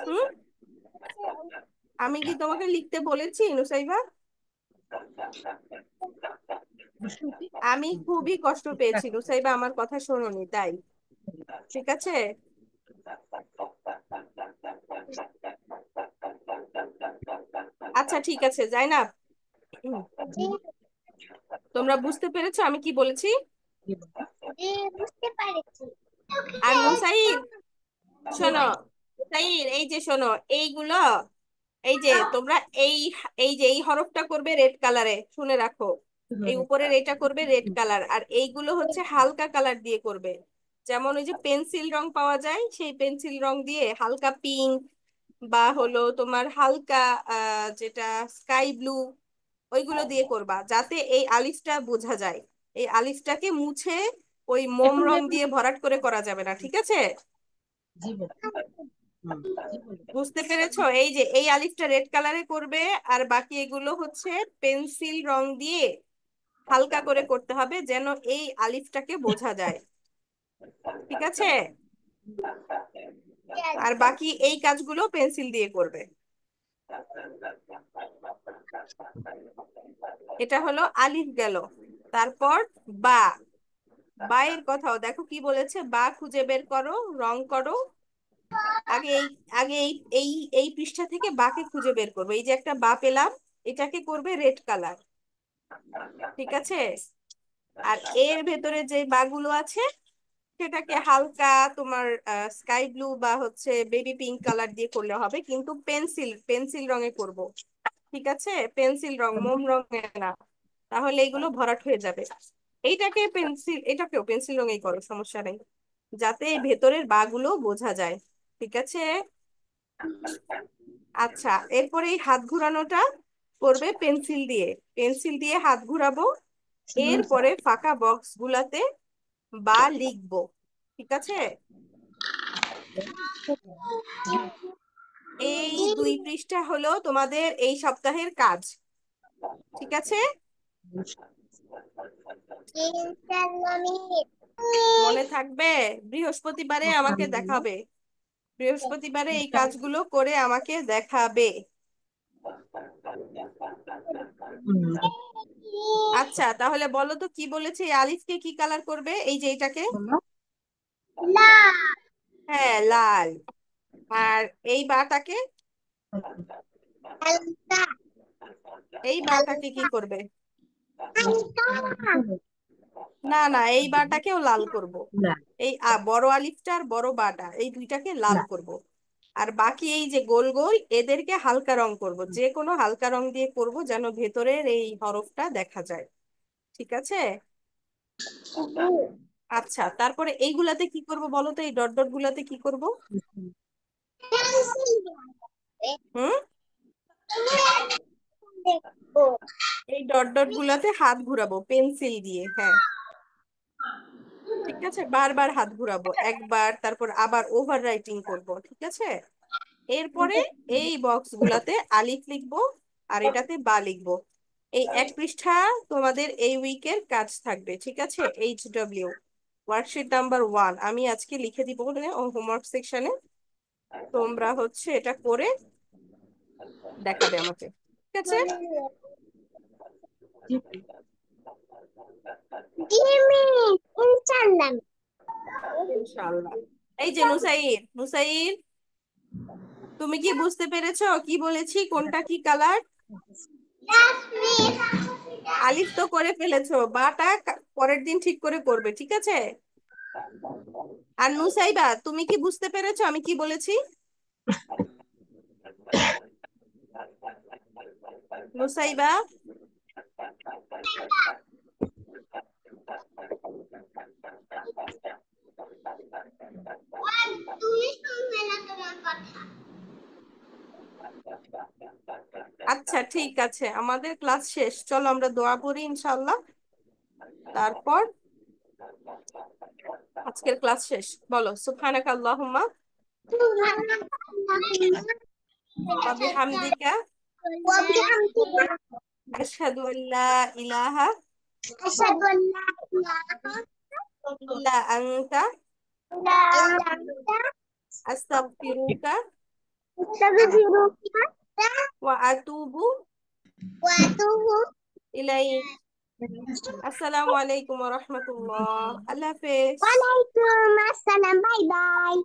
Speaker 3: হুম? আমি কি তোমাকে লিখতে বলেছি নুসাইবা? আমি খুবই কষ্ট পেয়েছি নুসাইবা, আমার কথা শোনোনি তাই। ঠিক আছে, আচ্ছা ঠিক আছে, যাই না। তোমরা বুঝতে পেরেছো আমি কি বলেছি?
Speaker 2: বুঝতে পারছি।
Speaker 3: আর নুসাইর, শোনো, নুসাইর এই যে শোনো, এইগুলো, এই যে তোমরা এই, এই যে এই হরফটা করবে রেড কালারে, শুনে রাখো। এই উপরের এটা করবে রেড কালার, আর এইগুলো হচ্ছে হালকা কালার দিয়ে করবে। যেমন ওই যে পেন্সিল রং পাওয়া যায়, সেই পেন্সিল রং দিয়ে হালকা পিঙ্ক, বা হলো তোমার হালকা যেটা স্কাই ব্লু, ওইগুলো দিয়ে করবা, যাতে এই আলিফটা বোঝা যায়। এই আলিফটাকে মুছে ওই মোম রং দিয়ে ভরাট করে করা যাবে না। ঠিক আছে? বুঝতে পেরেছো? এই যে এই আলিফটা রেড কালারে করবে, আর বাকি এগুলো হচ্ছে পেন্সিল রং দিয়ে হালকা করে করতে হবে, যেন এই আলিফটাকে বোঝা যায়। ঠিক আছে? আর বাকি এই কাজগুলো পেন্সিল দিয়ে করবে। এটা হলো আলিফ গেল। তারপর বা, বা এর কথাও দেখো কি বলেছে, বা খুঁজে বের করো, রং করো। আগে এই, আগে এই এই এই পৃষ্ঠা থেকে বাকে খুঁজে বের করবো। এই যে একটা বা পেলাম, এটাকে করবে রেড কালার। ঠিক আছে? আর এর ভেতরে যে বাগুলো আছে সেটাকে হালকা তোমার স্কাই ব্লু বা হচ্ছে বেবি পিঙ্ক কালার দিয়ে করলে হবে, কিন্তু পেন্সিল পেন্সিল রঙে করব। ঠিক আছে? পেন্সিল রং, মোম রঙে না, তাহলে এগুলো ভরাট হয়ে যাবে। এইটাকে পেন্সিল, এটাকেও পেন্সিল রঙেই করো, সমস্যা নেই, যাতে এই ভেতরের বাগুলো বোঝা যায়। ঠিক আছে? আচ্ছা, এরপরে এই হাত ঘুরানোটা করবে পেন্সিল দিয়ে, পেন্সিল দিয়ে হাত ঘুরাবো। এরপরে ফাঁকা বক্স গুলাতে বা লিখবো। ঠিক আছে? এই 2 পৃষ্ঠা হলো তোমাদের এই সপ্তাহের কাজ। ঠিক আছে? মনে থাকবে? বৃহস্পতিবারে আমাকে দেখাবে, বৃহস্পতিবারে এই কাজগুলো করে আমাকে দেখাবে। আচ্ছা, তাহলে বলো তো কি বলেছে, এই আলিফকে কি কালার করবে? এই যে এটাকে, হ্যাঁ লাল। আর এই বাটাকে, এই বাটাকে কি করবে? না না, এই বাটাকেও লাল করব। এই বড় আলিফটা আর বড় বাটা, এই দুইটাকে লাল করব। আর বাকি এই যে গোল গোল, এদেরকে হালকা রং করব, যে কোনো হালকা রং দিয়ে করব, যেন ভেতরের এই হরফটা দেখা যায়। ঠিক আছে? আচ্ছা, তারপরে এইগুলাতে কি করব বলো তো, এই ডট ডট গুলাতে কি করব? হুম? এই ডট ডট গুলাতে হাত ঘুরাবো পেন্সিল দিয়ে, হ্যাঁ। ঠিক আছে, বারবার হাত ঘুরাবো, একবার, তারপর আবার ওভার রাইটিং করব। ঠিক আছে? এরপরে এই বক্স গুলাতে আলিফ লিখবো, আর এটাতে বা লিখবো। এই 1 পৃষ্ঠা তোমাদের এই উইকের কাজ থাকবে। ঠিক আছে? HW ওয়ার্কশিট নাম্বার 1 আমি আজকে লিখে দিব হোমওয়ার্ক সেকশনে। তোমরা হচ্ছে এটা করে দেখাবে আমাকে। ঠিক আছে? ইনশাআল্লাহ। এই যে নুসাইর, নুসাইর তুমি কি বুঝতে পেরেছো কি বলেছি, কোনটা কি কালার?
Speaker 2: Yes, miss.
Speaker 3: আলিফ তো করে ফেলেছো, বাটা পরের দিন ঠিক করে করবে, ঠিক আছে? আর নুসাইবা, তুমি কি বুঝতে পেরেছো আমি কি বলেছি? নুসাইবা,
Speaker 2: আর তুমি শুনবে না তোমার কথা।
Speaker 3: আচ্ছা ঠিক আছে, আমাদের ক্লাস শেষ, চলো আমরা দোয়া পড়ি ইনশাআল্লাহ, তারপর আজকের ক্লাস শেষ। বলো সুবহানাকা আল্লাহুম্মা ওয়া বিহামদিকা আশহাদু আল্লা ইলাহা
Speaker 2: أشهد أن لا إله
Speaker 3: ইল্লা আনতা
Speaker 2: إلا أنت
Speaker 3: আস্তাগফিরুকা
Speaker 2: أستغفرك
Speaker 3: ওয়া আতুবু
Speaker 2: وأتوب
Speaker 3: ইলাইক। আসসালামু আলাইকুম ওয়া রাহমাতুল্লাহ। আল্লাহ হাফেজ।
Speaker 2: وعليكم السلام. باي باي.